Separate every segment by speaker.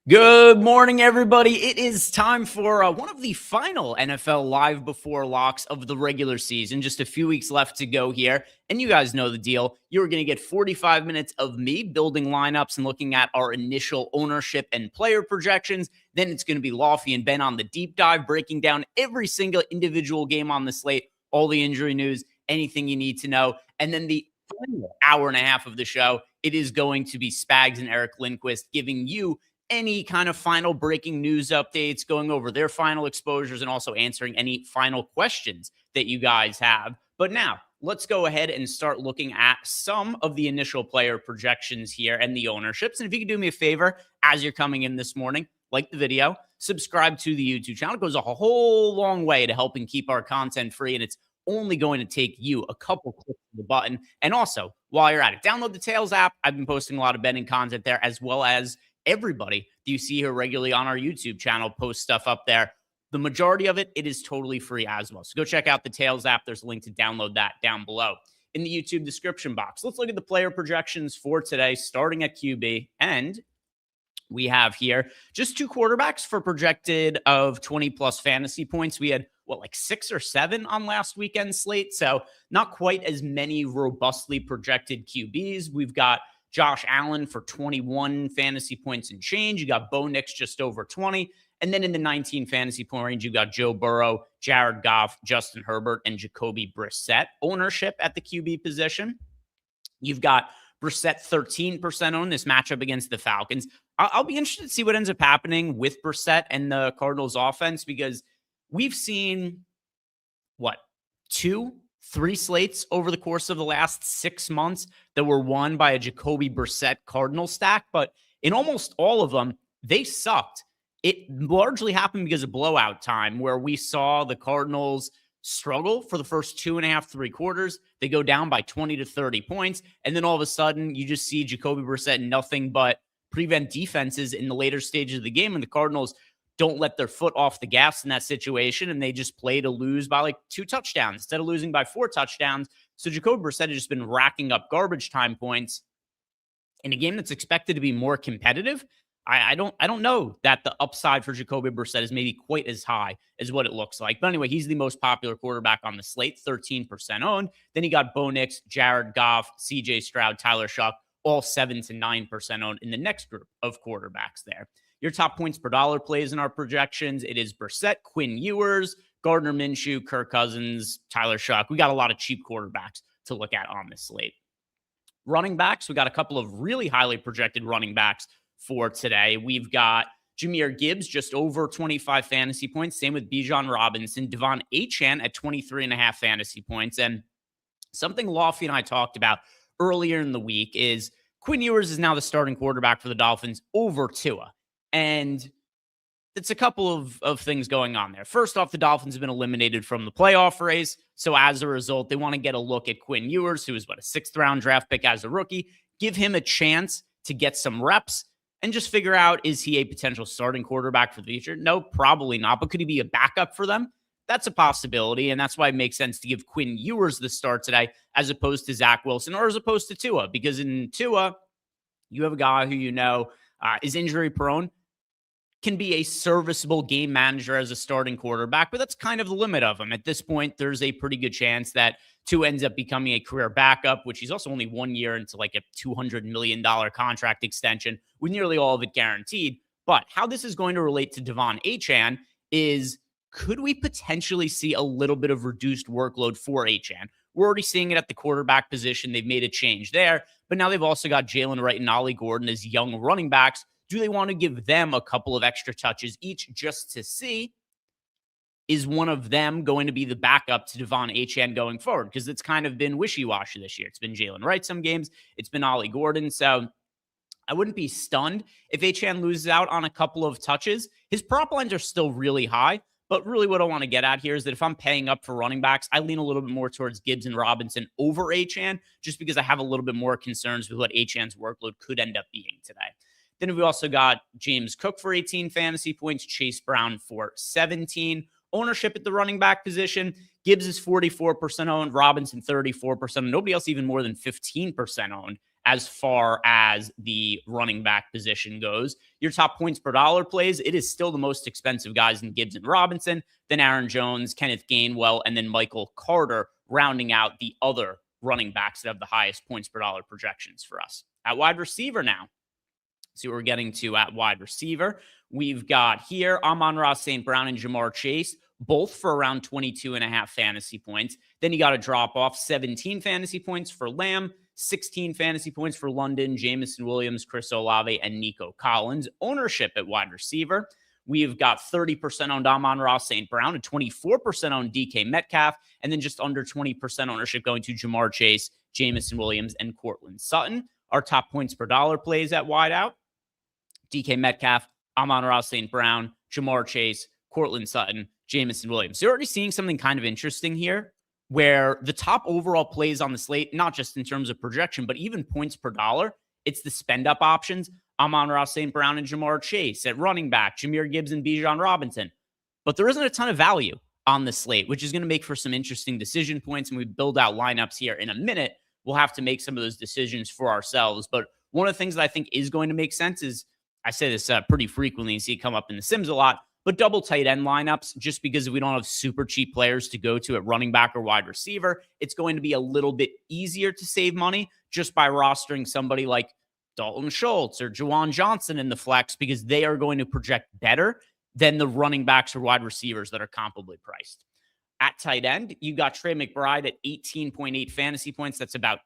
Speaker 1: Good morning, everybody. It is time for one of the final NFL Live Before locks of the regular season. Just a few weeks left to go here. And you guys know the deal. You're going to get 45 minutes of me building lineups and looking at our initial ownership and player projections. Then it's going to be Lofty and Ben on the deep dive, breaking down every single individual game on the slate, all the injury news, anything you need to know. And then the final hour and a half of the show, it is going to be Spags and Eric Lindquist giving you any kind of final breaking news updates, going over their final exposures, and also answering any final questions that you guys have. But now, let's go ahead and start looking at some of the initial player projections here and the ownerships. And if you could do me a favor, as you're coming in this morning, like the video, subscribe to the YouTube channel. It goes a whole long way to helping keep our content free, and it's only going to take you a couple clicks of the button. And also, while you're at it, download the Tails app. I've been posting a lot of betting content there, as well as everybody that you see here regularly on our YouTube channel post stuff up there. The majority of it is totally free as well. So go check out the Tails app. There's a link to download that down below in the YouTube description box. Let's look at the player projections for today, starting at QB. And we have here just two quarterbacks for projected of 20 plus fantasy points. We had like 6 or 7 on last weekend's slate. So not quite as many robustly projected QBs. We've got Josh Allen for 21 fantasy points and change. You got Bo Nix just over 20. And then in the 19 fantasy point range, you got Joe Burrow, Jared Goff, Justin Herbert, and Jacoby Brissett ownership at the QB position. You've got Brissett 13% owned this matchup against the Falcons. I'll be interested to see what ends up happening with Brissett and the Cardinals offense, because we've seen, 3 slates over the course of the last 6 months that were won by a Jacoby Brissett Cardinal stack, but in almost all of them, they sucked. It largely happened because of blowout time, where we saw the Cardinals struggle for the first 2.5, 3 quarters. They go down by 20 to 30 points, and then all of a sudden, you just see Jacoby Brissett nothing but prevent defenses in the later stages of the game, and the Cardinals don't let their foot off the gas in that situation, and they just play to lose by 2 touchdowns instead of losing by 4 touchdowns. So Jacoby Brissett has just been racking up garbage time points in a game that's expected to be more competitive. I don't know that the upside for Jacoby Brissett is maybe quite as high as what it looks like. But anyway, he's the most popular quarterback on the slate, 13% owned. Then you got Bo Nix, Jared Goff, CJ Stroud, Tyler Shuck, all 7 to 9% owned in the next group of quarterbacks there. Your top points per dollar plays in our projections, it is Brissett, Quinn Ewers, Gardner Minshew, Kirk Cousins, Tyler Shuck. We got a lot of cheap quarterbacks to look at on this slate. Running backs, we got a couple of really highly projected running backs for today. We've got Jahmyr Gibbs, just over 25 fantasy points. Same with Bijan Robinson. Devon Achane at 23.5 fantasy points. And something Lofty and I talked about earlier in the week is Quinn Ewers is now the starting quarterback for the Dolphins over Tua. And it's a couple of things going on there. First off, the Dolphins have been eliminated from the playoff race. So as a result, they want to get a look at Quinn Ewers, who is a 6th round draft pick as a rookie, give him a chance to get some reps and just figure out, is he a potential starting quarterback for the future? No, probably not. But could he be a backup for them? That's a possibility. And that's why it makes sense to give Quinn Ewers the start today, as opposed to Zach Wilson or as opposed to Tua, because in Tua, you have a guy who is injury prone, can be a serviceable game manager as a starting quarterback, but that's kind of the limit of him. At this point, there's a pretty good chance that Tua ends up becoming a career backup, which he's also only 1 year into a $200 million contract extension with nearly all of it guaranteed. But how this is going to relate to Devon Achane is, could we potentially see a little bit of reduced workload for Achane? We're already seeing it at the quarterback position. They've made a change there, but now they've also got Jalen Wright and Ollie Gordon as young running backs. Do they want to give them a couple of extra touches each just to see, is one of them going to be the backup to Devon Achane going forward? Because it's kind of been wishy-washy this year. It's been Jalen Wright some games. It's been Ollie Gordon. So I wouldn't be stunned if Achane loses out on a couple of touches. His prop lines are still really high, but really what I want to get at here is that if I'm paying up for running backs, I lean a little bit more towards Gibbs and Robinson over Achane, just because I have a little bit more concerns with what Achane's workload could end up being today. Then we also got James Cook for 18 fantasy points, Chase Brown for 17. Ownership at the running back position, Gibbs is 44% owned, Robinson 34%. Nobody else even more than 15% owned as far as the running back position goes. Your top points per dollar plays, it is still the most expensive guys in Gibbs and Robinson, then Aaron Jones, Kenneth Gainwell, and then Michael Carter, rounding out the other running backs that have the highest points per dollar projections for us. At wide receiver now, see what we're getting to at wide receiver. We've got here Amon-Ra St. Brown and Jamar Chase, both for around 22.5 fantasy points. Then you got a drop off 17 fantasy points for Lamb, 16 fantasy points for London, Jameson Williams, Chris Olave, and Nico Collins. Ownership at wide receiver, we've got 30% owned Amon-Ra St. Brown and 24% owned DK Metcalf, and then just under 20% ownership going to Jamar Chase, Jameson Williams, and Courtland Sutton. Our top points per dollar plays at wideout: DK Metcalf, Amon-Ra St. Brown, Jamar Chase, Courtland Sutton, Jameson Williams. So you're already seeing something kind of interesting here, where the top overall plays on the slate, not just in terms of projection, but even points per dollar, it's the spend up options: Amon-Ra St. Brown and Jamar Chase. At running back, Jahmyr Gibbs and Bijan Robinson. But there isn't a ton of value on the slate, which is going to make for some interesting decision points. And we build out lineups here in a minute. We'll have to make some of those decisions for ourselves. But one of the things that I think is going to make sense is, I say this pretty frequently and see it come up in the Sims a lot, but double tight end lineups, just because if we don't have super cheap players to go to at running back or wide receiver, it's going to be a little bit easier to save money just by rostering somebody like Dalton Schultz or Juwan Johnson in the flex, because they are going to project better than the running backs or wide receivers that are comparably priced. At tight end, you got Trey McBride at 18.8 fantasy points. That's about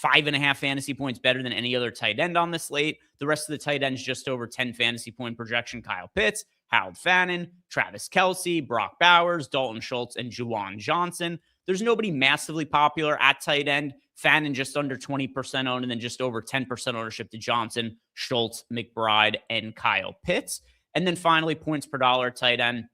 Speaker 1: 5.5 fantasy points better than any other tight end on the slate. The rest of the tight ends just over 10 fantasy point projection: Kyle Pitts, Harold Fannin, Travis Kelce, Brock Bowers, Dalton Schultz, and Juwan Johnson. There's nobody massively popular at tight end. Fannin just under 20% owned, and then just over 10% ownership to Johnson, Schultz, McBride, and Kyle Pitts. And then finally, points per dollar tight end: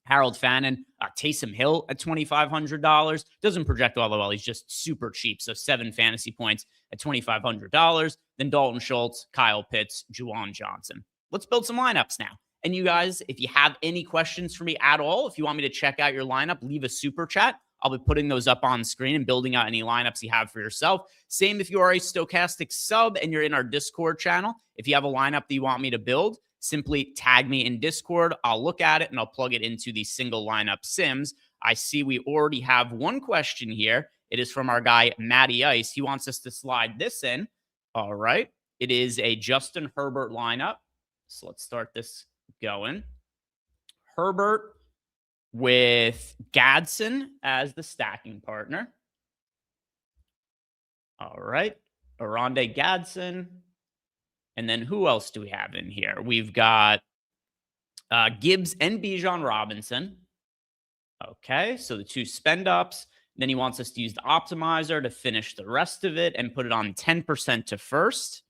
Speaker 1: Harold Fannin, Taysom Hill at $2,500. Doesn't project all the well. He's just super cheap. So 7 fantasy points at $2,500. Then Dalton Schultz, Kyle Pitts, Juwan Johnson. Let's build some lineups now. And you guys, if you have any questions for me at all, if you want me to check out your lineup, leave a super chat. I'll be putting those up on screen and building out any lineups you have for yourself. Same if you are a Stochastic sub and you're in our Discord channel. If you have a lineup that you want me to build, simply tag me in Discord. I'll look at it and I'll plug it into the single lineup Sims. I see we already have one question here. It is from our guy, Matty Ice. He wants us to slide this in. All right. It is a Justin Herbert lineup. So let's start this going. Herbert with Gadsden as the stacking partner. All right. Aronde Gadsden. And then who else do we have in here? We've got Gibbs and Bijan Robinson. Okay, so the two spend ups. Then he wants us to use the optimizer to finish the rest of it and put it on 10% to first.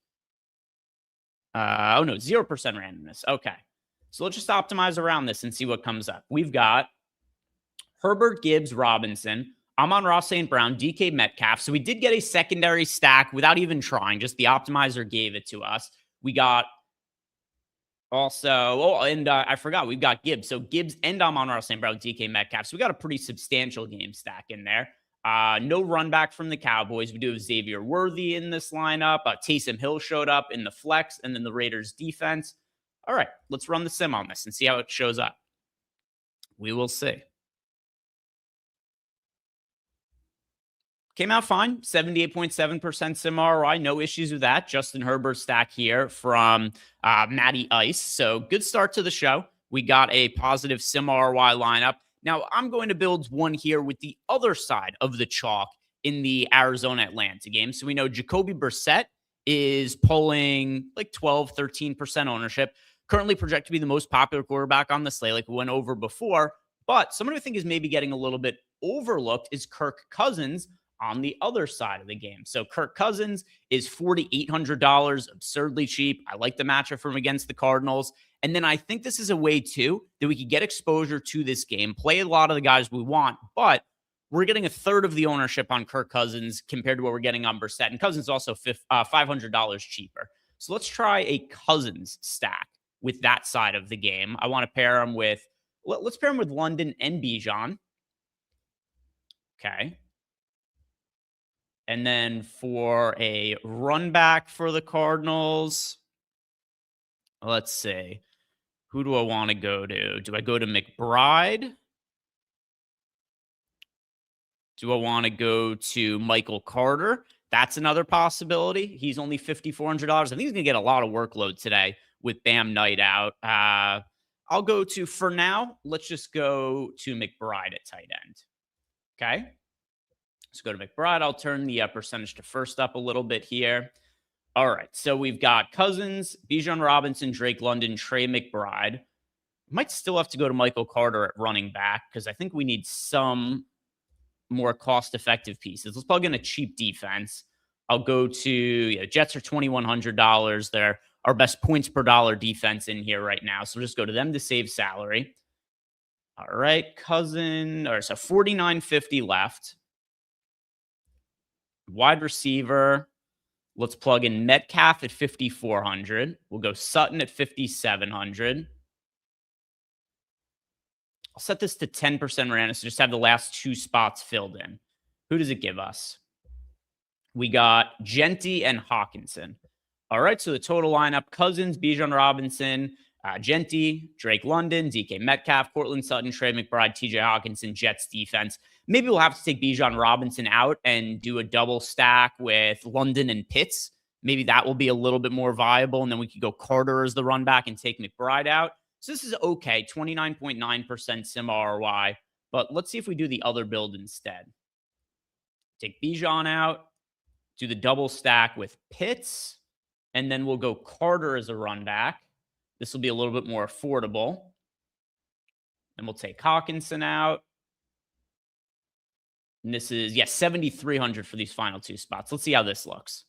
Speaker 1: 0% randomness. Okay, so let's just optimize around this and see what comes up. We've got Herbert, Gibbs, Robinson, Amon-Ra St. Brown, DK Metcalf. So we did get a secondary stack without even trying. Just the optimizer gave it to us. We got also, I forgot, we've got Gibbs. So Gibbs and Amon-Ra St. Brown, DK Metcalf. So we got a pretty substantial game stack in there. No run back from the Cowboys. We do have Xavier Worthy in this lineup. Taysom Hill showed up in the flex, and then the Raiders defense. All right, let's run the sim on this and see how it shows up. We will see. Came out fine, 78.7% sim ROI. No issues with that. Justin Herbert stack here from Matty Ice. So good start to the show. We got a positive sim ROI lineup. Now I'm going to build one here with the other side of the chalk in the Arizona-Atlanta game. So we know Jacoby Brissett is pulling like 12, 13% ownership. Currently projected to be the most popular quarterback on the slate, like we went over before. But someone who I think is maybe getting a little bit overlooked is Kirk Cousins on the other side of the game. So Kirk Cousins is $4,800, absurdly cheap. I like the matchup from against the Cardinals. And then I think this is a way, too, that we could get exposure to this game, play a lot of the guys we want, but we're getting a third of the ownership on Kirk Cousins compared to what we're getting on Brissett. And Cousins is also $500 cheaper. So let's try a Cousins stack with that side of the game. I want to pair him with, let's pair him with London and Bijan. Okay. And then for a run back for the Cardinals, let's see. Who do I want to go to? Do I go to McBride? Do I want to go to Michael Carter? That's another possibility. He's only $5,400. I think he's going to get a lot of workload today with Bam Knight out. I'll go to, for now, let's just go to McBride at tight end. Okay. Let's go to McBride. I'll turn the percentage to first up a little bit here. All right. So we've got Cousins, Bijan Robinson, Drake London, Trey McBride. Might still have to go to Michael Carter at running back because I think we need some more cost-effective pieces. Let's plug in a cheap defense. I'll go to Jets are $2,100. They're our best points per dollar defense in here right now. So we'll just go to them to save salary. All right, so $49.50 left. Wide receiver. Let's plug in Metcalf at $5,400. We'll go Sutton at $5,700. I'll set this to 10% random, so just have the last two spots filled in. Who does it give us? We got Genty and Hawkinson. All right, so the total lineup, Cousins, Bijan Robinson, Genty, Drake London, DK Metcalf, Cortland Sutton, Trey McBride, TJ Hawkinson, Jets defense. Maybe we'll have to take Bijan Robinson out and do a double stack with London and Pitts. Maybe that will be a little bit more viable, and then we could go Carter as the run back and take McBride out. So this is okay, 29.9% sim ROI, but let's see if we do the other build instead. Take Bijan out, do the double stack with Pitts, and then we'll go Carter as a run back. This will be a little bit more affordable. And we'll take Hawkinson out. And this is, $7,300 for these final two spots. Let's see how this looks.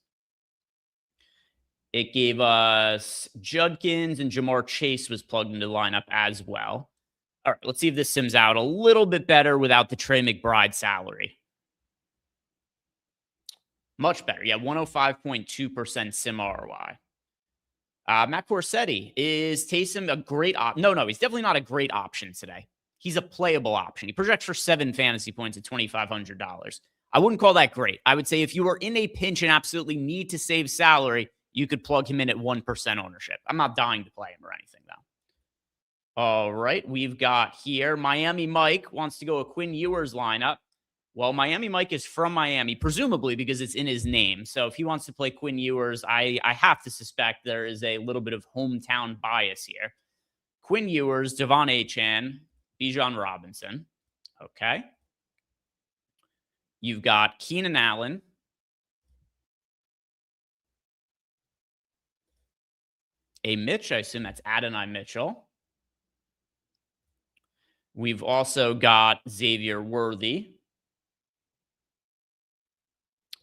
Speaker 1: It gave us Judkins and Jamar Chase was plugged into the lineup as well. All right, let's see if this sims out a little bit better without the Trey McBride salary. Much better. 105.2% sim ROI. Matt Corsetti, is Taysom a great option? No, he's definitely not a great option today. He's a playable option. He projects for 7 fantasy points at $2,500. I wouldn't call that great. I would say if you were in a pinch and absolutely need to save salary, you could plug him in at 1% ownership. I'm not dying to play him or anything, though. All right, we've got here Miami Mike wants to go a Quinn Ewers lineup. Well, Miami Mike is from Miami, presumably because it's in his name. So if he wants to play Quinn Ewers, I have to suspect there is a little bit of hometown bias here. Quinn Ewers, Devon Achane, Bijan Robinson. Okay. You've got Keenan Allen. A Mitch, I assume that's Adonai Mitchell. We've also got Xavier Worthy.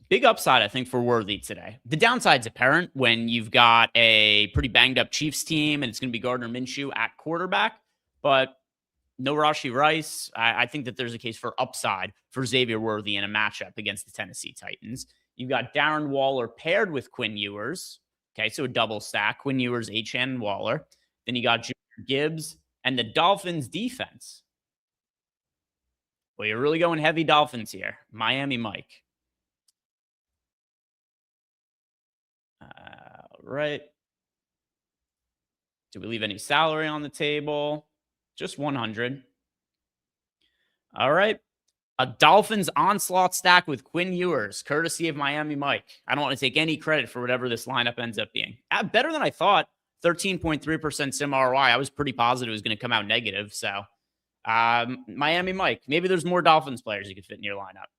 Speaker 1: Big upside, I think, for Worthy today. The downside's apparent when you've got a pretty banged-up Chiefs team and it's going to be Gardner Minshew at quarterback, but no Rashee Rice. I think that there's a case for upside for Xavier Worthy in a matchup against the Tennessee Titans. You've got Darren Waller paired with Quinn Ewers. Okay, so a double stack. Quinn Ewers, Achane, and Waller. Then you got Jahmyr Gibbs and the Dolphins defense. Well, you're really going heavy Dolphins here. Miami Mike. Right. Do we leave any salary on the table? Just 100. All right. A Dolphins onslaught stack with Quinn Ewers, courtesy of Miami Mike. I don't want to take any credit for whatever this lineup ends up being. Better than I thought. 13.3% sim ROI. I was pretty positive it was going to come out negative. So Miami Mike. Maybe there's more Dolphins players you could fit in your lineup.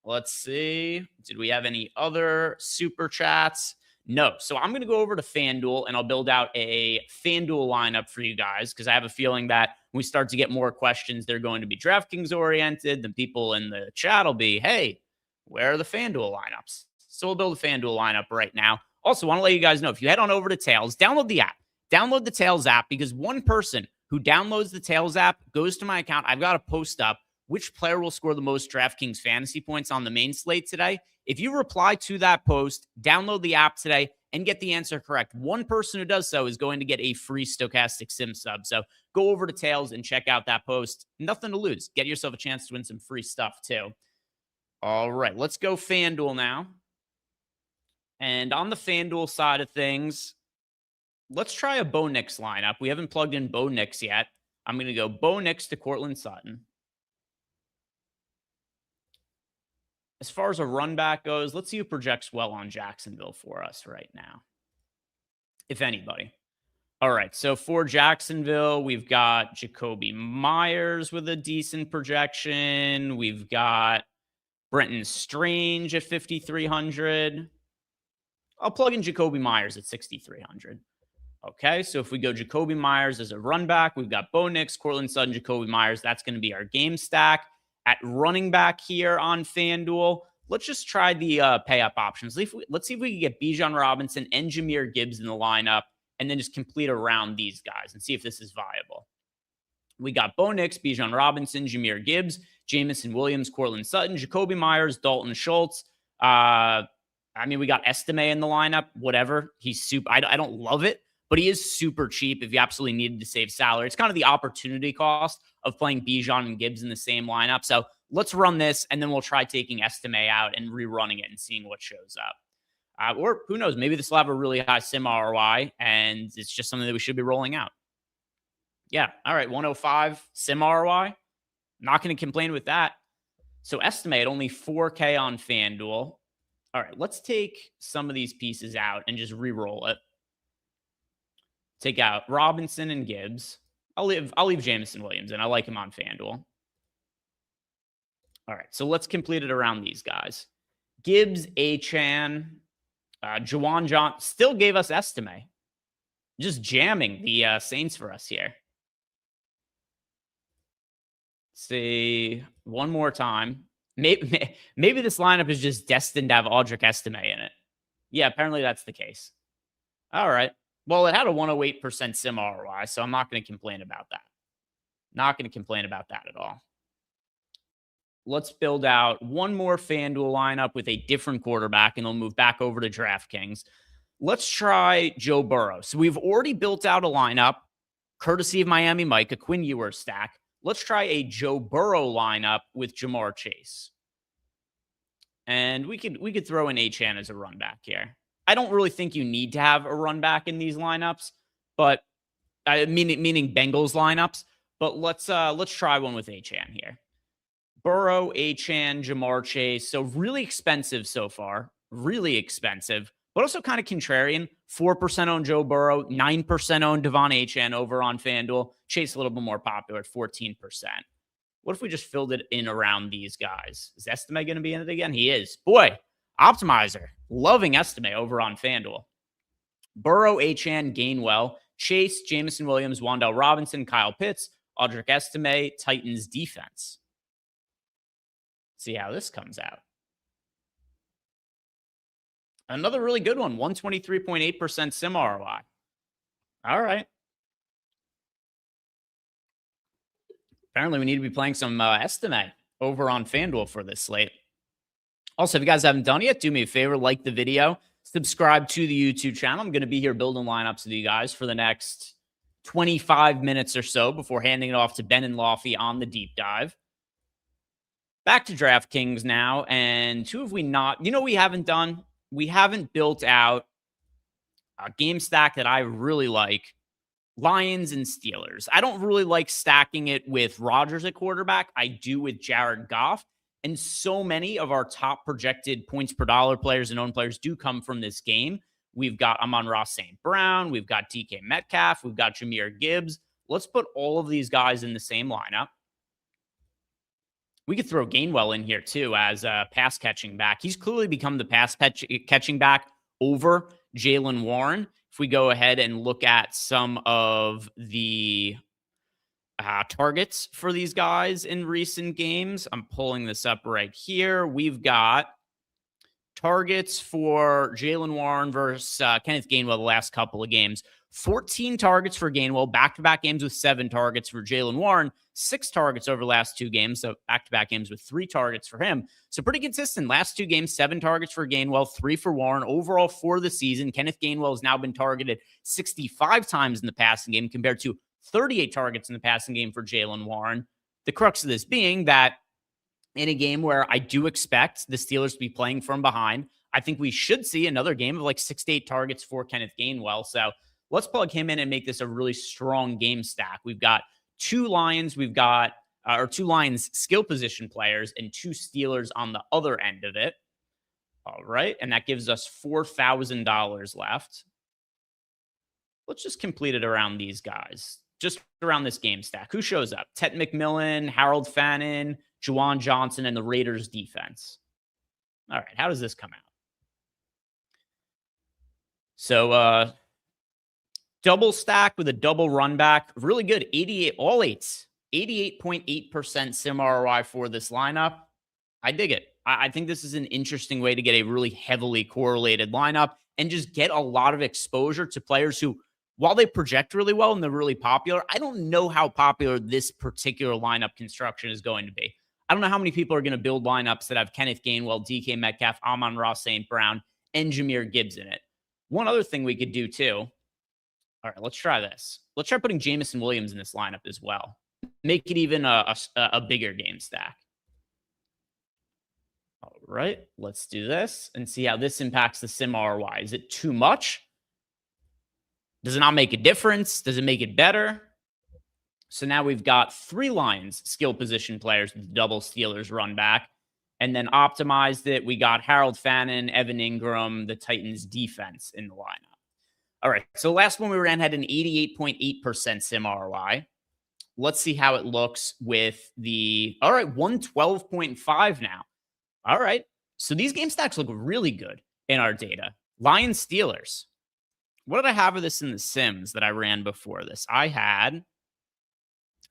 Speaker 1: Let's see. Did we have any other super chats? No. So I'm going to go over to FanDuel and I'll build out a FanDuel lineup for you guys because I have a feeling that when we start to get more questions, they're going to be DraftKings oriented. Then people in the chat will be, hey, where are the FanDuel lineups? So we'll build a FanDuel lineup right now. Also, want to let you guys know, if you head on over to Tails, download the app. Download the Tails app because one person who downloads the Tails app goes to my account. I've got a post up. Which player will score the most DraftKings fantasy points on the main slate today? If you reply to that post, download the app today, and get the answer correct, one person who does so is going to get a free Stochastic Sim sub. So go over to Tails and check out that post. Nothing to lose. Get yourself a chance to win some free stuff, too. All right, let's go FanDuel now. And on the FanDuel side of things, let's try a Bo Nix lineup. We haven't plugged in Bo Nix yet. I'm going to go Bo Nix to Cortland Sutton. As far as a run back goes, let's see who projects well on Jacksonville for us right now, if anybody. All right, so for Jacksonville, we've got Jacoby Myers with a decent projection. We've got Brenton Strange at 5,300. I'll plug in Jacoby Myers at 6,300. Okay, so if we go Jacoby Myers as a run back, we've got Bo Nix, Cortland Sutton, Jacoby Myers. That's going to be our game stack. At running back here on FanDuel, let's just try the pay-up options. Let's see if we can get Bijan Robinson and Jahmyr Gibbs in the lineup and then just complete around these guys and see if this is viable. We got Bo Nix, Bijan Robinson, Jahmyr Gibbs, Jamison Williams, Cortland Sutton, Jacoby Myers, Dalton Schultz. We got Estime in the lineup, whatever. He's super. I don't love it, but he is super cheap if you absolutely needed to save salary. It's kind of the opportunity cost of playing Bijan and Gibbs in the same lineup. So let's run this, and then we'll try taking Estime out and rerunning it and seeing what shows up. Or who knows, maybe this will have a really high sim ROI, and it's just something that we should be rolling out. Yeah, all right, 105 sim ROI. Not going to complain with that. So estimate only 4K on FanDuel. All right, let's take some of these pieces out and just re-roll it. Take out Robinson and Gibbs. I'll leave Jamison Williams in. I like him on FanDuel. All right, so let's complete it around these guys. Gibbs, Achane, Juwan John still gave us Estime. Just jamming the Saints for us here. Let's see one more time. Maybe this lineup is just destined to have Audric Estime in it. Yeah, apparently that's the case. All right. Well, it had a 108% sim ROI, so I'm not going to complain about that. Not going to complain about that at all. Let's build out one more FanDuel lineup with a different quarterback, and they'll move back over to DraftKings. Let's try Joe Burrow. So we've already built out a lineup, courtesy of Miami Mike, a Quinn Ewers stack. Let's try a Joe Burrow lineup with Jamar Chase. And we could throw in Achane as a run back here. I don't really think you need to have a run back in these lineups, but meaning Bengals lineups. But let's try one with Achane here. Burrow, Achane, Jamar Chase. So really expensive so far. Really expensive, but also kind of contrarian. 4% owned Joe Burrow, 9% owned Devon Achane over on FanDuel. Chase a little bit more popular at 14%. What if we just filled it in around these guys? Is Estime going to be in it again? He is. Boy, Optimizer. Loving Estime over on FanDuel. Burrow, Achane, Gainwell, Chase, Jamison Williams, Wan'Dale Robinson, Kyle Pitts, Audric Estime, Titans defense. See how this comes out. Another really good one, 123.8% sim ROI. All right. Apparently, we need to be playing some Estime over on FanDuel for this slate. Also, if you guys haven't done it yet, do me a favor, like the video, subscribe to the YouTube channel. I'm going to be here building lineups with you guys for the next 25 minutes or so before handing it off to Ben and Lofty on the deep dive. Back to DraftKings now, and who have we not? You know, we haven't done. We haven't built out a game stack that I really like. Lions and Steelers. I don't really like stacking it with Rodgers at quarterback. I do with Jared Goff. And so many of our top projected points per dollar players and owned players do come from this game. We've got Amon-Ra St. Brown. We've got DK Metcalf. We've got Jahmyr Gibbs. Let's put all of these guys in the same lineup. We could throw Gainwell in here, too, as a pass-catching back. He's clearly become the pass-catching back over Jaylen Warren. If we go ahead and look at some of the targets for these guys in recent games, I'm pulling this up right here. We've got targets for Jaylen Warren versus Kenneth Gainwell the last couple of games. 14 targets for Gainwell, back-to-back games with 7 targets for Jaylen Warren, 6 targets over the last 2 games, so back-to-back games with 3 targets for him. So pretty consistent. Last 2 games, 7 targets for Gainwell, 3 for Warren. Overall for the season, Kenneth Gainwell has now been targeted 65 times in the passing game compared to 38 targets in the passing game for Jaylen Warren. The crux of this being that in a game where I do expect the Steelers to be playing from behind. I think we should see another game of like 6 to 8 targets for Kenneth Gainwell. So let's plug him in and make this a really strong game stack. We've got two Lions, or two Lions skill position players and two Steelers on the other end of it. All right. And that gives us $4,000 left. Let's just complete it around these guys, just around this game stack. Who shows up? Ted McMillan, Harold Fannin, Juwan Johnson, and the Raiders defense. All right. How does this come out? So, double stack with a double run back. Really good. 88, all eights. 88.8% sim ROI for this lineup. I dig it. I think this is an interesting way to get a really heavily correlated lineup and just get a lot of exposure to players who, while they project really well and they're really popular, I don't know how popular this particular lineup construction is going to be. I don't know how many people are going to build lineups that have Kenneth Gainwell, DK Metcalf, Amon-Ra St. Brown, and Jahmyr Gibbs in it. One other thing we could do too. All right, let's try this. Let's try putting Jameson Williams in this lineup as well. Make it even a bigger game stack. All right, let's do this and see how this impacts the sim ROI. Is it too much? Does it not make a difference? Does it make it better? So now we've got 3 Lions skill position players with double Steelers run back, and then optimized it. We got Harold Fannin, Evan Ingram, the Titans defense in the lineup. All right, so the last one we ran had an 88.8% sim ROI. Let's see how it looks with the, all right, 112.5 now. All right, so these game stacks look really good in our data. Lions Steelers. What did I have of this in the sims that I ran before this? I had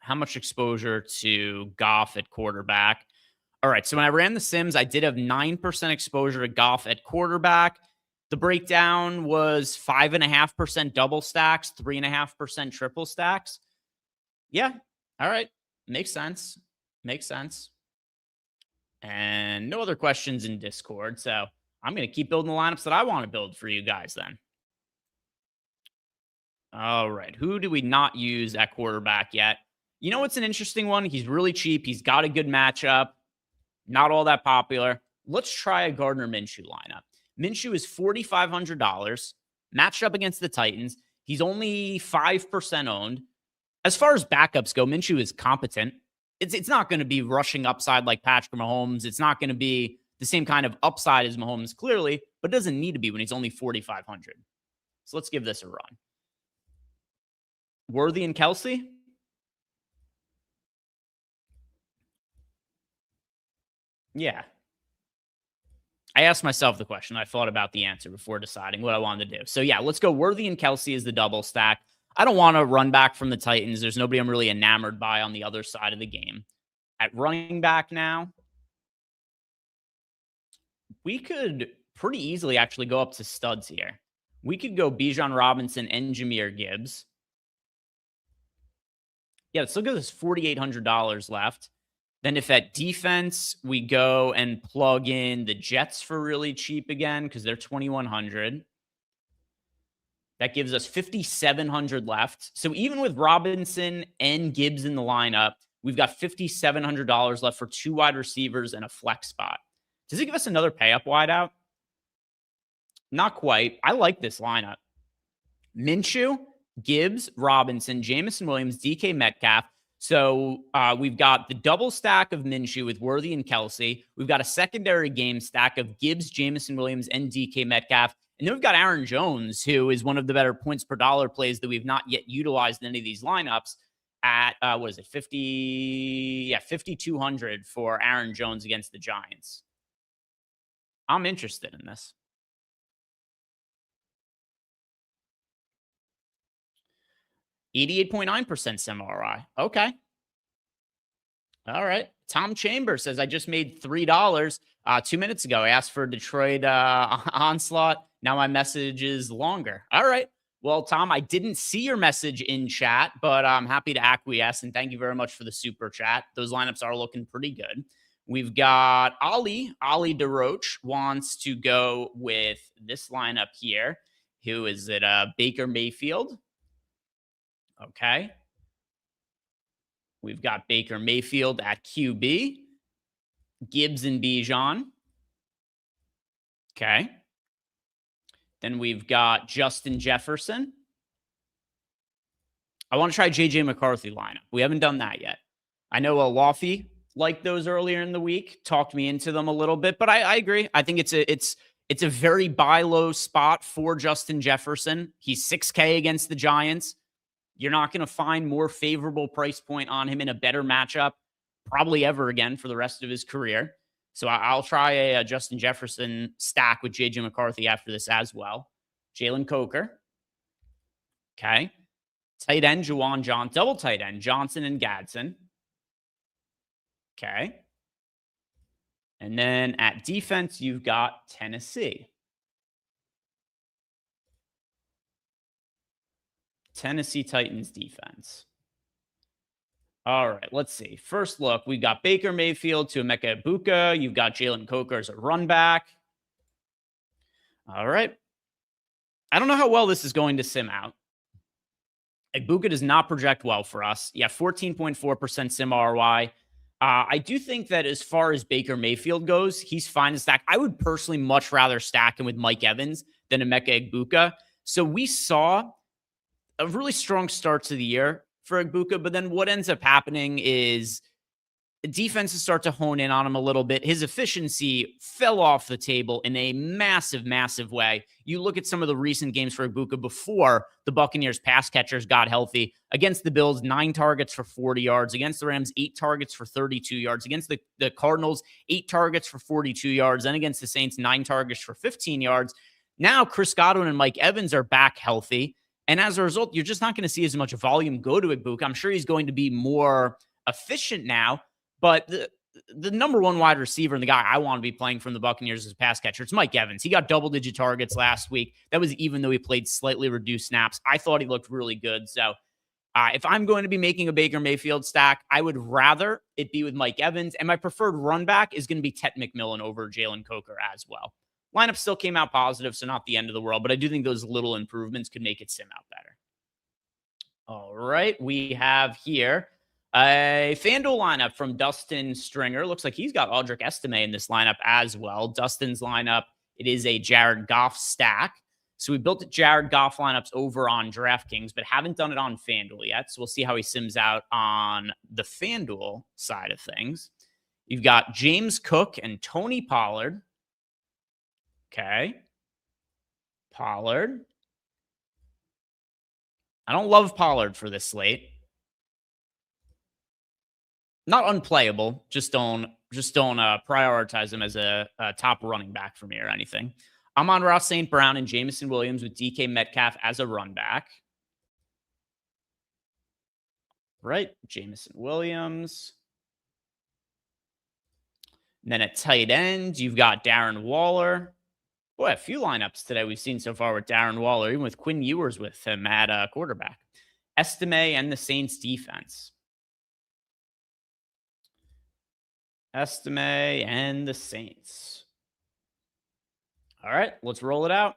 Speaker 1: how much exposure to Goff at quarterback? All right, so when I ran the sims, I did have 9% exposure to Goff at quarterback. The breakdown was 5.5% double stacks, 3.5% triple stacks. Yeah, all right, makes sense. Makes sense. And no other questions in Discord, so I'm going to keep building the lineups that I want to build for you guys then. All right, who do we not use at quarterback yet? You know what's an interesting one? He's really cheap. He's got a good matchup. Not all that popular. Let's try a Gardner Minshew lineup. Minshew is $4,500, matched up against the Titans. He's only 5% owned. As far as backups go, Minshew is competent. It's not going to be rushing upside like Patrick Mahomes. It's not going to be the same kind of upside as Mahomes, clearly, but it doesn't need to be when he's only 4,500. So let's give this a run. Worthy and Kelsey? Yeah. I asked myself the question. I thought about the answer before deciding what I wanted to do. So yeah, let's go Worthy and Kelsey as the double stack. I don't want to run back from the Titans. There's nobody I'm really enamored by on the other side of the game. At running back now, we could pretty easily actually go up to studs here. We could go Bijan Robinson and Jahmyr Gibbs. Yeah, let's look at this $4,800 left. Then if at defense, we go and plug in the Jets for really cheap again because they're $2,100. That gives us $5,700 left. So even with Robinson and Gibbs in the lineup, we've got $5,700 left for 2 wide receivers and a flex spot. Does it give us another pay-up wideout? Not quite. I like this lineup. Minshew, Gibbs, Robinson, Jameson Williams, DK Metcalf. So we've got the double stack of Minshew with Worthy and Kelsey. We've got a secondary game stack of Gibbs, Jameson Williams, and DK Metcalf. And then we've got Aaron Jones, who is one of the better points per dollar plays that we've not yet utilized in any of these lineups at, what is it, 50? Yeah, 5,200 for Aaron Jones against the Giants. I'm interested in this. $88.9% sim ROI. Okay. All right. Tom Chambers says, I just made $3 2 minutes ago. I asked for Detroit onslaught. Now my message is longer. All right. Well, Tom, I didn't see your message in chat, but I'm happy to acquiesce. And thank you very much for the super chat. Those lineups are looking pretty good. We've got Ali DeRoche wants to go with this lineup here. Who is it? Baker Mayfield. Okay. We've got Baker Mayfield at QB. Gibbs and Bijan. Okay. Then we've got Justin Jefferson. I want to try JJ McCarthy lineup. We haven't done that yet. I know Lofty liked those earlier in the week, talked me into them a little bit, but I agree. I think it's a very buy low spot for Justin Jefferson. He's 6K against the Giants. You're not going to find more favorable price point on him in a better matchup probably ever again for the rest of his career. So I'll try a Justin Jefferson stack with JJ McCarthy after this as well. Jalen Coker. Okay. Tight end, Juwan Johnson. Double tight end, Johnson and Gadsden. Okay. And then at defense, you've got Tennessee. Tennessee Titans defense. All right, let's see. First look, we've got Baker Mayfield to Emeka Egbuka. You've got Jalen Coker as a run back. All right. I don't know how well this is going to sim out. Egbuka does not project well for us. Yeah, 14.4% sim ROI. I do think that as far as Baker Mayfield goes, he's fine to stack. I would personally much rather stack him with Mike Evans than Emeka Egbuka. So we saw a really strong start to the year for Egbuka, but then what ends up happening is defenses start to hone in on him a little bit. His efficiency fell off the table in a massive, massive way. You look at some of the recent games for Egbuka before the Buccaneers pass catchers got healthy. Against the Bills, 9 targets for 40 yards. Against the Rams, 8 targets for 32 yards. Against the Cardinals, 8 targets for 42 yards. And against the Saints, 9 targets for 15 yards. Now, Chris Godwin and Mike Evans are back healthy. And as a result, you're just not going to see as much volume go to Egbuka. I'm sure he's going to be more efficient now. But the number one wide receiver and the guy I want to be playing from the Buccaneers as a pass catcher, it's Mike Evans. He got double-digit targets last week. That was even though he played slightly reduced snaps. I thought he looked really good. So if I'm going to be making a Baker Mayfield stack, I would rather it be with Mike Evans. And my preferred run back is going to be Tet McMillan over Jalen Coker as well. Lineup still came out positive, so not the end of the world. But I do think those little improvements could make it sim out better. All right, we have here a FanDuel lineup from Dustin Stringer. Looks like he's got Audric Estime in this lineup as well. Dustin's lineup, it is a Jared Goff stack. So we built Jared Goff lineups over on DraftKings, but haven't done it on FanDuel yet. So we'll see how he sims out on the FanDuel side of things. You've got James Cook and Tony Pollard. Okay. Pollard. I don't love Pollard for this slate. Not unplayable. Just don't prioritize him as a top running back for me or anything. Amon-Ra St. Brown and Jameson Williams with DK Metcalf as a run back. Right. Jameson Williams. And then at tight end, you've got Darren Waller. Boy, a few lineups today we've seen so far with Darren Waller, even with Quinn Ewers with him at quarterback. Estime and the Saints defense. Estime and the Saints. All right, let's roll it out.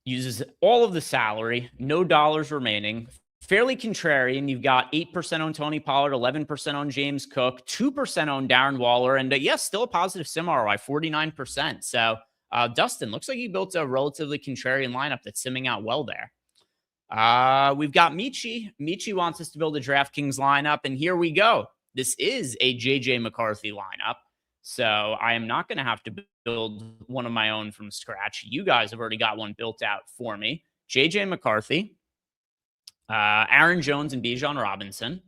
Speaker 1: Uses all of the salary, no dollars remaining. Fairly contrarian. You've got 8% on Tony Pollard, 11% on James Cook, 2% on Darren Waller, and yes, still a positive sim ROI, 49%. So Dustin, looks like he built a relatively contrarian lineup that's simming out well there. We've got Michi. Michi wants us to build a DraftKings lineup, and here we go. This is a JJ McCarthy lineup, so I am not going to have to build one of my own from scratch. You guys have already got one built out for me. JJ McCarthy, Aaron Jones, and Bijan Robinson.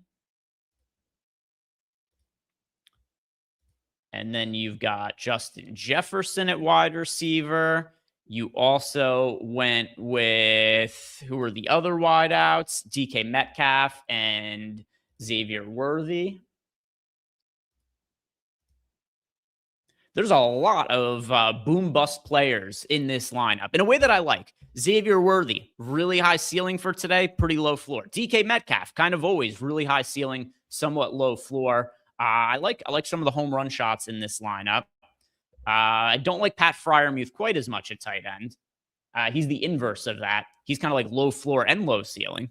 Speaker 1: And then you've got Justin Jefferson at wide receiver. You also went with, who were the other wideouts? DK Metcalf and Xavier Worthy. There's a lot of boom-bust players in this lineup in a way that I like. Xavier Worthy, really high ceiling for today, pretty low floor. DK Metcalf, kind of always really high ceiling, somewhat low floor. I like some of the home run shots in this lineup. I don't like Pat Freiermuth quite as much at tight end. He's the inverse of that. He's kind of like low floor and low ceiling.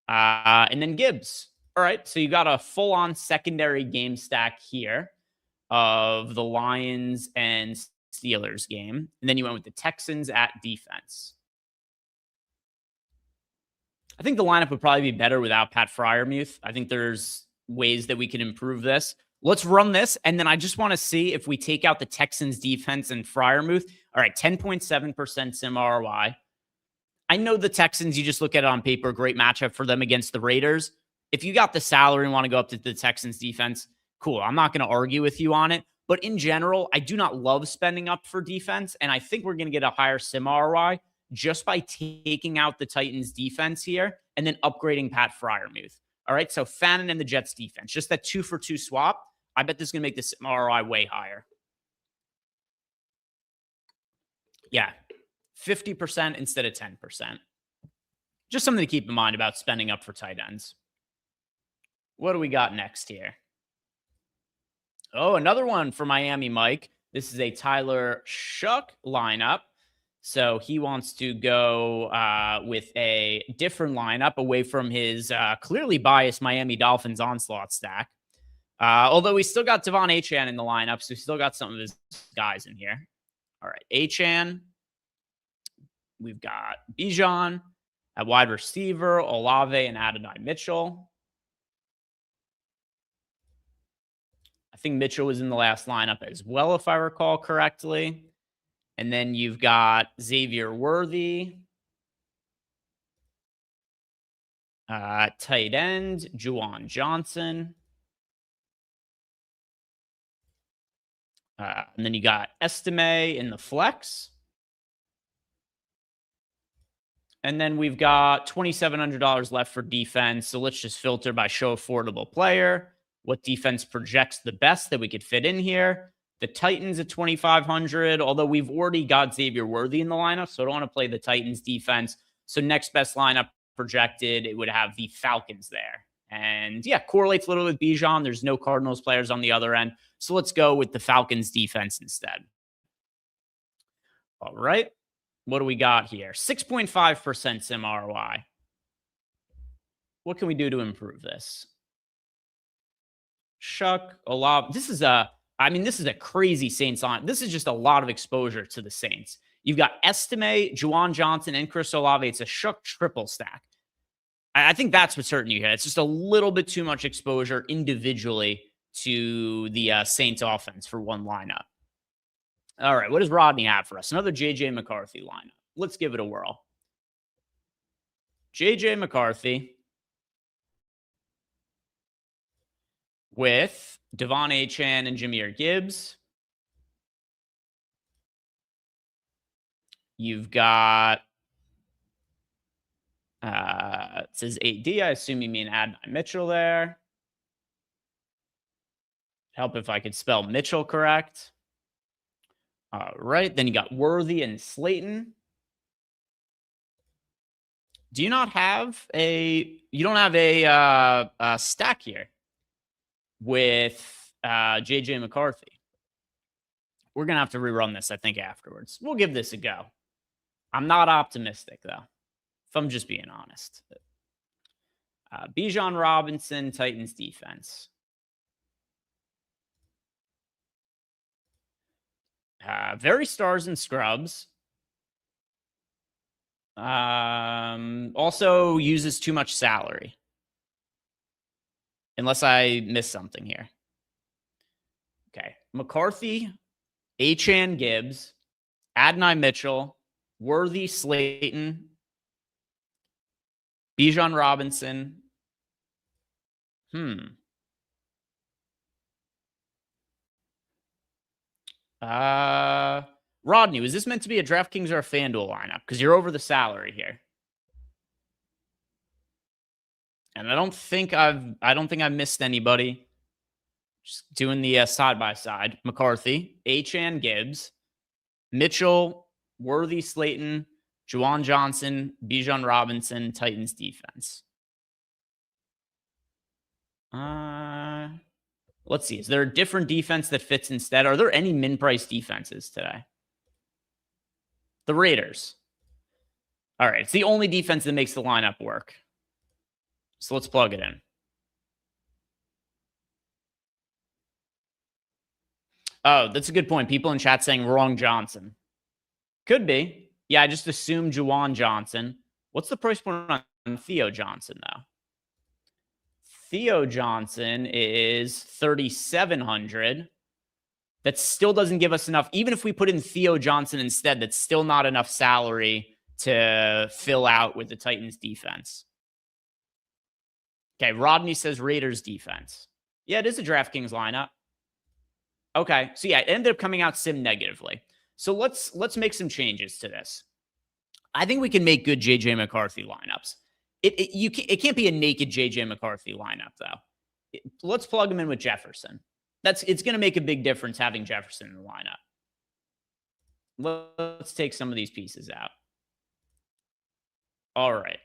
Speaker 1: And then Gibbs. All right, so you got a full-on secondary game stack here of the Lions and Steelers game. And then you went with the Texans at defense. I think the lineup would probably be better without Pat Freiermuth. I think there's ways that we can improve this. Let's run this. And then I just want to see if we take out the Texans defense and Freiermuth. All right, 10.7% sim ROI. I know the Texans, you just look at it on paper, great matchup for them against the Raiders. If you got the salary and want to go up to the Texans defense, cool. I'm not going to argue with you on it. But in general, I do not love spending up for defense. And I think we're going to get a higher sim ROI just by taking out the Titans defense here and then upgrading Pat Freiermuth. All right, so Fannin and the Jets defense, just that 2-for-2 swap. I bet this is going to make the sim ROI way higher. Yeah, 50% instead of 10%. Just something to keep in mind about spending up for tight ends. What do we got next here? Oh, another one for Miami, Mike. This is a Tyler Shuck lineup. So he wants to go with a different lineup away from his clearly biased Miami Dolphins onslaught stack. Although we still got Devon Achane in the lineup, so we still got some of his guys in here. All right, Achane. We've got Bijan at wide receiver, Olave and Adonai Mitchell. I think Mitchell was in the last lineup as well, if I recall correctly. And then you've got Xavier Worthy. Tight end, Juwan Johnson. And then you got Estime in the flex. And then we've got $2,700 left for defense. So let's just filter by show affordable player. What defense projects the best that we could fit in here? The Titans at $2,500, although we've already got Xavier Worthy in the lineup, so I don't want to play the Titans defense. So next best lineup projected, it would have the Falcons there. And yeah, correlates a little with Bijan. There's no Cardinals players on the other end. So let's go with the Falcons defense instead. All right. What do we got here? 6.5% sim ROI. What can we do to improve this? Shuck, Olave. This is a crazy Saints line. This is just a lot of exposure to the Saints. You've got Estime, Juwan Johnson, and Chris Olave. It's a Shuck triple stack. I think that's what's hurting you here. It's just a little bit too much exposure individually to the Saints offense for one lineup. All right, what does Rodney have for us? Another J.J. McCarthy lineup. Let's give it a whirl. J.J. McCarthy with Devon Achane and Jahmyr Gibbs. You've got, it says 8D. I assume you mean Adonai Mitchell there. Help if I could spell Mitchell correct. All right, then you got Worthy and Slayton. Do you not have a, you don't have a stack here with J.J. McCarthy? We're going to have to rerun this, I think, afterwards. We'll give this a go. I'm not optimistic, though, if I'm just being honest. Bijan Robinson, Titans defense. Very stars and scrubs. Also uses too much salary. Unless I missed something here. Okay. McCarthy, Achane Gibbs, Adonai Mitchell, Worthy Slayton, Bijan Robinson. Rodney, was this meant to be a DraftKings or a FanDuel lineup? Because you're over the salary here. And I don't think I've missed anybody. Just doing the side by side. McCarthy, Achane Gibbs, Mitchell, Worthy Slayton, Juwan Johnson, Bijan Robinson, Titans defense. Let's see. Is there a different defense that fits instead? Are there any min price defenses today? The Raiders. All right. It's the only defense that makes the lineup work. So let's plug it in. Oh, that's a good point. People in chat saying wrong Johnson. Could be. Yeah, I just assumed Juwan Johnson. What's the price point on Theo Johnson, though? Theo Johnson is 3,700. That still doesn't give us enough. Even if we put in Theo Johnson instead, that's still not enough salary to fill out with the Titans defense. Okay, Rodney says Raiders defense. Yeah, it is a DraftKings lineup. Okay, so yeah, it ended up coming out sim negatively. So let's make some changes to this. I think we can make good JJ McCarthy lineups. It can't be a naked JJ McCarthy lineup though. Let's plug him in with Jefferson. It's going to make a big difference having Jefferson in the lineup. Let's take some of these pieces out. All right.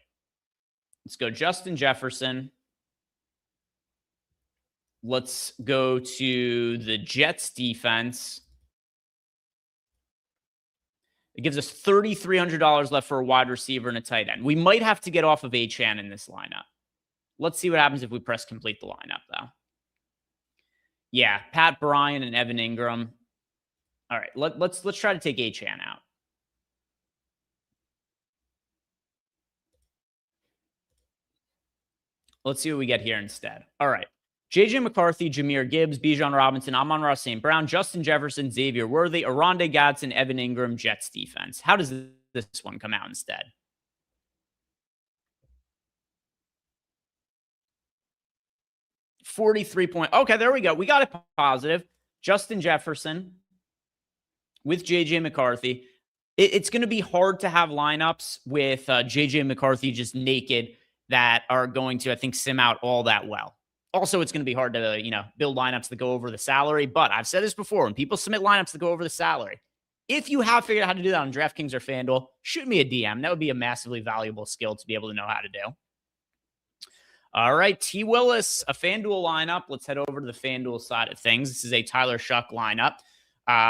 Speaker 1: Let's go Justin Jefferson. Let's go to the Jets defense. It gives us $3,300 left for a wide receiver and a tight end. We might have to get off of Achane in this lineup. Let's see what happens if we press complete the lineup, though. Yeah, Pat Bryant and Evan Ingram. All right, let's try to take Achane out. Let's see what we get here instead. All right. JJ McCarthy, Jahmyr Gibbs, Bijan Robinson, Amon-Ra St. Brown, Justin Jefferson, Xavier Worthy, Aronde Gadsden, Evan Ingram, Jets defense. How does this one come out instead? Okay, there we go. We got it positive. Justin Jefferson with JJ McCarthy. It's going to be hard to have lineups with JJ McCarthy just naked that are going to, I think, sim out all that well. Also, it's going to be hard to, build lineups that go over the salary. But I've said this before, when people submit lineups that go over the salary, if you have figured out how to do that on DraftKings or FanDuel, shoot me a DM. That would be a massively valuable skill to be able to know how to do. All right, T. Willis, a FanDuel lineup. Let's head over to the FanDuel side of things. This is a Tyler Shuck lineup.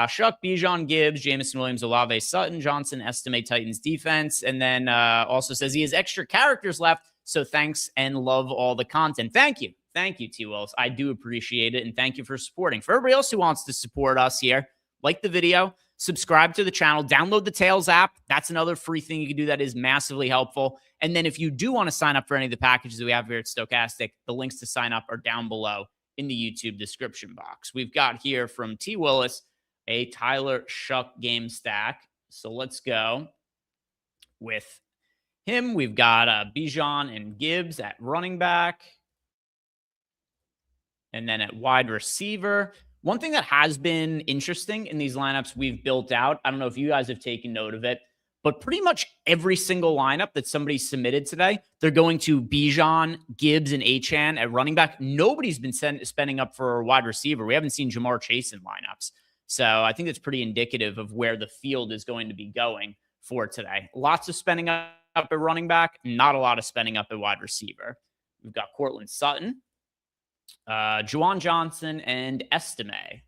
Speaker 1: Shuck, Bijan, Gibbs, Jameson Williams, Olave, Sutton, Johnson, Estimate, Titans defense. And then also says he has extra characters left. So thanks and love all the content. Thank you. Thank you, T. Willis. I do appreciate it. And thank you for supporting. For everybody else who wants to support us here, like the video, subscribe to the channel, download the Tails app. That's another free thing you can do that is massively helpful. And then if you do want to sign up for any of the packages that we have here at Stochastic, the links to sign up are down below in the YouTube description box. We've got here from T. Willis a Tyler Shuck game stack. So let's go with him. We've got Bijan and Gibbs at running back. And then at wide receiver. One thing that has been interesting in these lineups we've built out, I don't know if you guys have taken note of it, but pretty much every single lineup that somebody submitted today, they're going to Bijan, Gibbs, and Achane at running back. Nobody's been spending up for a wide receiver. We haven't seen Jamar Chase in lineups. So I think that's pretty indicative of where the field is going to be going for today. Lots of spending up at running back, not a lot of spending up at wide receiver. We've got Cortland Sutton, Juwan Johnson, and Estimate.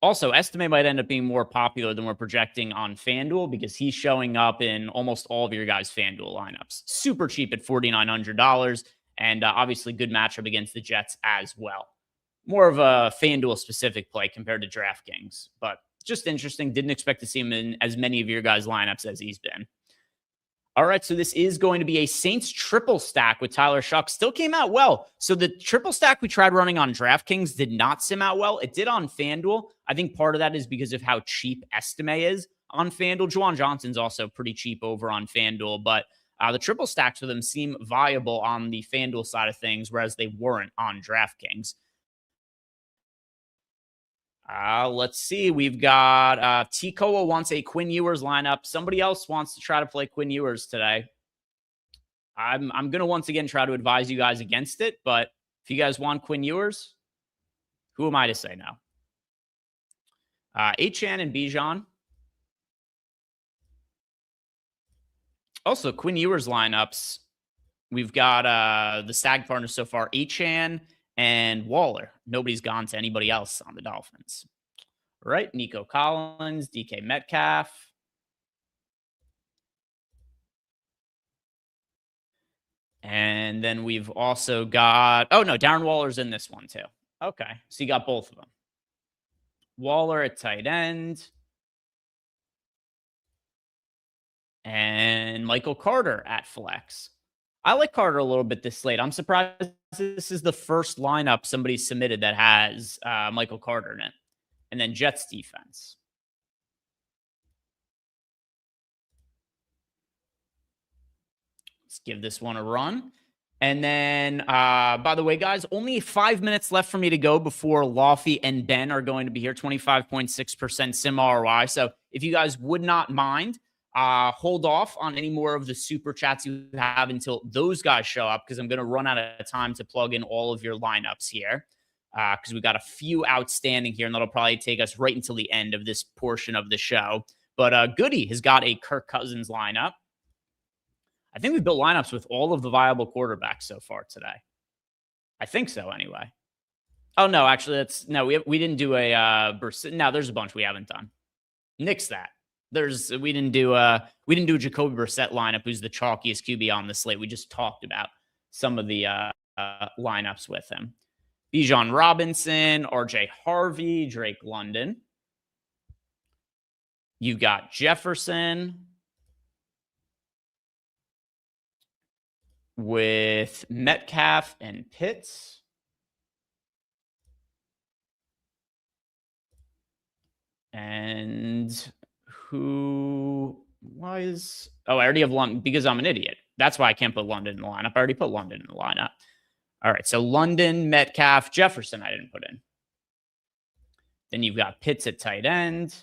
Speaker 1: Also, Estimate might end up being more popular than we're projecting on FanDuel because he's showing up in almost all of your guys' FanDuel lineups. Super cheap at $4,900, and obviously good matchup against the Jets as well. More of a FanDuel-specific play compared to DraftKings, but just interesting. Didn't expect to see him in as many of your guys' lineups as he's been. All right, so this is going to be a Saints triple stack with Tyler Shuck. Still came out well. So the triple stack we tried running on DraftKings did not sim out well. It did on FanDuel. I think part of that is because of how cheap Estimate is on FanDuel. Juwan Johnson's also pretty cheap over on FanDuel, but the triple stacks for them seem viable on the FanDuel side of things, whereas they weren't on DraftKings. Let's see. We've got T-Koa wants a Quinn Ewers lineup. Somebody else wants to try to play Quinn Ewers today. I'm going to once again try to advise you guys against it, but if you guys want Quinn Ewers, who am I to say no? Achane and Bijan. Also, Quinn Ewers lineups. We've got the stag partners so far, Achane and Waller. Nobody's gone to anybody else on the Dolphins. All right, Nico Collins, DK Metcalf. And then we've also got, oh no, Darren Waller's in this one too. Okay. So you got both of them. Waller at tight end and Michael Carter at flex. I like Carter a little bit this slate. I'm surprised this is the first lineup somebody submitted that has Michael Carter in it. And then Jets defense. Let's give this one a run. And then, by the way, guys, only 5 minutes left for me to go before Lofty and Ben are going to be here. 25.6% sim ROI. So if you guys would not mind, hold off on any more of the super chats you have until those guys show up, because I'm going to run out of time to plug in all of your lineups here, because we got a few outstanding here, and that'll probably take us right until the end of this portion of the show. But Goody has got a Kirk Cousins lineup. I think we've built lineups with all of the viable quarterbacks so far today. I think so, anyway. Oh no, actually, we didn't do a no. There's a bunch we haven't done. Nix that. We didn't do a Jacoby Brissett lineup, who's the chalkiest QB on the slate. We just talked about some of the lineups with him. Bijan Robinson, RJ Harvey, Drake London. You've got Jefferson with Metcalf and Pitts. And I already have London because I'm an idiot. That's why I can't put London in the lineup. I already put London in the lineup. All right, so London, Metcalf, Jefferson I didn't put in. Then you've got Pitts at tight end.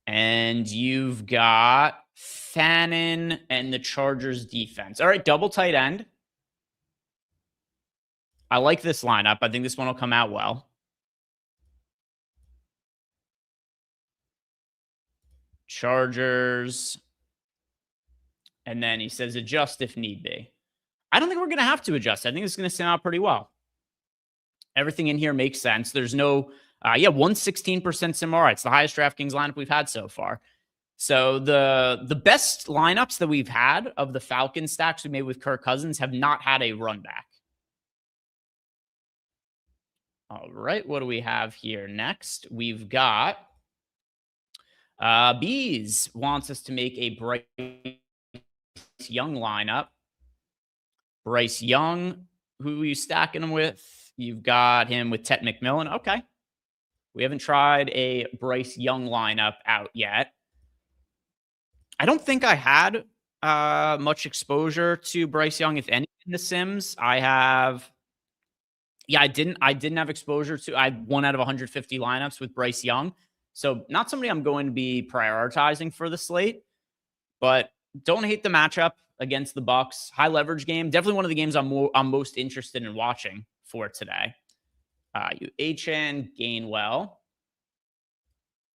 Speaker 1: And you've got Fannin and the Chargers defense. All right, double tight end. I like this lineup. I think this one will come out well. Chargers. And then he says adjust if need be. I don't think we're going to have to adjust. I think it's going to stand out pretty well. Everything in here makes sense. There's no, 116% sim ROI. It's the highest DraftKings lineup we've had so far. So the best lineups that we've had of the Falcons stacks we made with Kirk Cousins have not had a run back. All right, what do we have here next? We've got Bees wants us to make a Bryce Young lineup. Bryce Young, who are you stacking him with? You've got him with Ted McMillan. Okay. We haven't tried a Bryce Young lineup out yet. I don't think I had much exposure to Bryce Young, if any, in the Sims. I didn't have exposure to. I had 1 out of 150 lineups with Bryce Young. So not somebody I'm going to be prioritizing for the slate, but don't hate the matchup against the Bucs. High leverage game. Definitely one of the games I'm most interested in watching for today. You Achane, Gainwell.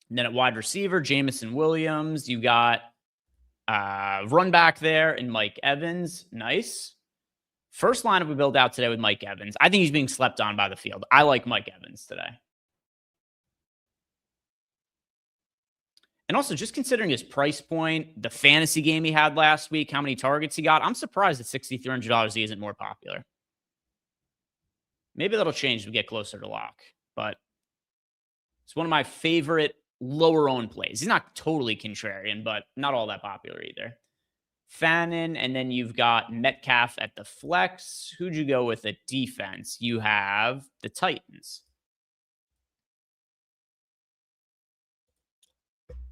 Speaker 1: And then at wide receiver, Jamison Williams. You got run back there and Mike Evans. Nice. First lineup we built out today with Mike Evans. I think he's being slept on by the field. I like Mike Evans today. And also, just considering his price point, the fantasy game he had last week, how many targets he got, I'm surprised that $6,300 he isn't more popular. Maybe that'll change as we get closer to lock, but it's one of my favorite lower owned plays. He's not totally contrarian, but not all that popular either. Fannin, and then you've got Metcalf at the flex. Who'd you go with at defense? You have the Titans.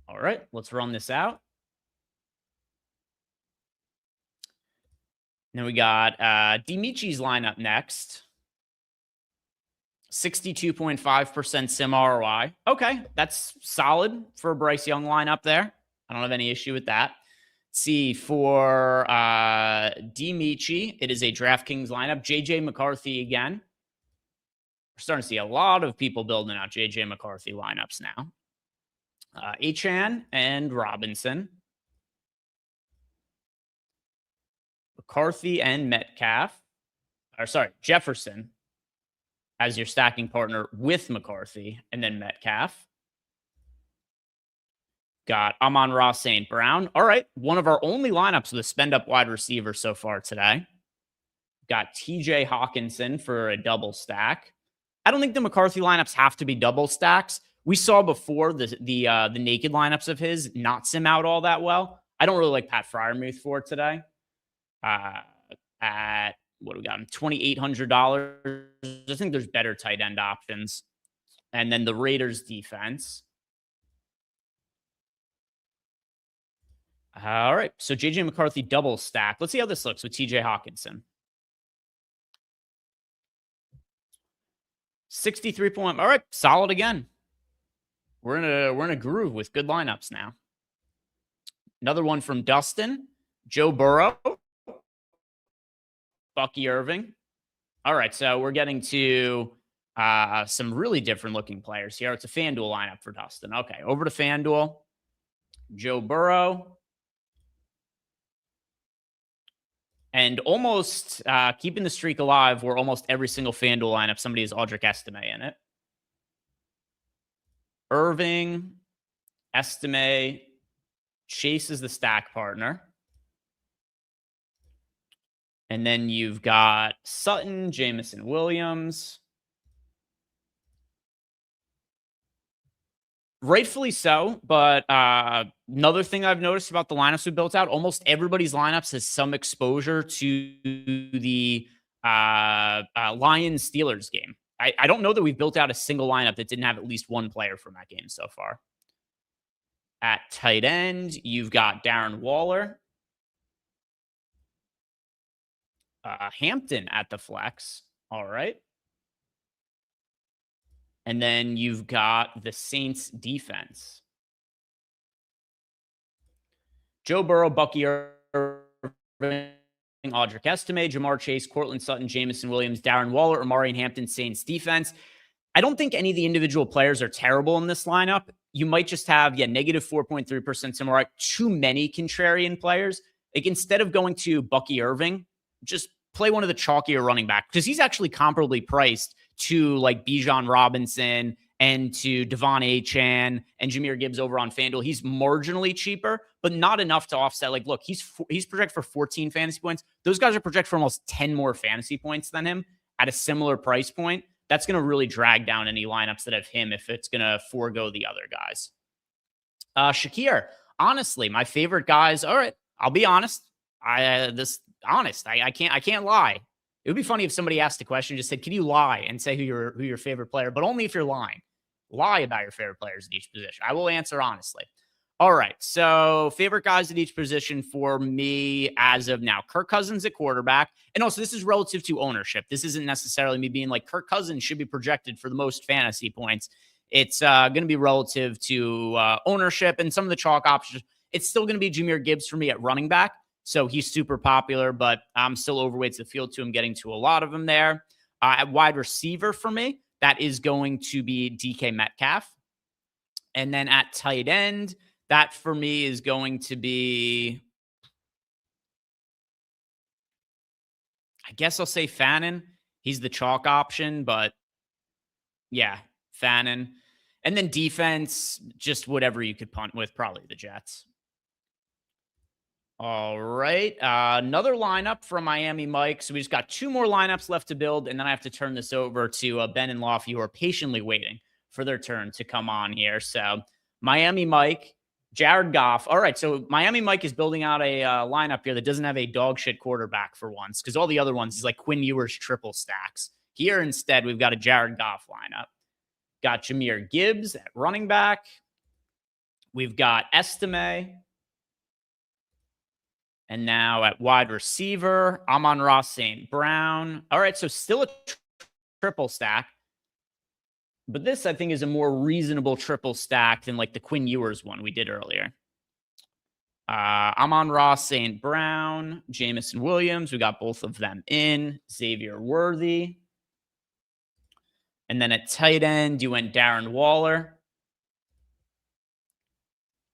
Speaker 1: All right, let's run this out. Then we got Dimichi's lineup next. 62.5% sim ROI. Okay, that's solid for a Bryce Young lineup there. I don't have any issue with that. See, for Dimichi, it is a DraftKings lineup. JJ McCarthy again. We're starting to see a lot of people building out JJ McCarthy lineups now. Achane and Robinson. McCarthy and Metcalf. Jefferson as your stacking partner with McCarthy, and then Metcalf. Got Amon-Ra St. Brown. All right, one of our only lineups with a spend-up wide receiver so far today. Got TJ Hawkinson for a double stack. I don't think the McCarthy lineups have to be double stacks. We saw before the naked lineups of his not sim out all that well. I don't really like Pat Fryermuth for today. Uh, at what do we got him? $2,800. I think there's better tight end options. And then the Raiders defense. All right. So JJ McCarthy double stack. Let's see how this looks with TJ Hawkinson. 63 point. All right. Solid again. We're in a groove with good lineups now. Another one from Dustin. Joe Burrow. Bucky Irving. All right. So we're getting to some really different looking players here. It's a FanDuel lineup for Dustin. Okay. Over to FanDuel. Joe Burrow. And almost keeping the streak alive where almost every single FanDuel lineup, somebody has Audric Estime in it. Irving, Estime, Chase is the stack partner. And then you've got Sutton, Jameson Williams. Rightfully so, but another thing I've noticed about the lineups we built out, almost everybody's lineups has some exposure to the Lions-Steelers game. I don't know that we've built out a single lineup that didn't have at least one player from that game so far. At tight end, you've got Darren Waller. Hampton at the flex. All right. And then you've got the Saints defense. Joe Burrow, Bucky Irving, Audric Estime, Jamar Chase, Cortland Sutton, Jameson Williams, Darren Waller, Amari and Hampton, Saints defense. I don't think any of the individual players are terrible in this lineup. You might just have, negative 4.3% somewhere. Too many contrarian players. Like instead of going to Bucky Irving, just play one of the chalkier running back because he's actually comparably priced to like Bijan Robinson and to Devon Achane and Jahmyr Gibbs over on FanDuel. He's marginally cheaper, but not enough to offset. Like, look, he's projected for 14 fantasy points. Those guys are projected for almost 10 more fantasy points than him at a similar price point. That's going to really drag down any lineups that have him if it's going to forego the other guys. Shakir, honestly, my favorite guys. All right, I'll be honest. I can't lie. It would be funny if somebody asked a question, just said, "Can you lie and say who your favorite player?" But only if you're lying. Lie about your favorite players at each position. I will answer honestly. All right, so favorite guys at each position for me as of now: Kirk Cousins at quarterback, and also this is relative to ownership. This isn't necessarily me being like Kirk Cousins should be projected for the most fantasy points. It's going to be relative to ownership and some of the chalk options. It's still going to be Jahmyr Gibbs for me at running back. So he's super popular, but I'm still overweight to the field to him, getting to a lot of them there. At wide receiver for me, that is going to be DK Metcalf. And then at tight end, that for me is going to be, I guess I'll say Fannin. He's the chalk option, but yeah, Fannin. And then defense, just whatever you could punt with, probably the Jets. All right. Another lineup from Miami Mike. So we just got two more lineups left to build, and then I have to turn this over to Ben and Lofty, who are patiently waiting for their turn to come on here. So Miami Mike, Jared Goff. All right. So Miami Mike is building out a lineup here that doesn't have a dog shit quarterback for once, because all the other ones, he's like Quinn Ewers triple stacks. Here instead, we've got a Jared Goff lineup. Got Jahmyr Gibbs at running back. We've got Estime. And now at wide receiver, Amon-Ra St. Brown. All right, so still a triple stack. But this, I think, is a more reasonable triple stack than like the Quinn Ewers one we did earlier. Amon-Ra St. Brown, Jameson Williams. We got both of them in. Xavier Worthy. And then at tight end, you went Darren Waller.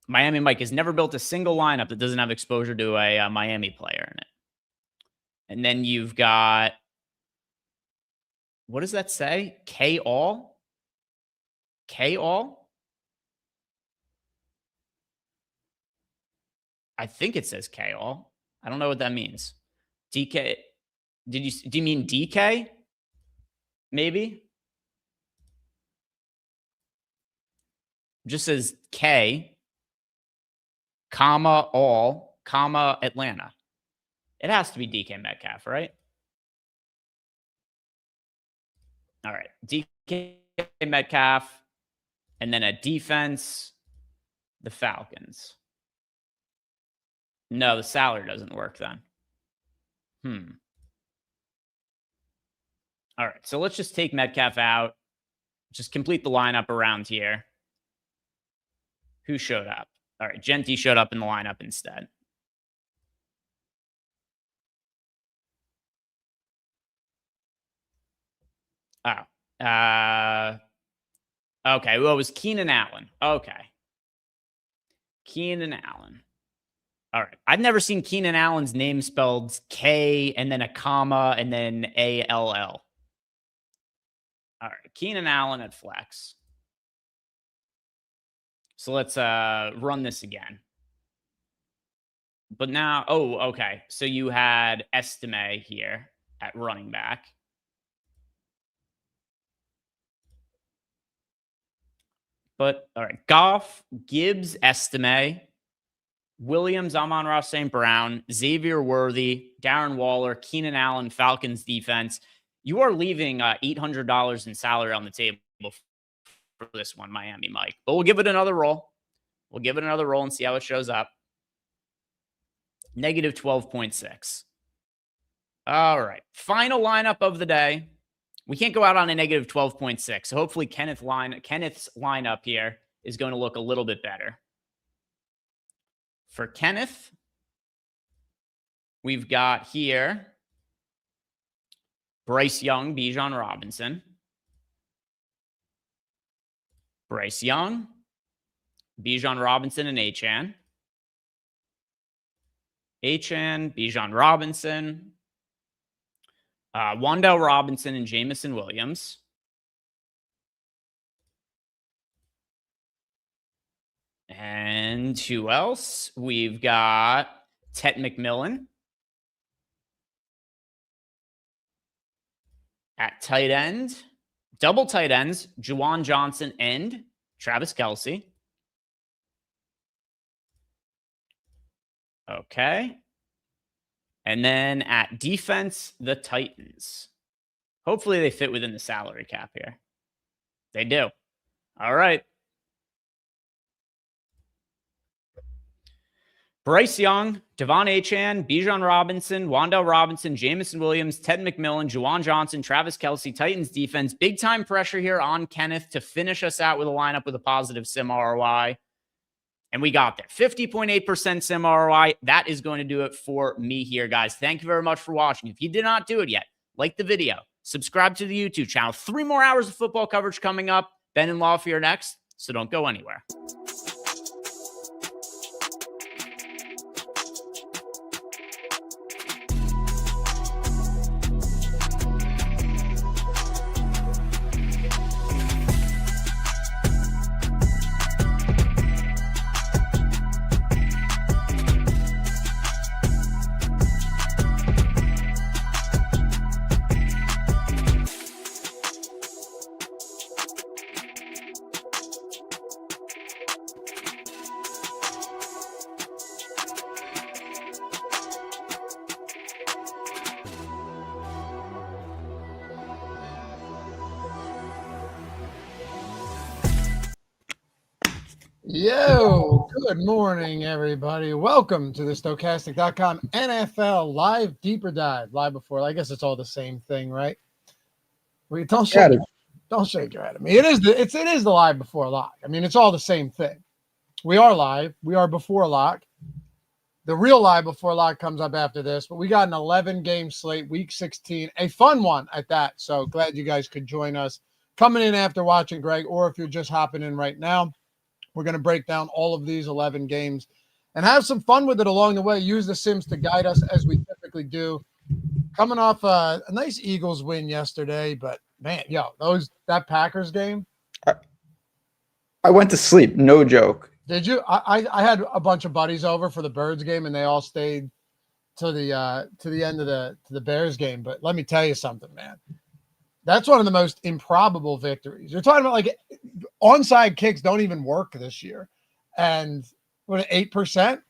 Speaker 1: Miami Mike has never built a single lineup that doesn't have exposure to a Miami player in it. And then you've got, what does that say? K-All? K-All? I think it says K-All. I don't know what that means. DK. Do you mean DK? Maybe? Just says K, comma, all, comma, Atlanta. It has to be DK Metcalf, right? All right. DK Metcalf, and then a defense, the Falcons. No, the salary doesn't work then. All right. So let's just take Metcalf out. Just complete the lineup around here. Who showed up? All right. Genty showed up in the lineup instead. Oh. Okay. Well, it was Keenan Allen. Okay. Keenan Allen. All right. I've never seen Keenan Allen's name spelled K and then a comma and then A-L-L. All right. Keenan Allen at flex. So let's run this again. But now, okay. So you had Estime here at running back. But, all right. Goff, Gibbs, Estime, Williams, Amon-Ra St. Brown, Xavier Worthy, Darren Waller, Keenan Allen, Falcons defense. You are leaving $800 in salary on the table for this one, Miami Mike. But we'll give it another roll. We'll give it another roll and see how it shows up. Negative 12.6. All right. Final lineup of the day. We can't go out on a negative 12.6. So hopefully Kenneth's lineup here is going to look a little bit better. For Kenneth, we've got here Bryce Young, Bijan Robinson. Bryce Young, Bijan Robinson, and Achane. Achane, Bijan Robinson, Wan'Dale Robinson, and Jamison Williams. And who else? We've got Tet McMillan. At tight end, double tight ends, Juwan Johnson and Travis Kelce. Okay. And then at defense, the Titans. Hopefully they fit within the salary cap here. They do. All right. Bryce Young, Devon Achane, Bijan Robinson, Wan'Dale Robinson, Jamison Williams, Ted McMillan, Juwan Johnson, Travis Kelce, Titans defense. Big time pressure here on Kenneth to finish us out with a lineup with a positive sim ROI. And we got there. 50.8% sim ROI. That is going to do it for me here, guys. Thank you very much for watching. If you did not do it yet, like the video, subscribe to the YouTube channel. 3 more hours of football coverage coming up. Ben and Law for your next, so don't go anywhere.
Speaker 2: Yo, good morning, everybody. Welcome to the Stokastic.com NFL live deeper dive. Live before, I guess it's all the same thing, right? Don't shake your head at me. It is the live before lock. I mean, it's all the same thing. We are live. We are before lock. The real live before lock comes up after this, but we got an 11-game slate, week 16, a fun one at that. So glad you guys could join us coming in after watching Greg, or if you're just hopping in right now. We're going to break down all of these 11 games and have some fun with it along the way. Use the Sims to guide us as we typically do. Coming off a nice Eagles win yesterday, but man, that Packers game.
Speaker 3: I went to sleep. No joke.
Speaker 2: Did you? I had a bunch of buddies over for the Birds game, and they all stayed to the end of the Bears game. But let me tell you something, man. That's one of the most improbable victories. You're talking about like onside kicks don't even work this year. And what, 8%?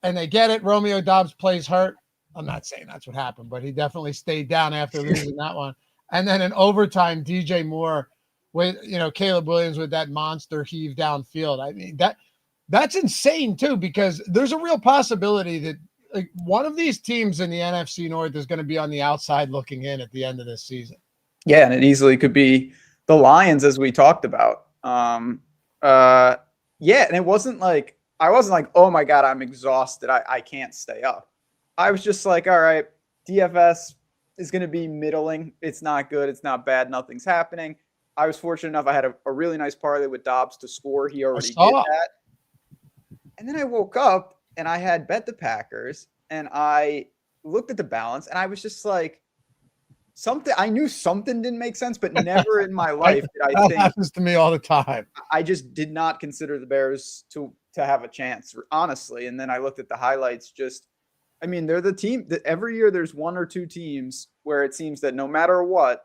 Speaker 2: And they get it. Romeo Doubs plays hurt. I'm not saying that's what happened, but he definitely stayed down after losing that one. And then in overtime, DJ Moore with, Caleb Williams with that monster heave downfield. I mean, that's insane too, because there's a real possibility that like one of these teams in the NFC North is going to be on the outside looking in at the end of this season.
Speaker 3: Yeah, and it easily could be the Lions, as we talked about. And it wasn't like I wasn't like, oh my God, I'm exhausted. I can't stay up. I was just like, all right, DFS is going to be middling. It's not good. It's not bad. Nothing's happening. I was fortunate enough. I had a really nice parlay with Dobbs to score. He already did that. And then I woke up and I had bet the Packers and I looked at the balance and I was just like, I knew something didn't make sense, but never in my life did I think.
Speaker 2: That happens to me all the time.
Speaker 3: I just did not consider the Bears to have a chance, honestly. And then I looked at the highlights. They're the team that every year there's one or two teams where it seems that no matter what,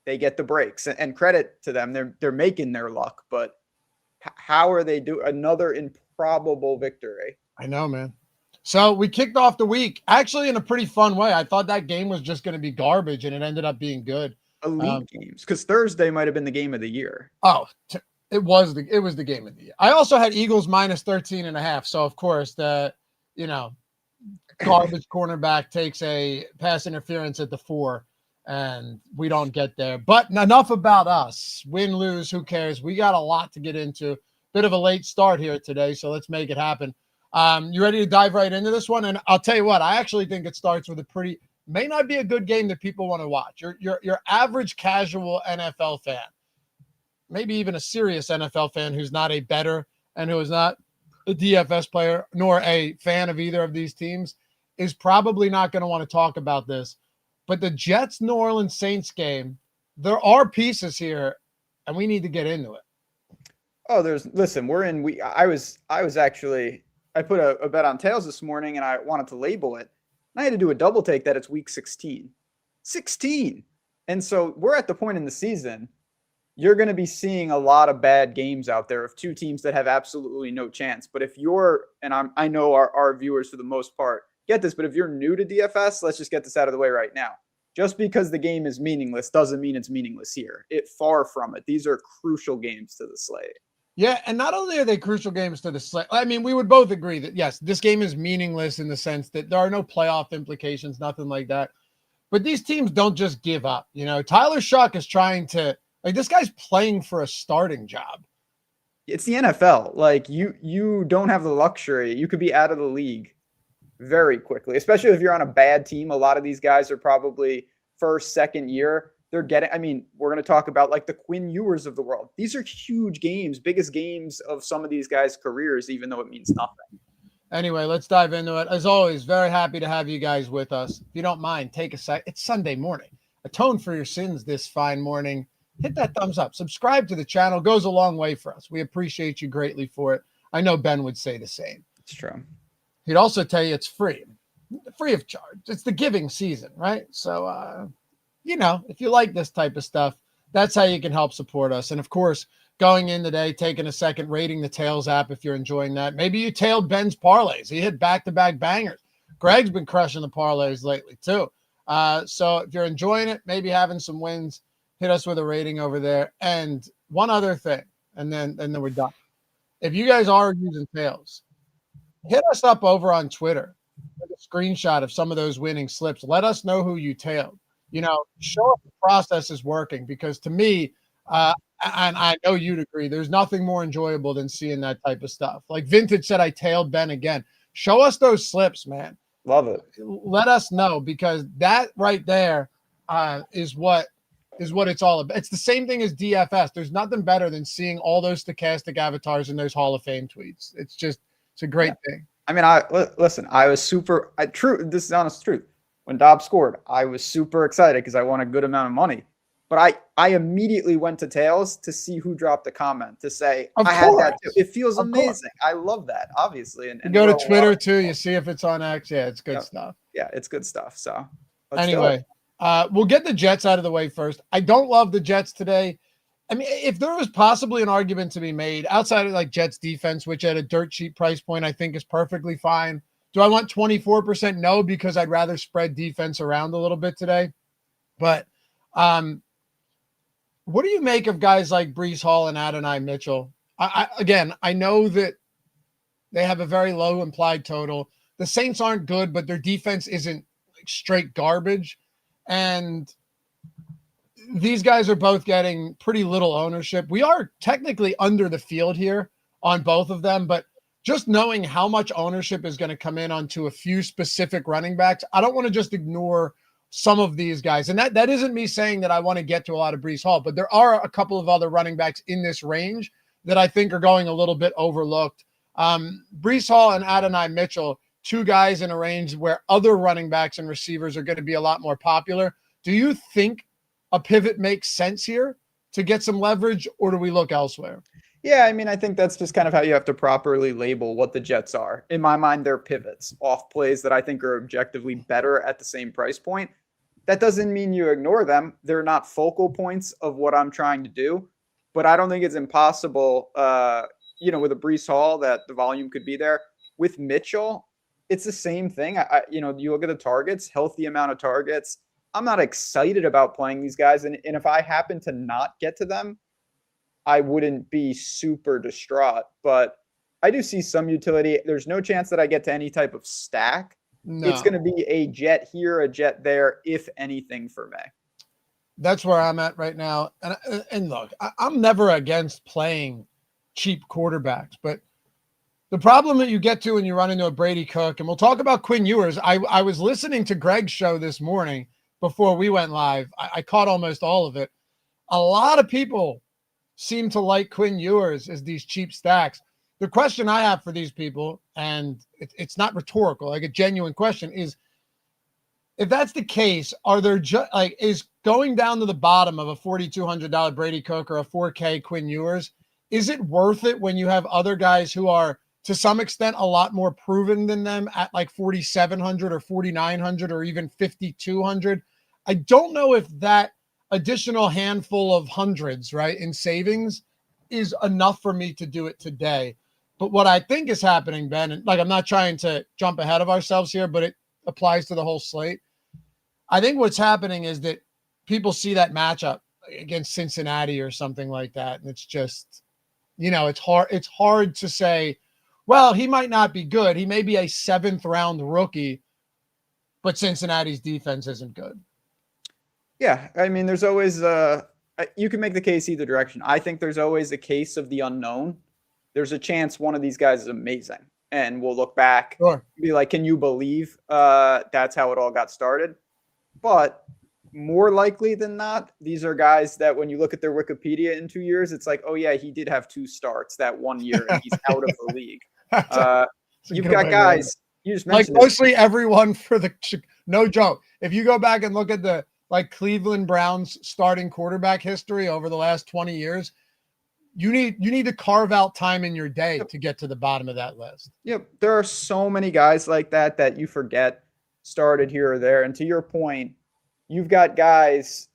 Speaker 3: they get the breaks. And credit to them, they're making their luck. But how are they doing another improbable victory?
Speaker 2: I know, man. So we kicked off the week actually in a pretty fun way. I thought that game was just going to be garbage, and it ended up being good.
Speaker 3: Elite games, because Thursday might have been the game of the year.
Speaker 2: Oh, it was the game of the year. I also had Eagles minus 13.5. So of course the garbage cornerback takes a pass interference at the 4, and we don't get there. But enough about us. Win, lose, who cares? We got a lot to get into. Bit of a late start here today, so let's make it happen. You ready to dive right into this one? And I'll tell you what, I actually think it starts with may not be a good game that people want to watch. Your average casual NFL fan, maybe even a serious NFL fan who's not a bettor and who is not a DFS player nor a fan of either of these teams, is probably not going to want to talk about this. But the Jets New Orleans Saints game, there are pieces here, and we need to get into it.
Speaker 3: Oh, I put a bet on tails this morning and I wanted to label it. And I had to do a double take that it's week 16. 16. And so we're at the point in the season, you're going to be seeing a lot of bad games out there of two teams that have absolutely no chance. But if I know our viewers for the most part get this, but if you're new to DFS, let's just get this out of the way right now. Just because the game is meaningless doesn't mean it's meaningless here. Far from it. These are crucial games to the slate.
Speaker 2: Yeah, and not only are they crucial games to the slate, I mean, we would both agree that, yes, this game is meaningless in the sense that there are no playoff implications, nothing like that. But these teams don't just give up. Tyler Shuck is trying to – this guy's playing for a starting job.
Speaker 3: It's the NFL. Like, you don't have the luxury. You could be out of the league very quickly, especially if you're on a bad team. A lot of these guys are probably first, second year. We're going to talk about like the Quinn Ewers of the world. These are huge games, biggest games of some of these guys' careers, even though it means nothing.
Speaker 2: Anyway, let's dive into it. As always, very happy to have you guys with us. If you don't mind, take a sec. It's Sunday morning. Atone for your sins this fine morning. Hit that thumbs up. Subscribe to the channel. Goes a long way for us. We appreciate you greatly for it. I know Ben would say the same.
Speaker 3: It's true.
Speaker 2: He'd also tell you it's free of charge. It's the giving season, right? So, if you like this type of stuff, that's how you can help support us. And of course, going in today, taking a second, rating the Tails app if you're enjoying that. Maybe you tailed Ben's parlays. He hit back-to-back bangers. Greg's been crushing the parlays lately too. So if you're enjoying it, maybe having some wins, hit us with a rating over there. And one other thing, and then we're done. If you guys are using Tails, hit us up over on Twitter with a screenshot of some of those winning slips. Let us know who you tailed. Show us the process is working, because to me, and I know you'd agree, there's nothing more enjoyable than seeing that type of stuff. Like Vintage said, I tailed Ben again. Show us those slips, man.
Speaker 3: Love it.
Speaker 2: Let us know, because that right there is what it's all about. It's the same thing as DFS. There's nothing better than seeing all those stochastic avatars in those Hall of Fame tweets. It's a great thing.
Speaker 3: I mean, I was this is honest truth. When Dobbs scored, I was super excited because I won a good amount of money. But I immediately went to tails to see who dropped a comment to say,
Speaker 2: Of
Speaker 3: I had
Speaker 2: course.
Speaker 3: that too. It feels
Speaker 2: Of
Speaker 3: amazing.
Speaker 2: course.
Speaker 3: I love that, obviously. And
Speaker 2: You go
Speaker 3: there
Speaker 2: to
Speaker 3: are a lot
Speaker 2: Twitter
Speaker 3: of
Speaker 2: too.
Speaker 3: people.
Speaker 2: You see if it's on X. Yeah, it's good
Speaker 3: Yep.
Speaker 2: stuff.
Speaker 3: Yeah, it's good stuff. So let's do it.
Speaker 2: Anyway, we'll get the Jets out of the way first. I don't love the Jets today. I mean, if there was possibly an argument to be made outside of like Jets defense, which at a dirt cheap price point, I think is perfectly fine. Do I want 24%? No, because I'd rather spread defense around a little bit today. But what do you make of guys like Breece Hall and Adonai Mitchell? I know that they have a very low implied total. The Saints aren't good, but their defense isn't like straight garbage. And these guys are both getting pretty little ownership. We are technically under the field here on both of them, but just knowing how much ownership is going to come in onto a few specific running backs, I don't want to just ignore some of these guys. And that isn't me saying that I want to get to a lot of Breece Hall, but there are a couple of other running backs in this range that I think are going a little bit overlooked. Breece Hall and Adonai Mitchell, two guys in a range where other running backs and receivers are going to be a lot more popular. Do you think a pivot makes sense here to get some leverage, or do we look elsewhere?
Speaker 3: Yeah, I mean, I think that's just kind of how you have to properly label what the Jets are. In my mind, they're pivots, off plays that I think are objectively better at the same price point. That doesn't mean you ignore them. They're not focal points of what I'm trying to do, but I don't think it's impossible, with a Breece Hall that the volume could be there. With Mitchell, it's the same thing. You look at the targets, healthy amount of targets. I'm not excited about playing these guys. And if I happen to not get to them, I wouldn't be super distraught, but I do see some utility. There's no chance that I get to any type of stack. No. It's going to be a jet here, a jet there, if anything for me.
Speaker 2: That's where I'm at right now. And look, I'm never against playing cheap quarterbacks, but the problem that you get to when you run into a Brady Cook, and we'll talk about Quinn Ewers. I was listening to Greg's show this morning before we went live. I caught almost all of it. A lot of people seem to like Quinn Ewers as these cheap stacks. The question I have for these people, and it's not rhetorical, like a genuine question, is if that's the case, are there is going down to the bottom of a $4,200 Brady Cook or a 4K Quinn Ewers, is it worth it when you have other guys who are to some extent a lot more proven than them at like 4,700 or 4,900 or even 5,200? I don't know if that additional handful of hundreds, right, in savings is enough for me to do it today. But what I think is happening, Ben, and like I'm not trying to jump ahead of ourselves here, but it applies to the whole slate. I think what's happening is that people see that matchup against Cincinnati or something like that, and it's just, it's hard to say, well, he might not be good. He may be a 7th round rookie, but Cincinnati's defense isn't good.
Speaker 3: Yeah, I mean, there's always you can make the case either direction. I think there's always a case of the unknown. There's a chance one of these guys is amazing, and we'll look back, be like, can you believe that's how it all got started? But more likely than not, these are guys that when you look at their Wikipedia in 2 years, it's like, oh yeah, he did have 2 starts that 1 year, and he's out of the league. You've got guys. You just mentioned
Speaker 2: like mostly everyone for the no joke. If you go back and look at the Cleveland Browns starting quarterback history over the last 20 years, you need to carve out time in your day to get to the bottom of that list.
Speaker 3: Yep. There are so many guys like that you forget started here or there. And to your point, you've got guys,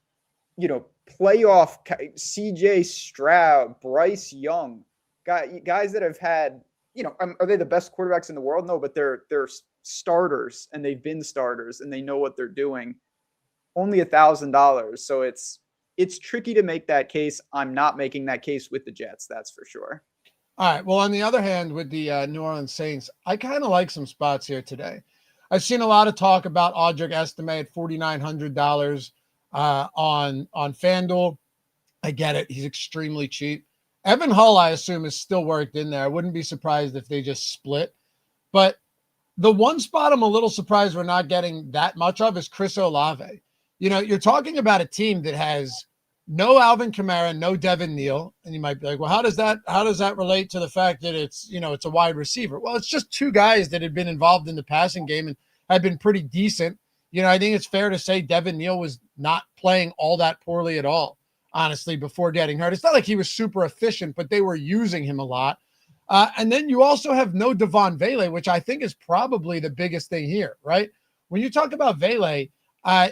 Speaker 3: playoff CJ Stroud, Bryce Young, guys that have had, are they the best quarterbacks in the world? No, but they're starters, and they've been starters, and they know what they're doing. Only $1,000. So it's tricky to make that case. I'm not making that case with the Jets. That's for sure.
Speaker 2: All right. Well, on the other hand, with the New Orleans Saints, I kind of like some spots here today. I've seen a lot of talk about Audric Estime at $4,900 on FanDuel. I get it. He's extremely cheap. Evan Hull, I assume, is still worked in there. I wouldn't be surprised if they just split. But the one spot I'm a little surprised we're not getting that much of is Chris Olave. You're talking about a team that has no Alvin Kamara, no Devin Neal. And you might be like, well, how does that relate to the fact that it's a wide receiver? Well, it's just 2 guys that had been involved in the passing game and had been pretty decent. I think it's fair to say Devin Neal was not playing all that poorly at all, honestly, before getting hurt. It's not like he was super efficient, but they were using him a lot. And then you also have no Devon Vele, which I think is probably the biggest thing here, right? When you talk about Vele,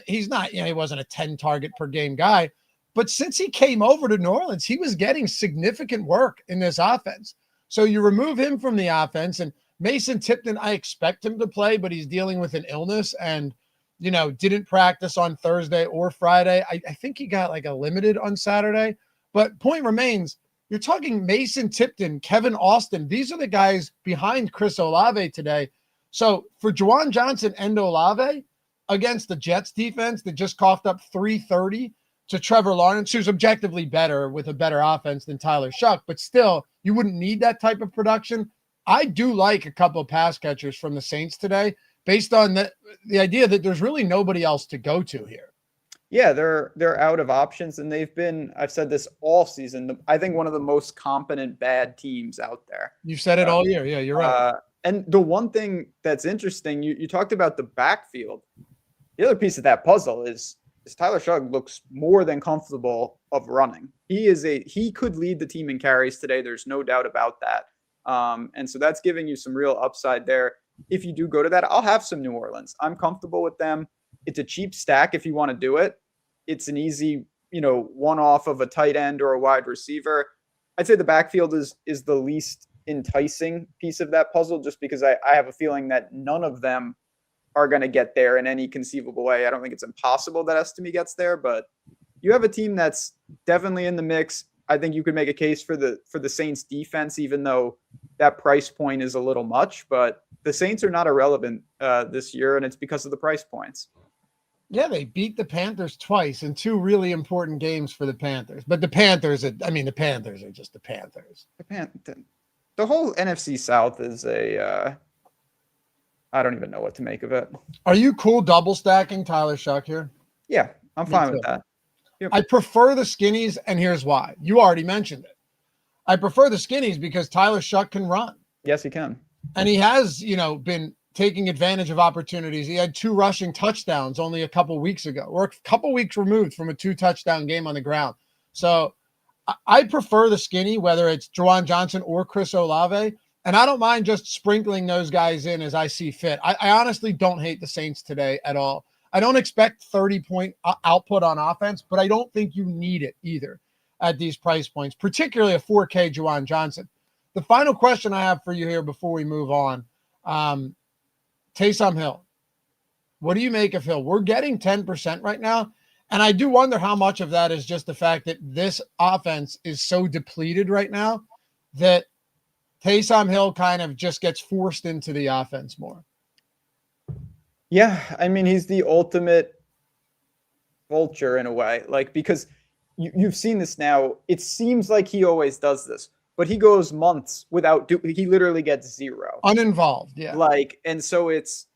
Speaker 2: he's not, he wasn't a 10 target per game guy, but since he came over to New Orleans, he was getting significant work in this offense. So you remove him from the offense, and Mason Tipton, I expect him to play, but he's dealing with an illness and, didn't practice on Thursday or Friday. I think he got like a limited on Saturday, but point remains, you're talking Mason Tipton, Kevin Austin. These are the guys behind Chris Olave today. So for Juwan Johnson and Olave against the Jets defense that just coughed up 330 to Trevor Lawrence, who's objectively better with a better offense than Tyler Shuck, but still you wouldn't need that type of production. I do like a couple of pass catchers from the Saints today based on the idea that there's really nobody else to go to here.
Speaker 3: Yeah, they're out of options, and they've been, I've said this all season, I think one of the most competent bad teams out there.
Speaker 2: You've said it all year. Yeah, you're right.
Speaker 3: And the one thing that's interesting, you talked about the backfield. The other piece of that puzzle is Tyler Shuck looks more than comfortable of running. He could lead the team in carries today. There's no doubt about that. And so that's giving you some real upside there. If you do go to that, I'll have some New Orleans. I'm comfortable with them. It's a cheap stack if you want to do it. It's an easy, one-off of a tight end or a wide receiver. I'd say the backfield is the least enticing piece of that puzzle, just because I have a feeling that none of them are going to get there in any conceivable way. I don't think it's impossible that Estime gets there, but you have a team that's definitely in the mix. I think you could make a case for the Saints defense, even though that price point is a little much, but the Saints are not irrelevant this year, and it's because of the price points.
Speaker 2: Yeah, they beat the Panthers twice in two really important games for the Panthers. But the Panthers are just the Panthers.
Speaker 3: The whole NFC South is I don't even know what to make of it.
Speaker 2: Are you cool double stacking Tyler Shuck here?
Speaker 3: Yeah, I'm fine with that. Yep.
Speaker 2: I prefer the skinnies, and here's why. You already mentioned it. I prefer the skinnies because Tyler Shuck can run.
Speaker 3: Yes, he can.
Speaker 2: And he has, been taking advantage of opportunities. He had 2 rushing touchdowns only a couple weeks ago, or a couple weeks removed from a 2-touchdown game on the ground. So I prefer the skinny, whether it's Juwan Johnson or Chris Olave. And I don't mind just sprinkling those guys in as I see fit. I honestly don't hate the Saints today at all. I don't expect 30-point output on offense, but I don't think you need it either at these price points, particularly a 4K Juwan Johnson. The final question I have for you here before we move on, Taysom Hill. What do you make of Hill? We're getting 10% right now, and I do wonder how much of that is just the fact that this offense is so depleted right now that Taysom Hill kind of just gets forced into the offense more.
Speaker 3: Yeah, I mean, he's the ultimate vulture in a way, because you've seen this now. It seems like he always does this, but he goes months without he literally gets 0.
Speaker 2: Uninvolved, yeah.
Speaker 3: And so it's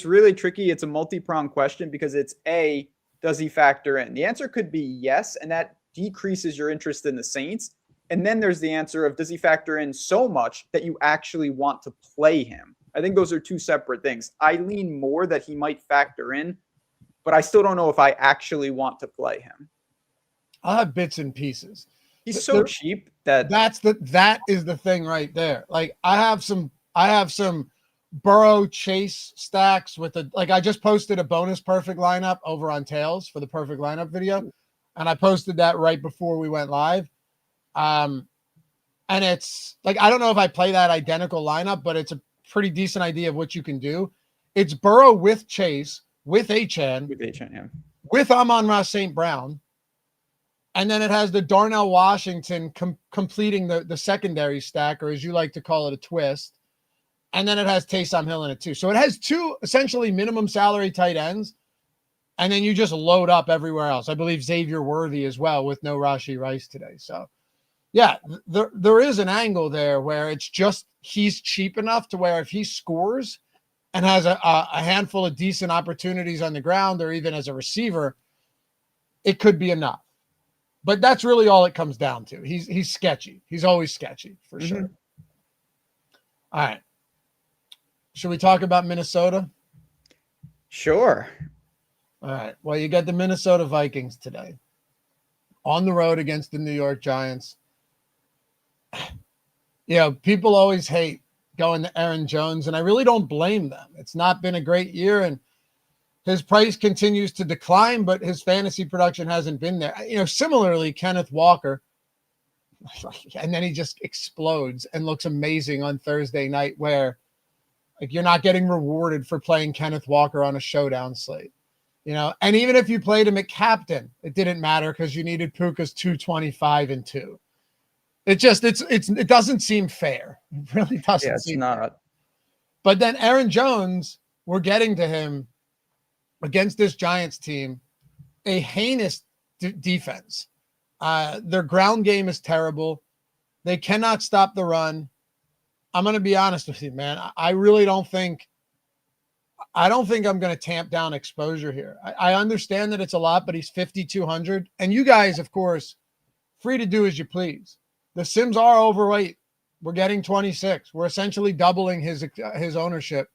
Speaker 3: really tricky. It's a multi-pronged question because it's A, does he factor in? The answer could be yes, and that decreases your interest in the Saints. And then there's the answer of, does he factor in so much that you actually want to play him? I think those are two separate things. I lean more that he might factor in, but I still don't know if I actually want to play him.
Speaker 2: I'll have bits and pieces.
Speaker 3: He's so cheap that
Speaker 2: is the thing right there. Like I have some Burrow Chase stacks with I just posted a bonus perfect lineup over on Tails for the perfect lineup video. And I posted that right before we went live. And it's I don't know if I play that identical lineup, but it's a pretty decent idea of what you can do. It's Burrow with Chase, with HN,
Speaker 3: yeah.
Speaker 2: with Amon-Ra St. Brown. And then it has the Darnell Washington completing the secondary stack, or as you like to call it, a twist. And then it has Taysom Hill in it too. So it has 2 essentially minimum salary tight ends. And then you just load up everywhere else. I believe Xavier Worthy as well with no Rashee Rice today. So yeah, there is an angle there where it's just he's cheap enough to where if he scores and has a handful of decent opportunities on the ground or even as a receiver, it could be enough. But that's really all it comes down to. He's sketchy. He's always sketchy for sure. All right. Should we talk about Minnesota?
Speaker 3: Sure.
Speaker 2: All right. Well, you got the Minnesota Vikings today on the road against the New York Giants. You know, people always hate going to Aaron Jones, and I really don't blame them. It's not been a great year, and his price continues to decline, but his fantasy production hasn't been there. You know, similarly, Kenneth Walker, and then he just explodes and looks amazing on Thursday night, where like you're not getting rewarded for playing Kenneth Walker on a showdown slate. You know, and even if you played him at captain, it didn't matter because you needed Puka's 225 and 2. It doesn't seem fair. It really doesn't.
Speaker 3: Yeah, it's not.
Speaker 2: Fair. But then Aaron Jones, we're getting to him against this Giants team, a heinous defense. Their ground game is terrible. They cannot stop the run. I'm going to be honest with you, man. I really don't think I'm going to tamp down exposure here. I understand that it's a lot, but he's 5,200. And you guys, of course, free to do as you please. The Sims are overweight. We're getting 26. We're essentially doubling his ownership.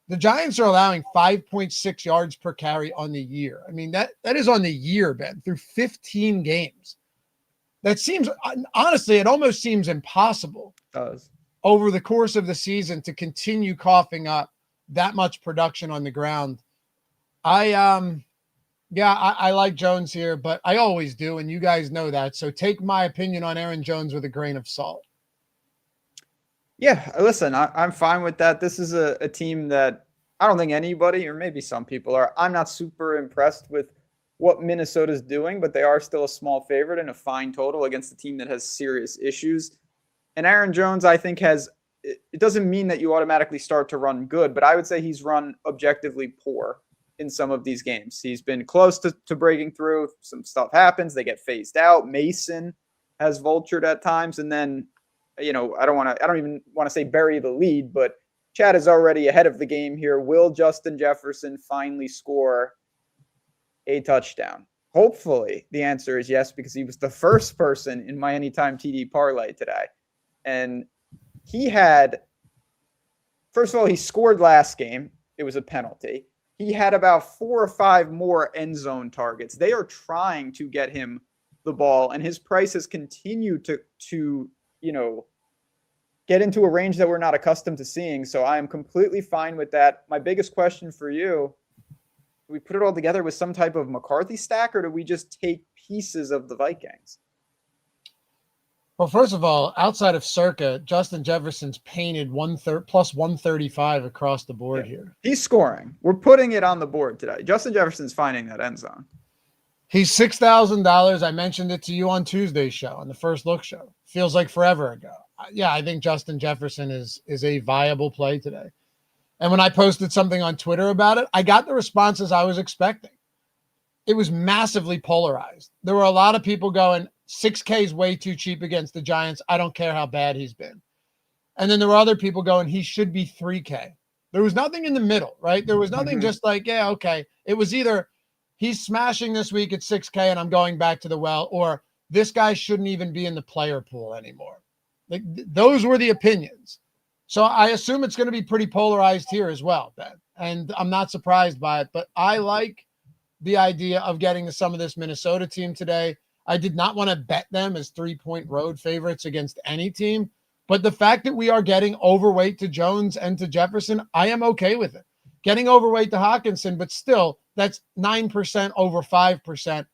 Speaker 2: The Giants are allowing 5.6 yards per carry on the year. I mean, that is on the year, Ben, through 15 games. That seems, honestly, it almost seems impossible over the course of the season to continue coughing up that much production on the ground. I like Jones here, but I always do, and you guys know that. So take my opinion on Aaron Jones with a grain of salt.
Speaker 3: Yeah, listen, I'm fine with that. This is a team that I don't think anybody, or maybe some people are. I'm not super impressed with what Minnesota's doing, but they are still a small favorite and a fine total against a team that has serious issues. And Aaron Jones, I think, it doesn't mean that you automatically start to run good, but I would say he's run objectively poor in some of these games. He's been close to breaking through. Some stuff happens. They get phased out. Mason has vultured at times. And then, you know, I don't even want to say bury the lead, but Chad is already ahead of the game here. Will Justin Jefferson finally score a touchdown? Hopefully the answer is yes, because he was the first person in my anytime TD parlay today. And first of all, he scored last game. It was a penalty. He had about 4 or 5 more end zone targets. They are trying to get him the ball, and his price has continued to get into a range that we're not accustomed to seeing. So I am completely fine with that. My biggest question for you, do we put it all together with some type of McCarthy stack, or do we just take pieces of the Vikings?
Speaker 2: Well, first of all, outside of Circa, Justin Jefferson's painted plus 135 across the board here.
Speaker 3: He's scoring. We're putting it on the board today. Justin Jefferson's finding that end zone.
Speaker 2: He's $6,000. I mentioned it to you on Tuesday's show, on the First Look show. Feels like forever ago. Yeah, I think Justin Jefferson is a viable play today. And when I posted something on Twitter about it, I got the responses I was expecting. It was massively polarized. There were a lot of people going, 6K is way too cheap against the Giants. I don't care how bad he's been. And then there were other people going, he should be 3K. There was nothing in the middle, right? There was nothing just like, yeah, okay. It was either he's smashing this week at 6K and I'm going back to the well, or this guy shouldn't even be in the player pool anymore. Like, those were the opinions. So I assume it's going to be pretty polarized here as well, Ben. And I'm not surprised by it, but I like the idea of getting to some of this Minnesota team today. I did not want to bet them as 3-point road favorites against any team, but the fact that we are getting overweight to Jones and to Jefferson, I am okay with it. Getting overweight to Hawkinson, but still, that's 9% over 5%.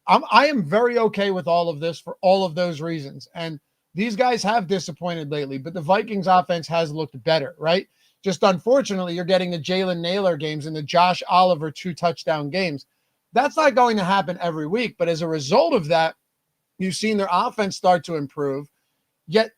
Speaker 2: I am very okay with all of this for all of those reasons. And these guys have disappointed lately, but the Vikings offense has looked better, right? Just unfortunately, you're getting the Jalen Naylor games and the Josh Oliver 2-touchdown games. That's not going to happen every week, but as a result of that, you've seen their offense start to improve, yet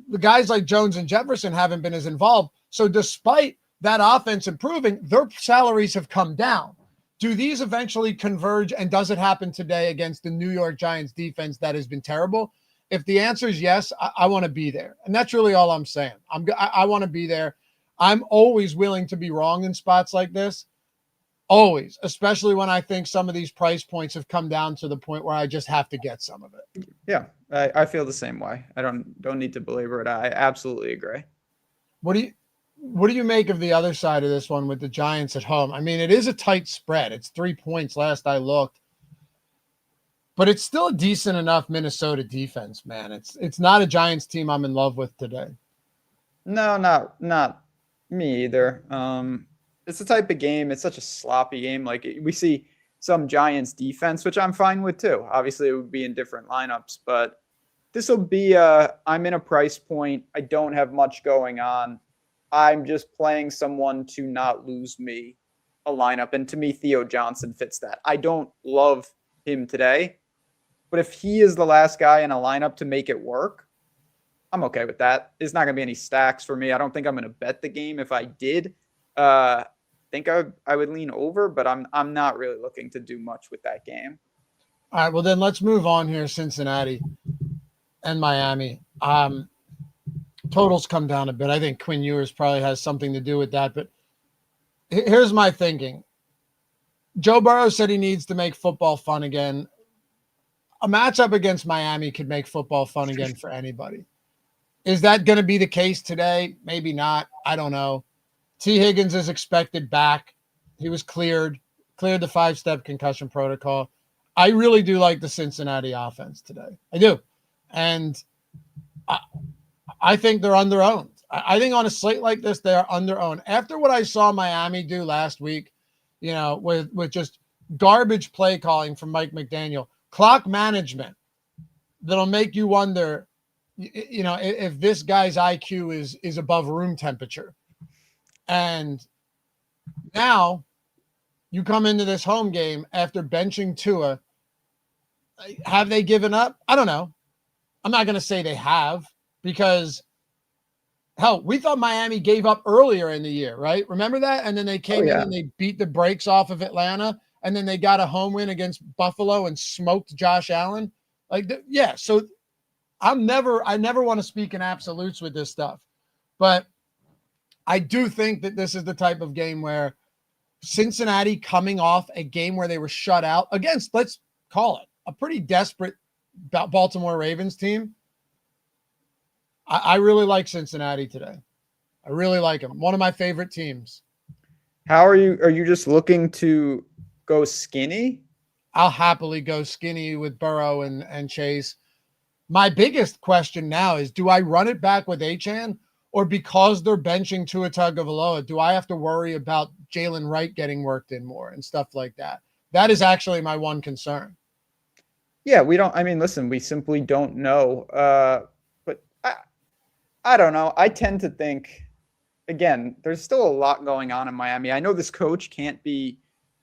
Speaker 2: the guys like Jones and Jefferson haven't been as involved. So despite that offense improving, their salaries have come down. Do these eventually converge, and does it happen today against the New York Giants defense that has been terrible? If the answer is yes, I want to be there. And that's really all I'm saying. I want to be there. I'm always willing to be wrong in spots like this. Always, especially when I think some of these price points have come down to the point where I just have to get some of it.
Speaker 3: Yeah, I feel the same way. I don't need to belabor it. I absolutely agree.
Speaker 2: what do you make of the other side of this one with the Giants at home? I mean, it is a tight spread. It's 3 points last I looked. But it's still a decent enough Minnesota defense, man. It's not a Giants team I'm in love with today.
Speaker 3: No, not me either. It's the type of game. It's such a sloppy game. Like we see some Giants defense, which I'm fine with too. Obviously, it would be in different lineups, but this will be I'm in a price point. I don't have much going on. I'm just playing someone to not lose me a lineup. And to me, Theo Johnson fits that. I don't love him today, but if he is the last guy in a lineup to make it work, I'm okay with that. There's not going to be any stacks for me. I don't think I'm going to bet the game. If I did, I think I would lean over, but I'm not really looking to do much with that game.
Speaker 2: All right, well then let's move on here. Cincinnati and Miami. Totals come down a bit. I think Quinn Ewers probably has something to do with that. But here's my thinking. Joe Burrow said he needs to make football fun again. A matchup against Miami could make football fun again for anybody. Is that going to be the case today? Maybe not. I don't know. T. Higgins is expected back. He was cleared the 5-step concussion protocol. I really do like the Cincinnati offense today. I do. And I think they're under-owned. I think on a slate like this, they are under-owned. After what I saw Miami do last week, with just garbage play calling from Mike McDaniel, clock management that'll make you wonder, if this guy's IQ is above room temperature. And now you come into this home game after benching Tua. Have they given up? I don't know. I'm not going to say they have, because hell, we thought Miami gave up earlier in the year, right? Remember that? And then they came in and they beat the brakes off of Atlanta, and then they got a home win against Buffalo and smoked Josh Allen. So I never want to speak in absolutes with this stuff, but I do think that this is the type of game where Cincinnati, coming off a game where they were shut out against, let's call it, a pretty desperate Baltimore Ravens team. I really like Cincinnati today. I really like them. One of my favorite teams.
Speaker 3: How are you? Are you just looking to go skinny?
Speaker 2: I'll happily go skinny with Burrow and Chase. My biggest question now is, do I run it back with Achane, or because they're benching Tua Tagovailoa, do I have to worry about Jalen Wright getting worked in more and stuff like that? That is actually my one concern.
Speaker 3: Yeah, listen, we simply don't know. But I don't know. I tend to think, again, there's still a lot going on in Miami. I know this coach he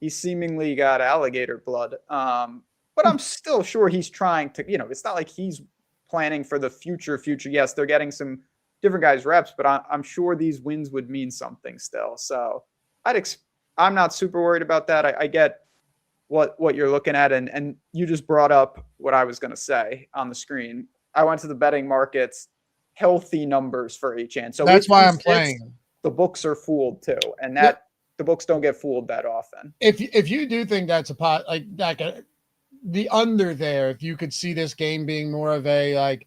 Speaker 3: seemingly got alligator blood. But I'm still sure he's trying to, it's not like he's planning for the future. Yes, they're getting some different guys reps, but I'm sure these wins would mean something still. So I'm not super worried about that. I get what you're looking at, and you just brought up what I was going to say on the screen. I went to the betting markets, healthy numbers for Achane. So
Speaker 2: that's why I'm playing.
Speaker 3: The books are fooled too, and the books don't get fooled that often.
Speaker 2: If you do think that's a pot, like that, the under there, if you could see this game being more of a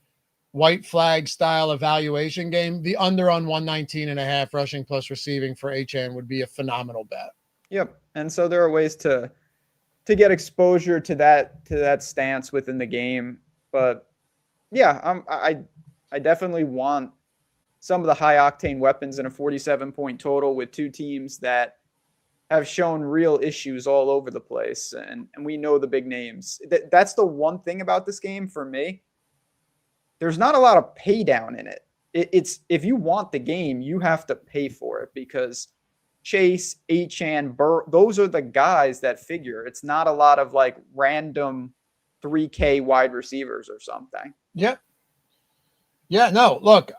Speaker 2: white flag style evaluation game, the under on 119.5 rushing plus receiving for Achane would be a phenomenal bet. Yep.
Speaker 3: And so there are ways to get exposure to that stance within the game. But yeah, I definitely want some of the high octane weapons in a 47-point total with two teams that have shown real issues all over the place. And we know the big names. That's the one thing about this game for me. There's not a lot of pay down in it. It's if you want the game, you have to pay for it, because Chase, Achane, Burr, those are the guys that figure. It's not a lot of random 3K wide receivers or something.
Speaker 2: Yep. Yeah, no, look,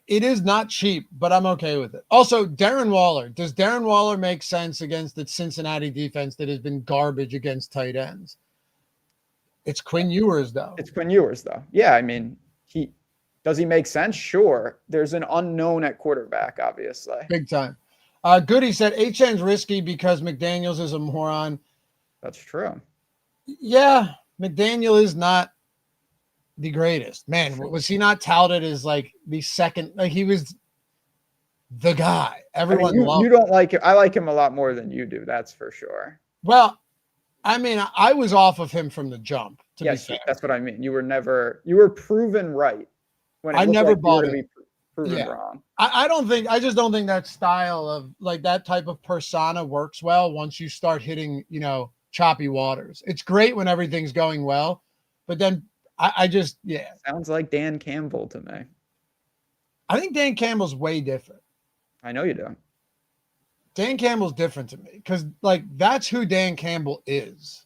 Speaker 2: it is not cheap, but I'm okay with it. Also, Darren Waller. Does Darren Waller make sense against the Cincinnati defense that has been garbage against tight ends? It's Quinn Ewers, though.
Speaker 3: Yeah, does he make sense? Sure. There's an unknown at quarterback, obviously.
Speaker 2: Big time. Goody said Achane's risky because McDaniels is a moron.
Speaker 3: That's true.
Speaker 2: Yeah, McDaniel is not the greatest. Man, was he not touted as the second? He was the guy. Everyone loves
Speaker 3: you don't like him. I like him a lot more than you do. That's for sure.
Speaker 2: Well, I mean, I was off of him from the jump, to be fair.
Speaker 3: That's what I mean. You were proven right when
Speaker 2: I never bought it.
Speaker 3: Be proven wrong.
Speaker 2: I just don't think that style of like that type of persona works well once you start hitting, choppy waters. It's great when everything's going well, but then I just.
Speaker 3: Sounds like Dan Campbell to me.
Speaker 2: I think Dan Campbell's way different.
Speaker 3: I know you do.
Speaker 2: Dan Campbell's different to me because, like, that's who Dan Campbell is.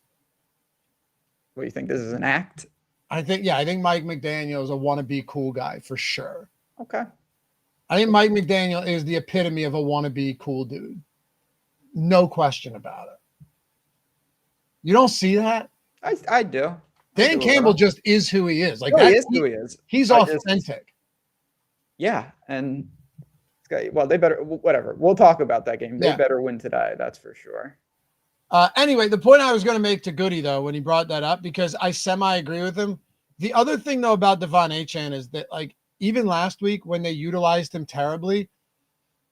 Speaker 3: What, you think this is an act?
Speaker 2: I think Mike McDaniel is a wannabe cool guy for sure.
Speaker 3: Okay.
Speaker 2: I think Mike McDaniel is the epitome of a wannabe cool dude. No question about it. You don't see that?
Speaker 3: I do.
Speaker 2: Dan Campbell just is who he is. Like,
Speaker 3: he is who he is.
Speaker 2: He's authentic.
Speaker 3: And well, they better, whatever. We'll talk about that game. They better win today. That's for sure.
Speaker 2: Anyway, the point I was going to make to Goody, though, when he brought that up, because I semi-agree with him. The other thing, though, about Devon Achane is that, like, even last week when they utilized him terribly,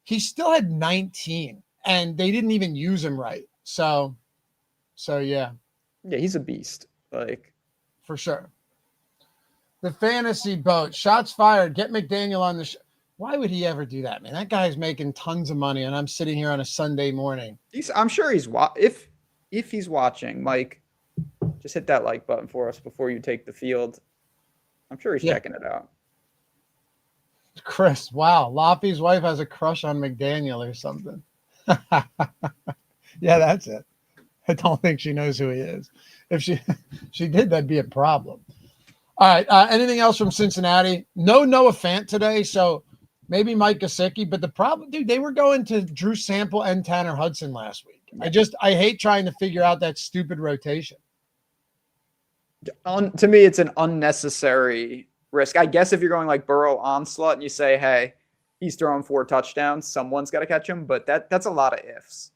Speaker 2: he still had 19, and they didn't even use him right. So yeah.
Speaker 3: Yeah, he's a beast. Like,
Speaker 2: for sure. The fantasy boat. Shots fired. Get McDaniel on the Why would he ever do that, man? That guy's making tons of money, and I'm sitting here on a Sunday morning.
Speaker 3: I'm sure he's if he's watching, Mike, just hit that like button for us before you take the field. I'm sure he's checking it out.
Speaker 2: Chris, wow. Loppy's wife has a crush on McDaniel or something. Yeah, that's it. I don't think she knows who he is. If she did, that'd be a problem. All right. Anything else from Cincinnati? No Noah Fant today, so maybe Mike Gesicki. But the problem, dude, they were going to Drew Sample and Tanner Hudson last week. I hate trying to figure out that stupid rotation.
Speaker 3: To me, it's an unnecessary risk. I guess if you're going like Burrow onslaught and you say, hey, he's throwing 4 touchdowns, someone's got to catch him. But that's a lot of ifs.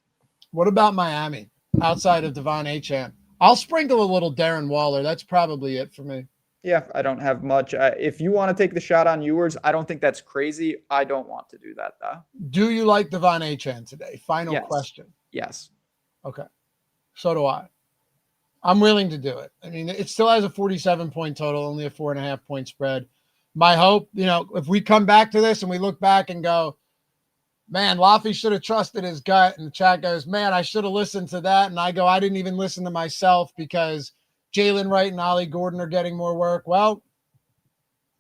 Speaker 2: What about Miami outside of Devon Achane? I'll sprinkle a little Darren Waller. That's probably it for me.
Speaker 3: Yeah, I don't have much. If you want to take the shot on Ewers, I don't think that's crazy. I don't want to do that, though.
Speaker 2: Do you like Devon Achane today? Final question.
Speaker 3: Yes. Okay.
Speaker 2: So do I. I'm willing to do it. I mean, it still has a 47-point total, only a 4.5-point spread. My hope, if we come back to this and we look back and go, man, Laffy should have trusted his gut. And the chat goes, man, I should have listened to that. And I go, I didn't even listen to myself because Jalen Wright and Ollie Gordon are getting more work. Well,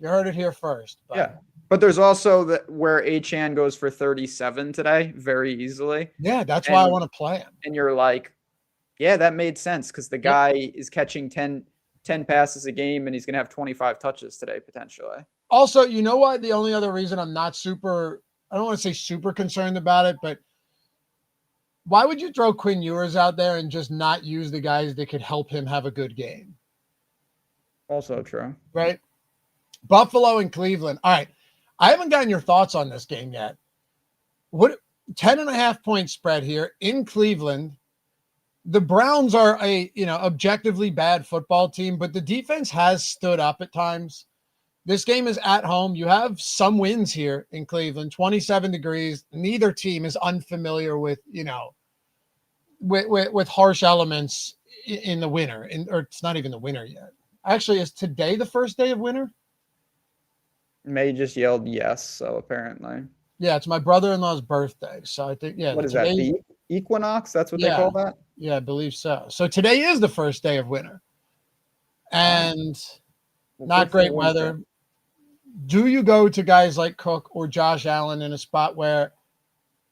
Speaker 2: you heard it here first.
Speaker 3: But. But there's also where Achane goes for 37 today very easily.
Speaker 2: Yeah, that's why I want to play him.
Speaker 3: And you're like, yeah, that made sense because the guy is catching 10 passes a game and he's going to have 25 touches today potentially.
Speaker 2: Also, you know what? The only other reason I'm not I don't want to say super concerned about it, but why would you throw Quinn Ewers out there and just not use the guys that could help him have a good game?
Speaker 3: Also true.
Speaker 2: Right? Buffalo and Cleveland. All right. I haven't gotten your thoughts on this game yet. 10.5-point spread here in Cleveland. The Browns are a, objectively bad football team, but the defense has stood up at times. This game is at home. You have some wins here in Cleveland, 27 degrees. Neither team is unfamiliar with, with harsh elements in the winter. Or it's not even the winter yet. Actually, is today the first day of winter?
Speaker 3: May just yelled yes, so apparently.
Speaker 2: Yeah, it's my brother-in-law's birthday. So I think,
Speaker 3: What is that, the equinox? That's what they call that?
Speaker 2: Yeah, I believe so. So today is the first day of winter. And not great weather. Do you go to guys like Cook or Josh Allen in a spot where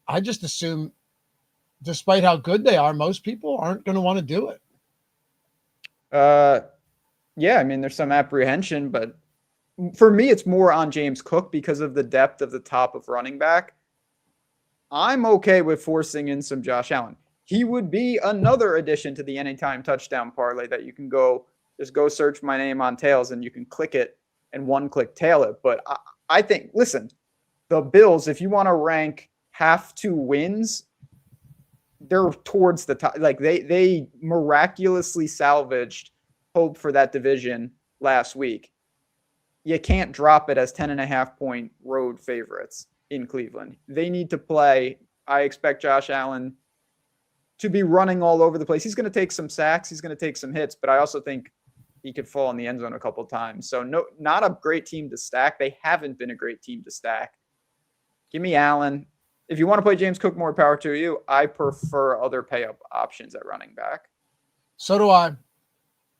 Speaker 2: I just assume, despite how good they are, most people aren't going to want to do it?
Speaker 3: Yeah, I mean, there's some apprehension, but for me, it's more on James Cook because of the depth of the top of running back. I'm okay with forcing in some Josh Allen. He would be another addition to the anytime touchdown parlay that you can go search my name on Tails and you can click it and one-click tail it. But I think, listen, the Bills, if you want to rank half to wins, they're towards the top. Like they miraculously salvaged hope for that division last week. You can't drop it as 10.5-point road favorites in Cleveland. They need to play. I expect Josh Allen to be running all over the place. He's going to take some sacks. He's going to take some hits, but I also think he could fall in the end zone a couple of times. So no, not a great team to stack. They haven't been a great team to stack. Give me Allen. If you want to play James Cook, more power to you. I prefer other pay-up options at running back.
Speaker 2: So do I.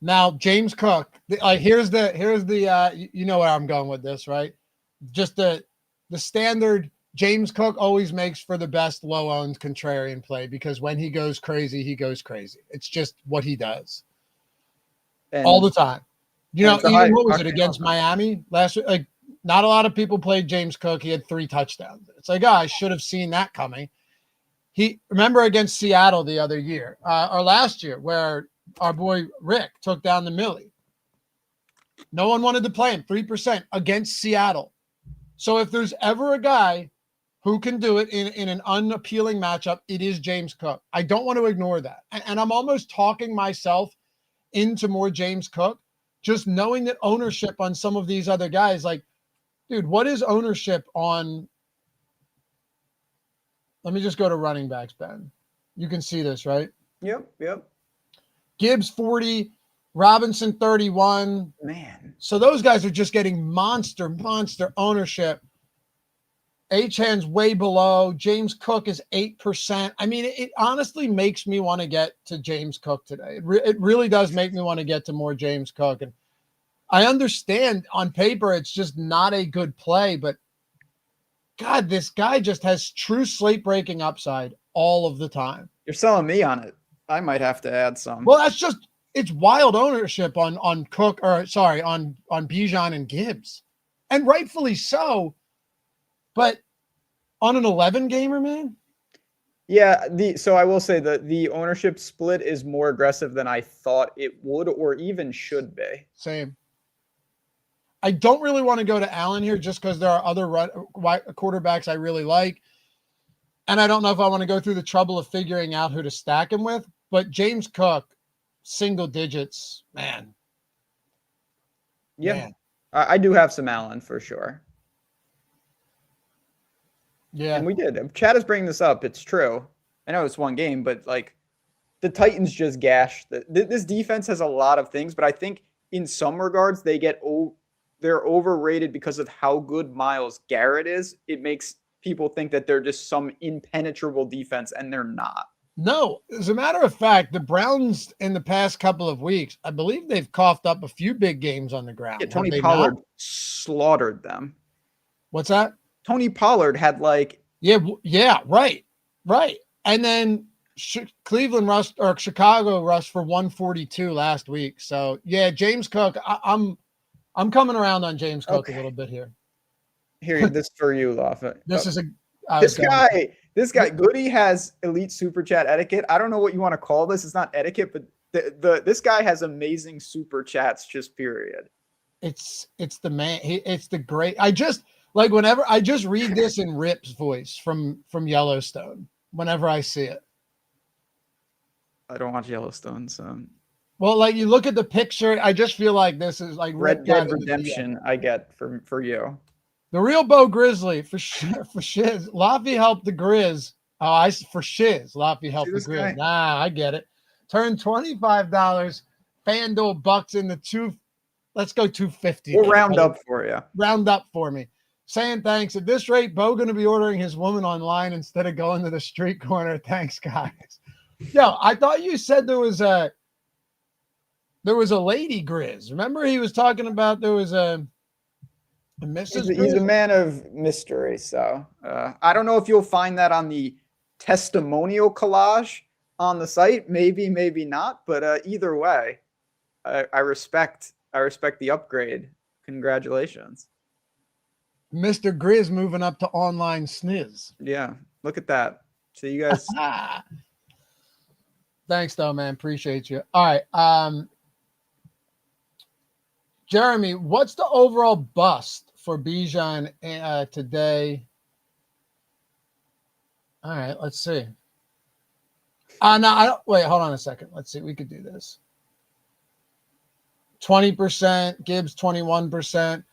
Speaker 2: Now, James Cook, here's the you know where I'm going with this, right? Just the standard James Cook always makes for the best low-owned contrarian play because when he goes crazy, he goes crazy. It's just what he does all the time. You know, even what was it against Miami last week? Like, not a lot of people played James Cook. He had 3 touchdowns. It's like, I should have seen that coming. Remember against Seattle the other year, or last year, where our boy Rick took down the Millie. No one wanted to play him, 3% against Seattle. So if there's ever a guy who can do it in an unappealing matchup, it is James Cook. I don't want to ignore that. And I'm almost talking myself into more James Cook, just knowing that ownership on some of these other guys, like, dude, what is ownership on? Let me just go to running backs, Ben. You can see this, right?
Speaker 3: Yep.
Speaker 2: Gibbs 40, Robinson 31.
Speaker 3: Man.
Speaker 2: So those guys are just getting monster ownership. Achan's way below. James Cook is 8%. I mean, it honestly makes me want to get to James Cook today. It really does make me want to get to more James Cook. And I understand on paper it's just not a good play, but God, this guy just has true slate-breaking upside all of the time.
Speaker 3: You're selling me on it. I might have to add some.
Speaker 2: Well, it's wild ownership on Cook, on Bijan and Gibbs. And rightfully so. But on an 11 gamer, man?
Speaker 3: Yeah, so I will say that the ownership split is more aggressive than I thought it would or even should be.
Speaker 2: Same. I don't really want to go to Allen here just because there are other quarterbacks I really like. And I don't know if I want to go through the trouble of figuring out who to stack him with. But James Cook, single digits, man.
Speaker 3: Yeah,
Speaker 2: man.
Speaker 3: I do have some Allen for sure.
Speaker 2: Yeah.
Speaker 3: And we did. Chad is bringing this up. It's true. I know it's one game, but like the Titans just gashed. This defense has a lot of things, but I think in some regards they're overrated because of how good Myles Garrett is. It makes people think that they're just some impenetrable defense, and they're not.
Speaker 2: No, as a matter of fact, the Browns in the past couple of weeks, I believe they've coughed up a few big games on the ground.
Speaker 3: Yeah, Tony Pollard slaughtered them.
Speaker 2: What's that?
Speaker 3: Tony Pollard had
Speaker 2: right. And then Cleveland rushed or Chicago rushed for 142 last week. So yeah, James Cook, I'm coming around on James Cook a little bit here.
Speaker 3: Here, this for you, Lafayette. This guy, Goody has elite super chat etiquette. I don't know what you want to call this. It's not etiquette, but this guy has amazing super chats. Just period.
Speaker 2: It's the man. It's the great. Whenever I just read this in Rip's voice from Yellowstone, whenever I see it.
Speaker 3: I don't watch Yellowstone, so.
Speaker 2: Well, like you look at the picture, I just feel like this is like
Speaker 3: Red Dead Redemption. I get for you.
Speaker 2: The real Bo Grizzly for shiz. Laffy helped the Grizz. For shiz. Laffy helped the Grizz. Nah, I get it. Turn $25. FanDuel bucks into let's go 250.
Speaker 3: We'll round up for you.
Speaker 2: Round up for me. Saying thanks. At this rate, Bo going to be ordering his woman online instead of going to the street corner. Thanks, guys. Yo, I thought you said there was a lady Grizz. Remember he was talking about there was a Mrs.
Speaker 3: He's a man of mystery. So I don't know if you'll find that on the testimonial collage on the site. Maybe not. But either way, I respect the upgrade. Congratulations.
Speaker 2: Mr. Grizz moving up to online sniz.
Speaker 3: Yeah, look at that. So you guys.
Speaker 2: Thanks, though, man. Appreciate you. All right. Jeremy, what's the overall bust for Bijan today? All right, let's see. No, wait, hold on a second. Let's see. We could do this. 20%, Gibbs 21%.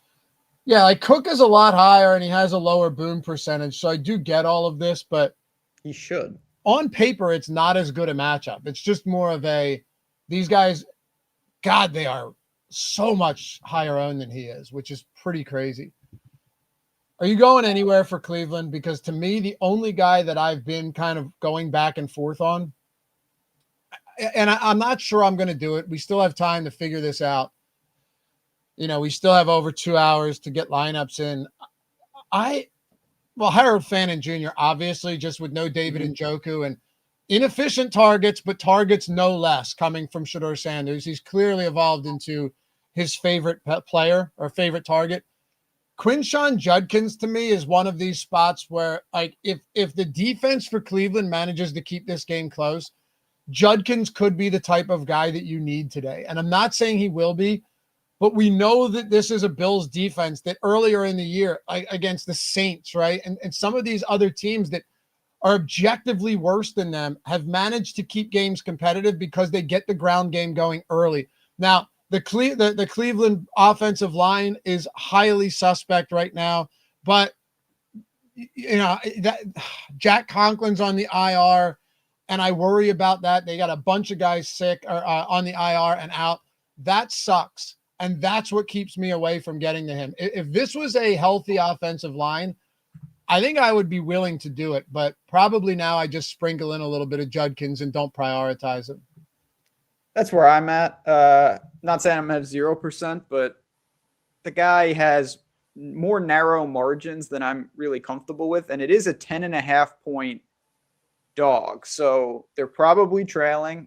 Speaker 2: Yeah, like Cook is a lot higher and he has a lower boom percentage. So I do get all of this, but
Speaker 3: He should.
Speaker 2: on paper, it's not as good a matchup. It's just more of these guys, God, they are so much higher owned than he is, which is pretty crazy. Are you going anywhere for Cleveland? Because to me, the only guy that I've been kind of going back and forth on, and I'm not sure I'm going to do it. We still have time to figure this out. We still have over 2 hours to get lineups in. Harold Fannin Jr., obviously, just with no David Njoku and inefficient targets, but targets no less coming from Shedeur Sanders. He's clearly evolved into his favorite player or favorite target. Quinshawn Judkins, to me, is one of these spots where, like, if the defense for Cleveland manages to keep this game close, Judkins could be the type of guy that you need today. And I'm not saying he will be, but we know that this is a Bills defense that earlier in the year, against the Saints, right? And some of these other teams that are objectively worse than them have managed to keep games competitive because they get the ground game going early. Now, the Cleveland offensive line is highly suspect right now, but that Jack Conklin's on the IR, and I worry about that. They got a bunch of guys sick or on the IR and out. That sucks, and that's what keeps me away from getting to him. If this was a healthy offensive line, I think I would be willing to do it, but probably now I just sprinkle in a little bit of Judkins and don't prioritize him.
Speaker 3: That's where I'm at. Not saying I'm at 0%, but the guy has more narrow margins than I'm really comfortable with, and it is a 10.5 point dog. So they're probably trailing. I'm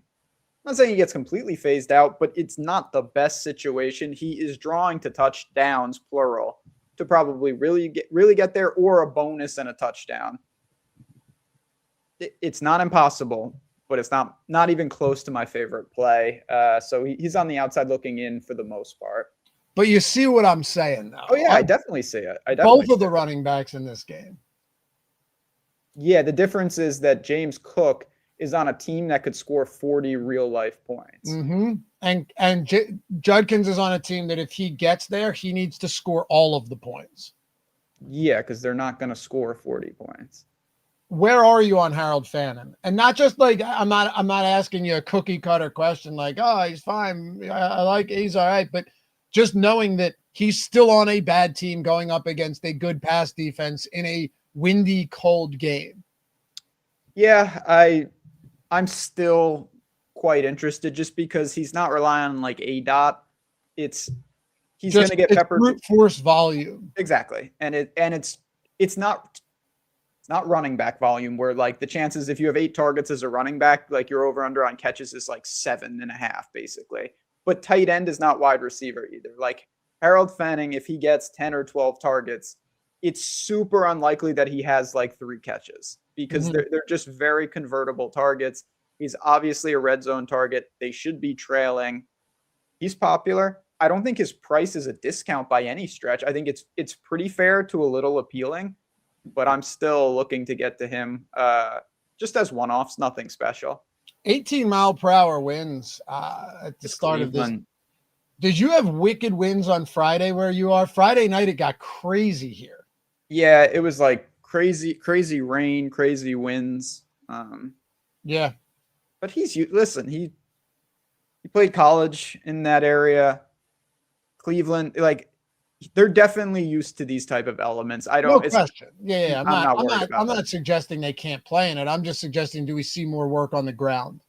Speaker 3: not saying he gets completely phased out, but it's not the best situation. He is drawing to touchdowns, plural, to probably really get there, or a bonus and a touchdown. It's not impossible, but it's not even close to my favorite play. So he's on the outside looking in for the most part.
Speaker 2: But you see what I'm saying, though.
Speaker 3: Oh, yeah, I definitely see it.
Speaker 2: Both of the running backs in this game.
Speaker 3: Yeah, the difference is that James Cook is on a team that could score 40 real-life points.
Speaker 2: Mm-hmm. And Judkins is on a team that if he gets there, he needs to score all of the points.
Speaker 3: Yeah, because they're not going to score 40 points.
Speaker 2: Where are you on Harold Fannin? And not just like I'm not asking you a cookie cutter question like, oh, he's fine. I like he's all right, but just knowing that he's still on a bad team going up against a good pass defense in a windy, cold game.
Speaker 3: Yeah, I'm still quite interested just because he's not relying on like a dot. He's going to get peppered.
Speaker 2: Brute force volume.
Speaker 3: Exactly. And it's not running back volume where like the chances, if you have 8 targets as a running back, like your over under on catches is like 7.5 basically. But tight end is not wide receiver either. Like Harold Fanning, if he gets 10 or 12 targets, it's super unlikely that he has like 3 catches because they're just very convertible targets. He's obviously a red zone target. They should be trailing. He's popular. I don't think his price is a discount by any stretch. I think it's pretty fair to a little appealing, but I'm still looking to get to him just as one-offs, nothing special.
Speaker 2: 18-mile-per-hour winds at the start of this. Did you have wicked winds on Friday where you are? Friday night, it got crazy here.
Speaker 3: Yeah, it was like crazy rain, crazy winds.
Speaker 2: Yeah.
Speaker 3: But he played college in that area. Cleveland, like they're definitely used to these type of elements. No
Speaker 2: question. Yeah. I'm not suggesting they can't play in it. I'm just suggesting, do we see more work on the ground?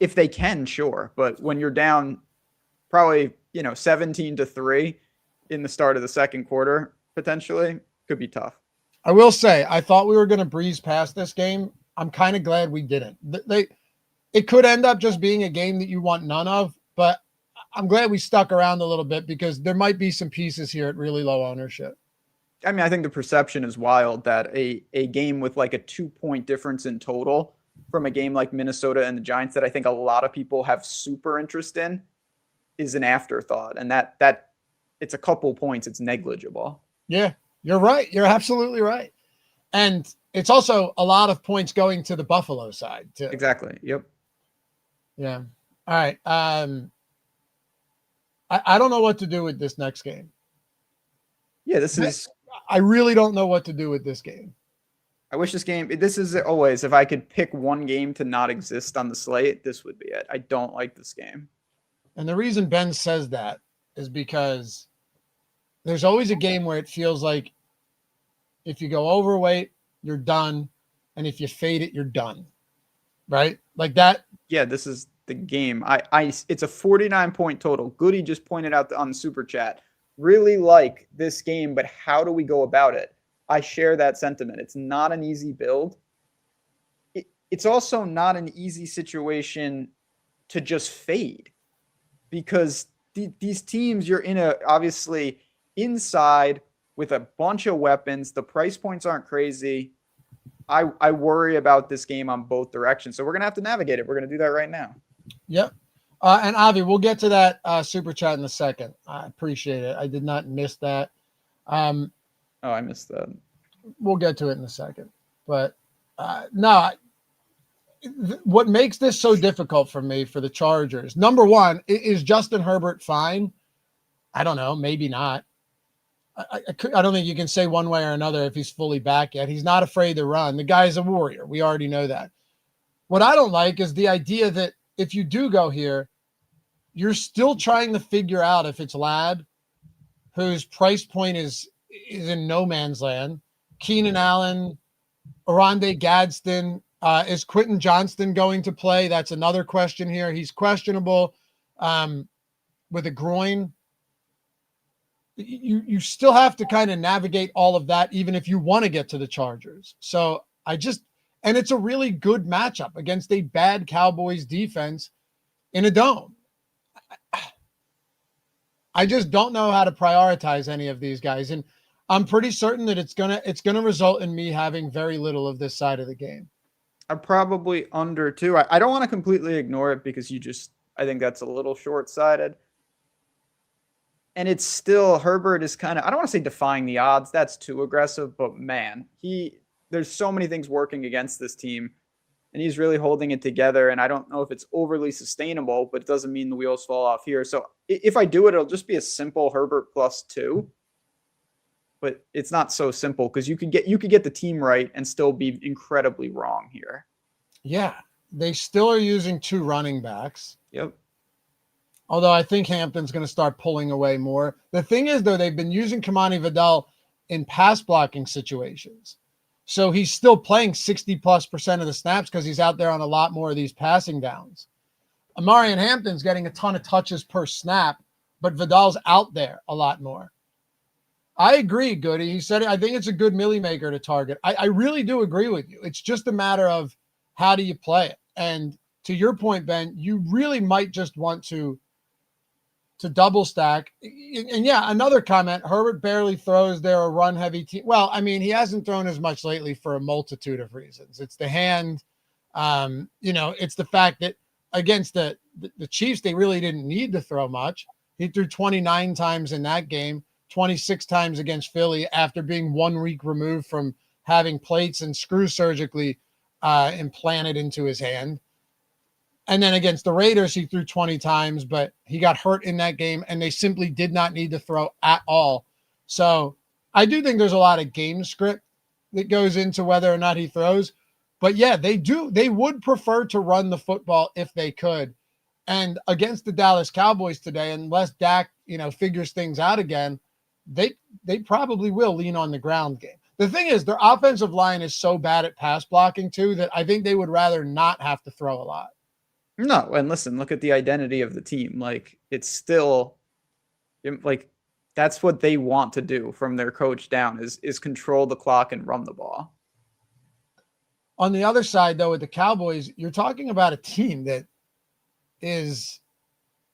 Speaker 3: If they can, sure. But when you're down probably, 17-3 in the start of the second quarter, potentially could be tough.
Speaker 2: I will say, I thought we were going to breeze past this game. I'm kind of glad we didn't. It could end up just being a game that you want none of, but I'm glad we stuck around a little bit because there might be some pieces here at really low ownership.
Speaker 3: I mean, I think the perception is wild that a game with like a 2-point difference in total from a game like Minnesota and the Giants that I think a lot of people have super interest in is an afterthought. And that it's a couple points. It's negligible.
Speaker 2: Yeah, you're right. You're absolutely right. And it's also a lot of points going to the Buffalo side too.
Speaker 3: Exactly. Yep.
Speaker 2: Yeah. All right. I don't know what to do with this next game.
Speaker 3: Yeah, this is.
Speaker 2: I really don't know what to do with this game.
Speaker 3: I wish this is always, if I could pick one game to not exist on the slate, this would be it. I don't like this game.
Speaker 2: And the reason Ben says that is because there's always a game where it feels like if you go overweight, you're done. And if you fade it, you're done. Right? Like that.
Speaker 3: Yeah, this is the game. It's a 49-point total. Goody just pointed out on the super chat. Really like this game, but how do we go about it? I share that sentiment. It's not an easy build. It's also not an easy situation to just fade because these teams, you're obviously inside with a bunch of weapons. The price points aren't crazy. I worry about this game on both directions. So we're going to have to navigate it. We're going to do that right now.
Speaker 2: Yep. And Avi, we'll get to that super chat in a second. I appreciate it. I did not miss that.
Speaker 3: I missed that.
Speaker 2: We'll get to it in a second. But no, what makes this so difficult for me for the Chargers, number one, is Justin Herbert fine? I don't know. Maybe not. I don't think you can say one way or another if he's fully back yet. He's not afraid to run. The guy's a warrior. We already know that. What I don't like is the idea that if you do go here, you're still trying to figure out if it's Ladd, whose price point is in no man's land, Keenan Allen, Oronde Gadsden. Is Quentin Johnston going to play? That's another question here. He's questionable with a groin. You still have to kind of navigate all of that, even if you want to get to the Chargers. So and it's a really good matchup against a bad Cowboys defense in a dome. I just don't know how to prioritize any of these guys. And I'm pretty certain that it's gonna result in me having very little of this side of the game.
Speaker 3: I'm probably under too. I don't want to completely ignore it because I think that's a little short-sighted. And it's still, Herbert is kind of, I don't want to say defying the odds. That's too aggressive, but man, there's so many things working against this team and he's really holding it together. And I don't know if it's overly sustainable, but it doesn't mean the wheels fall off here. So if I do it, it'll just be a simple Herbert +2, but it's not so simple because you could get the team right and still be incredibly wrong here.
Speaker 2: Yeah. They still are using 2 running backs.
Speaker 3: Yep.
Speaker 2: Although I think Hampton's going to start pulling away more. The thing is, though, they've been using Kamani Vidal in pass blocking situations. So he's still playing 60+% of the snaps because he's out there on a lot more of these passing downs. Amarian Hampton's getting a ton of touches per snap, but Vidal's out there a lot more. I agree, Goody. He said, I think it's a good milli maker to target. I really do agree with you. It's just a matter of how do you play it? And to your point, Ben, you really might just want to double stack. And yeah, another comment, Herbert barely throws. They're a run heavy team. Well, I mean, he hasn't thrown as much lately for a multitude of reasons. It's the hand, it's the fact that against the Chiefs, they really didn't need to throw much. He threw 29 times in that game, 26 times against Philly after being 1 week removed from having plates and screws surgically implanted into his hand. And then against the Raiders, he threw 20 times, but he got hurt in that game, and they simply did not need to throw at all. So I do think there's a lot of game script that goes into whether or not he throws. But yeah, they would prefer to run the football if they could. And against the Dallas Cowboys today, unless Dak, figures things out again, they probably will lean on the ground game. The thing is, their offensive line is so bad at pass blocking too that I think they would rather not have to throw a lot.
Speaker 3: No, and listen, look at the identity of the team. Like, it's still, like, that's what they want to do from their coach down is control the clock and run the ball.
Speaker 2: On the other side, though, with the Cowboys, you're talking about a team that is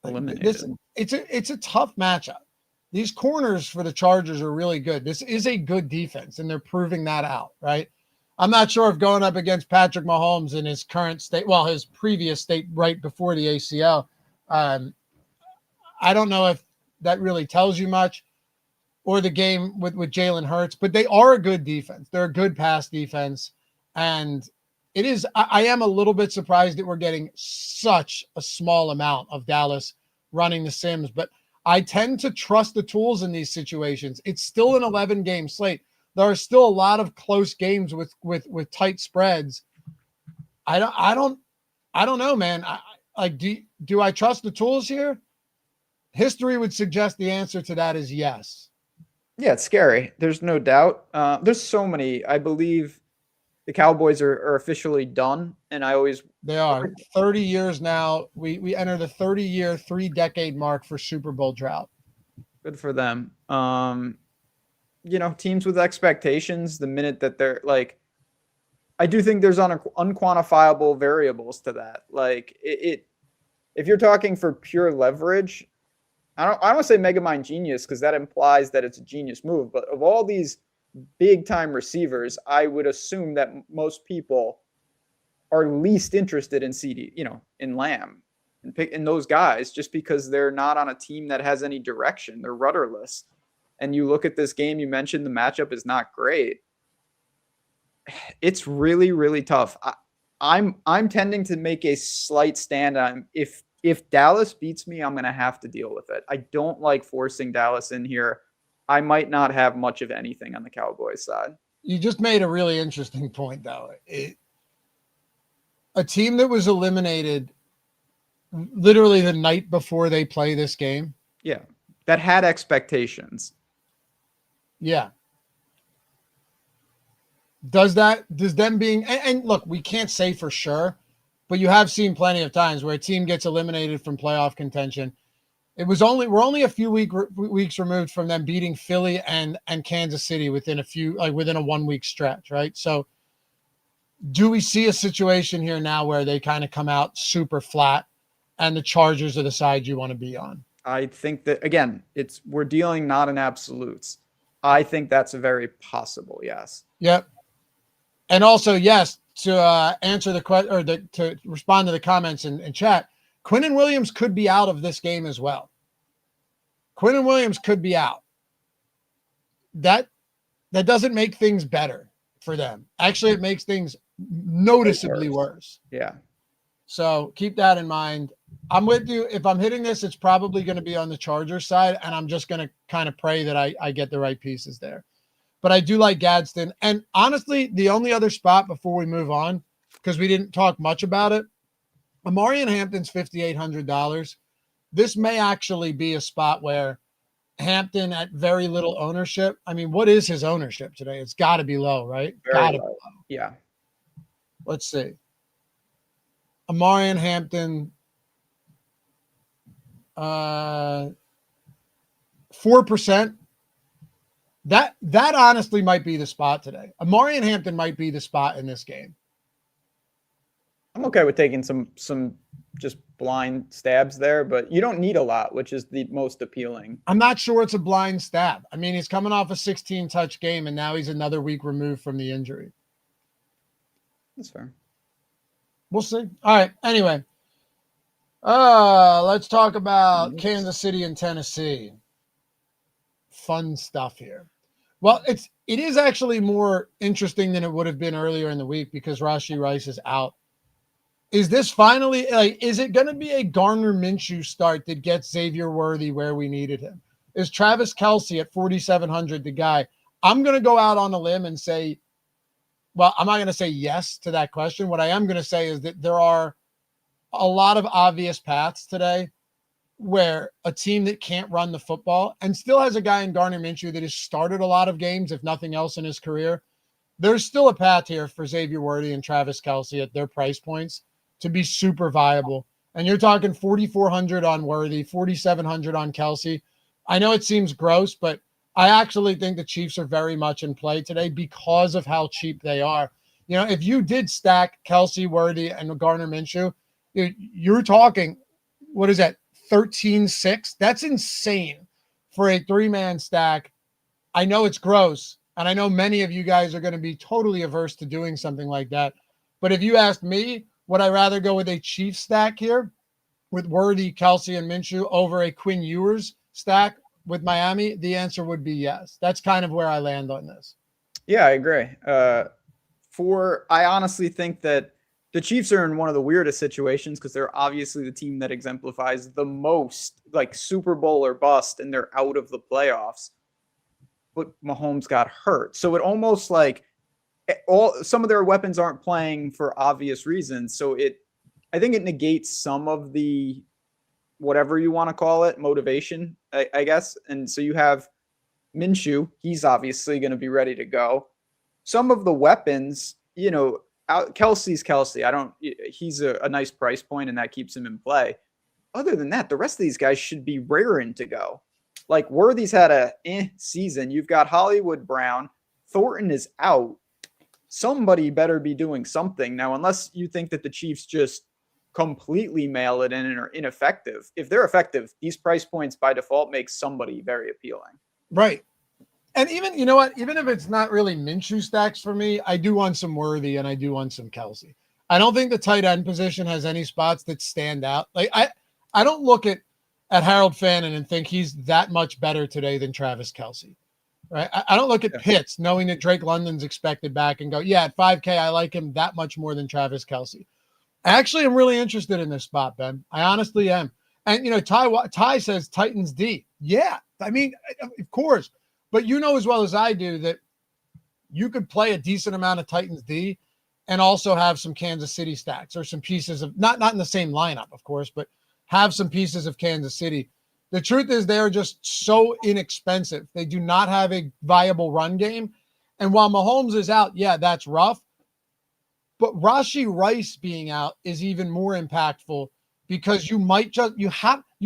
Speaker 2: eliminated. It's a tough matchup. These corners for the Chargers are really good. This is a good defense, and they're proving that out, right? I'm not sure if going up against Patrick Mahomes in his current state, his previous state right before the ACL, I don't know if that really tells you much, or the game with Jalen Hurts, but they are a good defense. They're a good pass defense. And it is, I am a little bit surprised that we're getting such a small amount of Dallas running the Sims, but I tend to trust the tools in these situations. It's still an 11-game slate. There are still a lot of close games with tight spreads. I don't know, man. Do I trust the tools here? History would suggest the answer to that is yes.
Speaker 3: Yeah, it's scary. There's no doubt. There's so many. I believe the Cowboys are officially done, and
Speaker 2: they are 30 years now. We enter the 30-year, 3-decade mark for Super Bowl drought.
Speaker 3: Good for them. Teams with expectations, the minute that they're like, I do think there's unquantifiable variables to that. Like if you're talking for pure leverage, I don't want to say mega mind genius because that implies that it's a genius move. But of all these big time receivers, I would assume that most people are least interested in in Lamb and in those guys just because they're not on a team that has any direction. They're rudderless. And you look at this game, you mentioned the matchup is not great. It's really, really tough. I'm tending to make a slight stand on if Dallas beats me, I'm going to have to deal with it. I don't like forcing Dallas in here. I might not have much of anything on the Cowboys side.
Speaker 2: You just made a really interesting point, though. A team that was eliminated literally the night before they play this game.
Speaker 3: Yeah, that had expectations.
Speaker 2: Yeah. Does them being, and look, we can't say for sure, but you have seen plenty of times where a team gets eliminated from playoff contention. We're only a few weeks removed from them beating Philly and Kansas City within a 1 week stretch, right? So do we see a situation here now where they kind of come out super flat and the Chargers are the side you want to be on?
Speaker 3: I think that, again, we're dealing not in absolutes. I think that's a very possible yes.
Speaker 2: Yep. And also, yes, to answer the question or to respond to the comments in chat, Quinnen Williams could be out of this game as well. Quinnen Williams could be out. That doesn't make things better for them. Actually, it makes things noticeably worse.
Speaker 3: Yeah.
Speaker 2: So keep that in mind. I'm with you. If I'm hitting this, it's probably going to be on the Chargers side, and I'm just going to kind of pray that I get the right pieces there. But I do like Gadsden. And honestly, the only other spot before we move on, because we didn't talk much about it, Amari and Hampton's $5,800. This may actually be a spot where Hampton at very little ownership. I mean, what is his ownership today? It's got to be low, right? Got to be low.
Speaker 3: Yeah.
Speaker 2: Let's see. Amari and Hampton, 4%. That honestly might be the spot today. Amari and Hampton might be the spot in this game.
Speaker 3: I'm okay with taking some just blind stabs there, but you don't need a lot, which is the most appealing.
Speaker 2: I'm not sure it's a blind stab. I mean, he's coming off a 16-touch game, and now he's another week removed from the injury.
Speaker 3: That's fair.
Speaker 2: We'll see. All right. Anyway, let's talk about Kansas City and Tennessee. Fun stuff here. Well, it is actually more interesting than it would have been earlier in the week because Rashee Rice is out. Is this finally is it going to be a Gardner Minshew start that gets Xavier Worthy where we needed him? Is Travis Kelce at 4,700 the guy? I'm going to go out on a limb and say, well, I'm not going to say yes to that question. What I am going to say is that there are a lot of obvious paths today where a team that can't run the football and still has a guy in Gardner Minshew that has started a lot of games, if nothing else in his career, there's still a path here for Xavier Worthy and Travis Kelce at their price points to be super viable. And you're talking 4,400 on Worthy, 4,700 on Kelce. I know it seems gross, but I actually think the Chiefs are very much in play today because of how cheap they are. You know, if you did stack Kelce, Worthy, and Gardner Minshew, you're talking, what is that, 13-6? That's insane for a three-man stack. I know it's gross, and I know many of you guys are going to be totally averse to doing something like that. But if you asked me, would I rather go with a Chiefs stack here with Worthy, Kelce, and Minshew over a Quinn Ewers stack with Miami? The answer would be yes. That's kind of where I land on this.
Speaker 3: Yeah, I agree. I honestly think that the Chiefs are in one of the weirdest situations because they're obviously the team that exemplifies the most like Super Bowl or bust, and they're out of the playoffs. But Mahomes got hurt. So it almost like some of their weapons aren't playing for obvious reasons. So I think it negates some of the, whatever you want to call it, motivation, I guess. And so you have Minshew. He's obviously going to be ready to go. Some of the weapons, Kelsey's Kelsey. He's a nice price point, and that keeps him in play. Other than that, the rest of these guys should be raring to go. Like Worthy's had a season. You've got Hollywood Brown. Thornton is out. Somebody better be doing something now, unless you think that the Chiefs just completely mail it in and are ineffective. If they're effective, these price points by default make somebody very appealing.
Speaker 2: Right. And even, you know what, even if it's not really Minshew stacks for me, I do want some Worthy and I do want some Kelsey. I don't think the tight end position has any spots that stand out. Like I don't look at Harold Fannin and think he's that much better today than Travis Kelsey. Right. I don't look at Pitts knowing that Drake London's expected back and go, yeah, at 5K, I like him that much more than Travis Kelsey. Actually, I'm really interested in this spot, Ben. I honestly am. And, Ty says Titans D. Yeah. I mean, of course. But you know as well as I do that you could play a decent amount of Titans D and also have some Kansas City stacks or some pieces of, not in the same lineup, of course, but have some pieces of Kansas City. The truth is they are just so inexpensive. They do not have a viable run game. And while Mahomes is out, yeah, that's rough. But Rashee Rice being out is even more impactful because you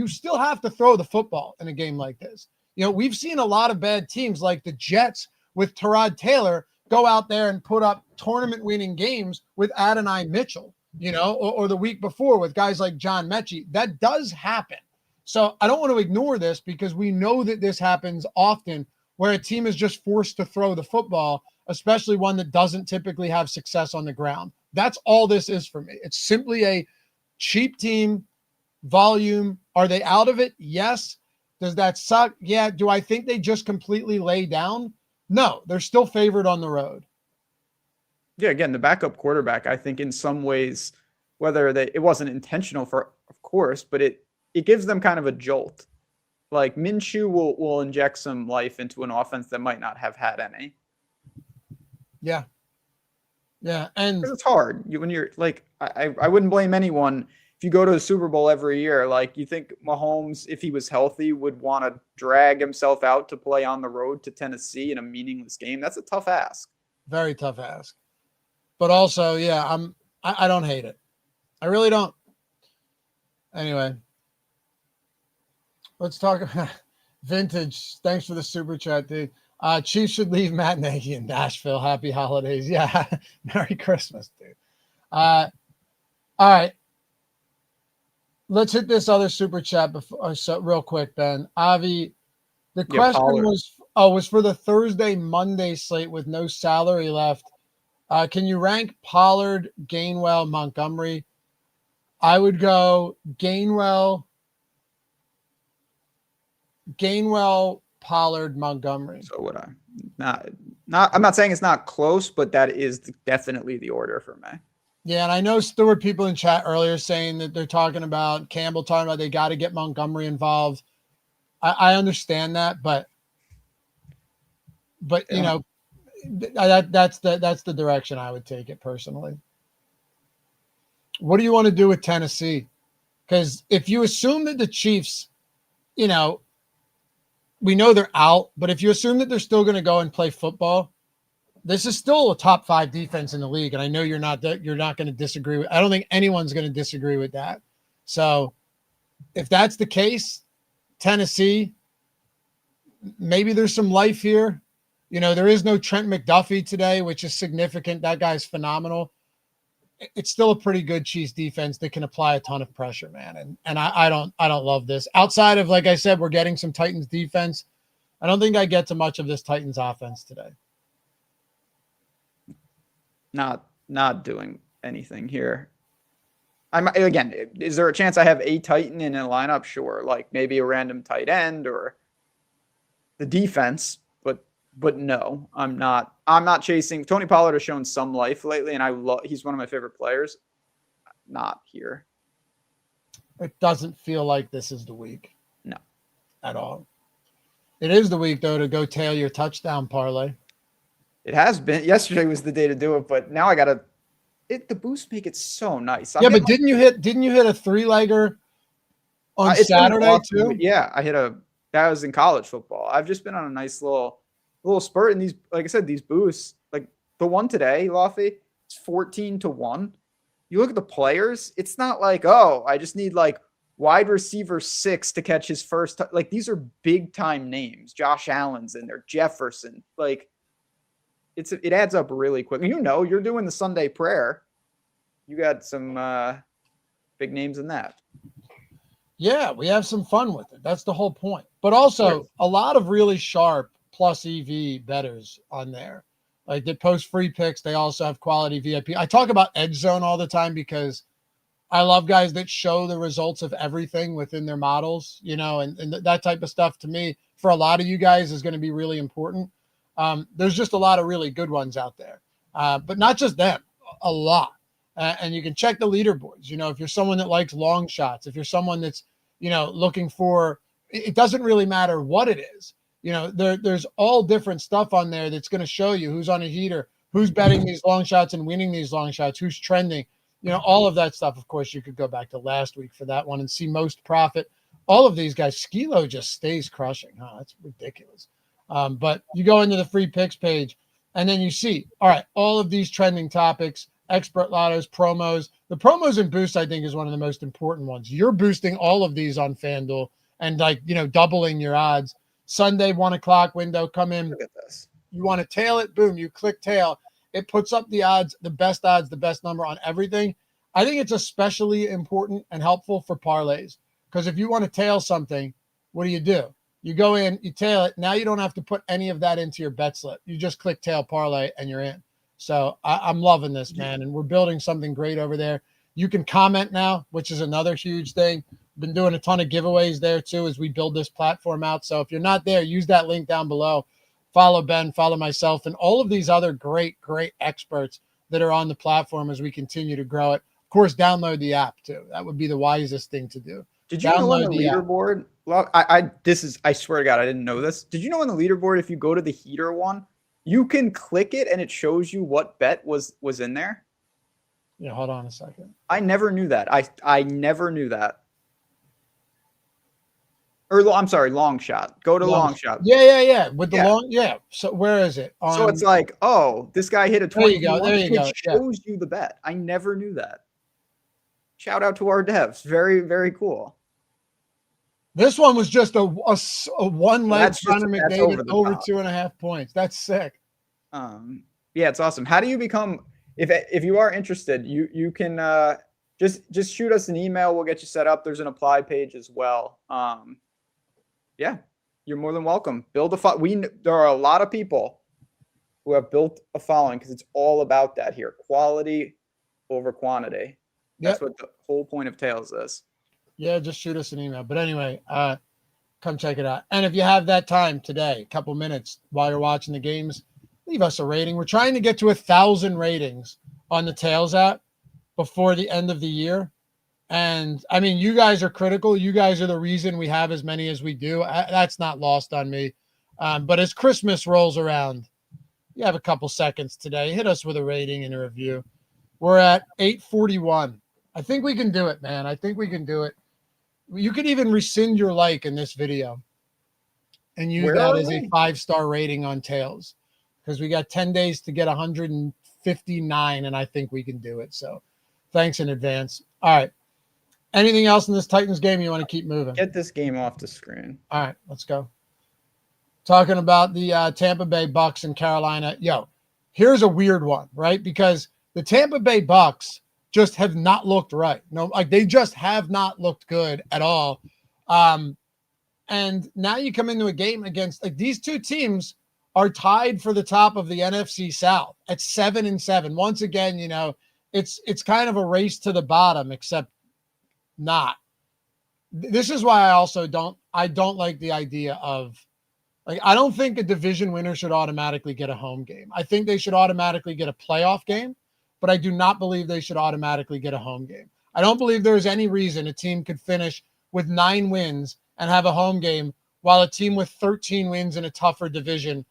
Speaker 2: still have to throw the football in a game like this. We've seen a lot of bad teams like the Jets with Tyrod Taylor go out there and put up tournament winning games with Adonai Mitchell, or the week before with guys like John Mechie. That does happen. So I don't want to ignore this because we know that this happens often where a team is just forced to throw the football, especially one that doesn't typically have success on the ground. That's all this is for me. It's simply a cheap team, volume. Are they out of it? Yes. Does that suck? Yeah. Do I think they just completely lay down? No, they're still favored on the road.
Speaker 3: Yeah, again, the backup quarterback, I think in some ways, it wasn't intentional of course, but it gives them kind of a jolt. Like Minshew will inject some life into an offense that might not have had any.
Speaker 2: Yeah. Yeah. And
Speaker 3: it's hard. When you're like, I wouldn't blame anyone. If you go to the Super Bowl every year, like you think Mahomes, if he was healthy, would want to drag himself out to play on the road to Tennessee in a meaningless game. That's a tough ask.
Speaker 2: Very tough ask. But also, yeah, I don't hate it. I really don't. Anyway, let's talk about vintage. Thanks for the super chat, dude. Chiefs should leave Matt Nagy in Nashville. Happy holidays. Yeah. Merry Christmas, dude. All right. Let's hit this other super chat real quick, Ben. Avi, the question was for the Thursday, Monday slate with no salary left. Can you rank Pollard, Gainwell, Montgomery? I would go Gainwell, Pollard, Montgomery.
Speaker 3: So would I. I'm not saying it's not close, but that is definitely the order for me.
Speaker 2: Yeah, and I know there were people in chat earlier saying that they're talking about Campbell talking about they got to get Montgomery involved. I understand that, but yeah. That's the direction I would take it personally. What do you want to do with Tennessee? Because if you assume that the Chiefs, we know they're out, but if you assume that they're still going to go and play football, this is still a top 5 defense in the league. And I know you're not going to disagree with, I don't think anyone's going to disagree with that. So if that's the case, Tennessee, maybe there's some life here. There is no Trent McDuffie today, which is significant. That guy's phenomenal. It's still a pretty good Chiefs defense that can apply a ton of pressure, man. And I don't love this. Outside of, like I said, we're getting some Titans defense. I don't think I get to much of this Titans offense today.
Speaker 3: Not doing anything here. Again, is there a chance I have a Titan in a lineup? Sure. Like maybe a random tight end or the defense, but no, I'm not chasing. Tony Pollard has shown some life lately, and he's one of my favorite players. not here.
Speaker 2: It doesn't feel like this is the week.
Speaker 3: No.
Speaker 2: At all. It is the week, though, to go tail your touchdown parlay.
Speaker 3: It has been. Yesterday was the day to do it, but now I got to – the boosts make it so nice.
Speaker 2: Yeah, but didn't you hit a three-legger on Saturday,
Speaker 3: awesome,
Speaker 2: too?
Speaker 3: Yeah, I hit that was in college football. I've just been on a nice little spurt in these, like I said, these boosts. Like the one today, Lofty, it's 14-1. You look at the players, it's not like, oh, I just need like wide receiver 6 to catch his first. Like these are big time names. Josh Allen's in there, Jefferson. Like it adds up really quick. You're doing the Sunday prayer. You got some big names in that.
Speaker 2: Yeah, we have some fun with it. That's the whole point. But also a lot of really sharp plus EV bettors on there. Like they post free picks. They also have quality VIP. I talk about Edge Zone all the time because I love guys that show the results of everything within their models, and that type of stuff to me, for a lot of you guys, is going to be really important. There's just a lot of really good ones out there, but not just them, a lot. And you can check the leaderboards. If you're someone that likes long shots, if you're someone that's, looking for, it doesn't really matter what it is. There's all different stuff on there that's going to show you who's on a heater, who's betting these long shots and winning these long shots, who's trending, all of that stuff. Of course, you could go back to last week for that one and see most profit. All of these guys, Skilo just stays crushing. That's ridiculous. But you go into the free picks page and then you see, all right, all of these trending topics, expert lottos, promos. The promos and boosts, I think, is one of the most important ones. You're boosting all of these on FanDuel and doubling your odds. Sunday, 1 o'clock window, come in.
Speaker 3: Look at this.
Speaker 2: You want to tail it, boom, you click tail. It puts up the odds, the best number on everything. I think it's especially important and helpful for parlays because if you want to tail something, what do? You go in, you tail it. Now you don't have to put any of that into your bet slip. You just click tail parlay and you're in. So I'm loving this, man, and we're building something great over there. You can comment now, which is another huge thing. Been doing a ton of giveaways there too as we build this platform out. So if you're not there, use that link down below. Follow Ben, follow myself, and all of these other great experts that are on the platform as we continue to grow it. Of course, download the app too. That would be the wisest thing to do.
Speaker 3: Did you know on the leaderboard? I swear to God, I didn't know this. Did you know on the leaderboard, if you go to the heater one, you can click it and it shows you what bet was in there?
Speaker 2: Yeah, hold on a second.
Speaker 3: I never knew that. I never knew that. Or I'm sorry, long shot. Go to long shot.
Speaker 2: Yeah. With the long, yeah. So where is it?
Speaker 3: So it's like, oh, this guy hit a 20.
Speaker 2: There you go.
Speaker 3: It shows you the bet. I never knew that. Shout out to our devs. Very, very cool.
Speaker 2: This one was just a one leg Connor McDavid over 2.5 points. That's sick.
Speaker 3: Yeah, it's awesome. How do you become? If you are interested, you can just shoot us an email. We'll get you set up. There's an apply page as well. Yeah, you're more than welcome. Build a there are a lot of people who have built a following because it's all about that here. Quality over quantity. That's what the whole point of Tails is.
Speaker 2: Yeah, just shoot us an email. But anyway, come check it out. And if you have that time today, a couple minutes while you're watching the games, leave us a rating. We're trying to get to 1,000 ratings on the Tails app before the end of the year. And I mean, you guys are critical. You guys are the reason we have as many as we do. That's not lost on me. But as Christmas rolls around, you have a couple seconds today. Hit us with a rating and a review. We're at 841. I think we can do it, man. I think we can do it. You could even rescind your like in this video and use that as a 5-star rating on Tails because we got 10 days to get 159, and I think we can do it. So thanks in advance. All right. Anything else in this Titans game you want to keep moving?
Speaker 3: Get this game off the screen.
Speaker 2: All right, let's go. Talking about the Tampa Bay Bucks and Carolina. Here's a weird one, right? Because the Tampa Bay Bucks just have not looked right. No, like they just have not looked good at all. And now you come into a game against these two teams are tied for the top of the NFC South at 7-7. Once again, it's kind of a race to the bottom, except not. This is why I don't like the idea of I don't think a division winner should automatically get a home game. I think they should automatically get a playoff game, but I do not believe they should automatically get a home game. I don't believe there is any reason a team could finish with 9 wins and have a home game while a team with 13 wins in a tougher division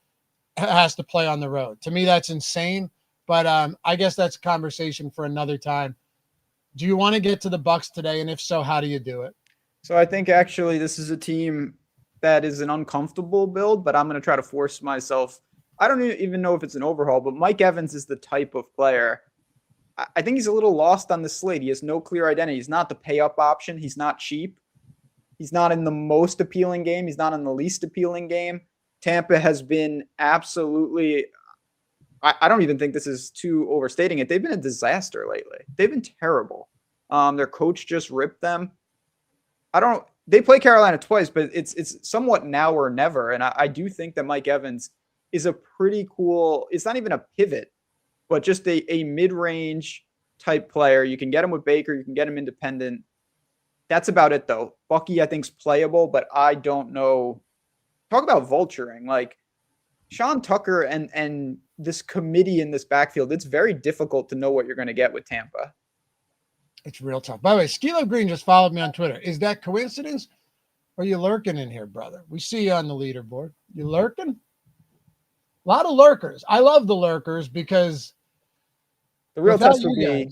Speaker 2: has to play on the road. To me, that's insane. But I guess that's a conversation for another time. Do you want to get to the Bucks today? And if so, how do you do it?
Speaker 3: So I think actually this is a team that is an uncomfortable build, but I'm going to try to force myself. I don't even know if it's an overhaul, but Mike Evans is the type of player. I think he's a little lost on the slate. He has no clear identity. He's not the pay up option. He's not cheap. He's not in the most appealing game. He's not in the least appealing game. Tampa has been absolutely, I don't even think this is too overstating it. They've been a disaster lately. They've been terrible. Their coach just ripped them. They play Carolina twice, but it's somewhat now or never. And I do think that Mike Evans is a pretty cool, it's not even a pivot, but just a mid-range type player. You can get him with Baker. You can get him independent. That's about it, though. Bucky, I think, is playable, but I don't know. Talk about vulturing. Like, Sean Tucker and this committee in this backfield, it's very difficult to know what you're going to get with Tampa.
Speaker 2: It's real tough. By the way, Skilo Green just followed me on Twitter. Is that coincidence? Or are you lurking in here, brother? We see you on the leaderboard. You lurking? A lot of lurkers. I love the lurkers because
Speaker 3: the real test would be.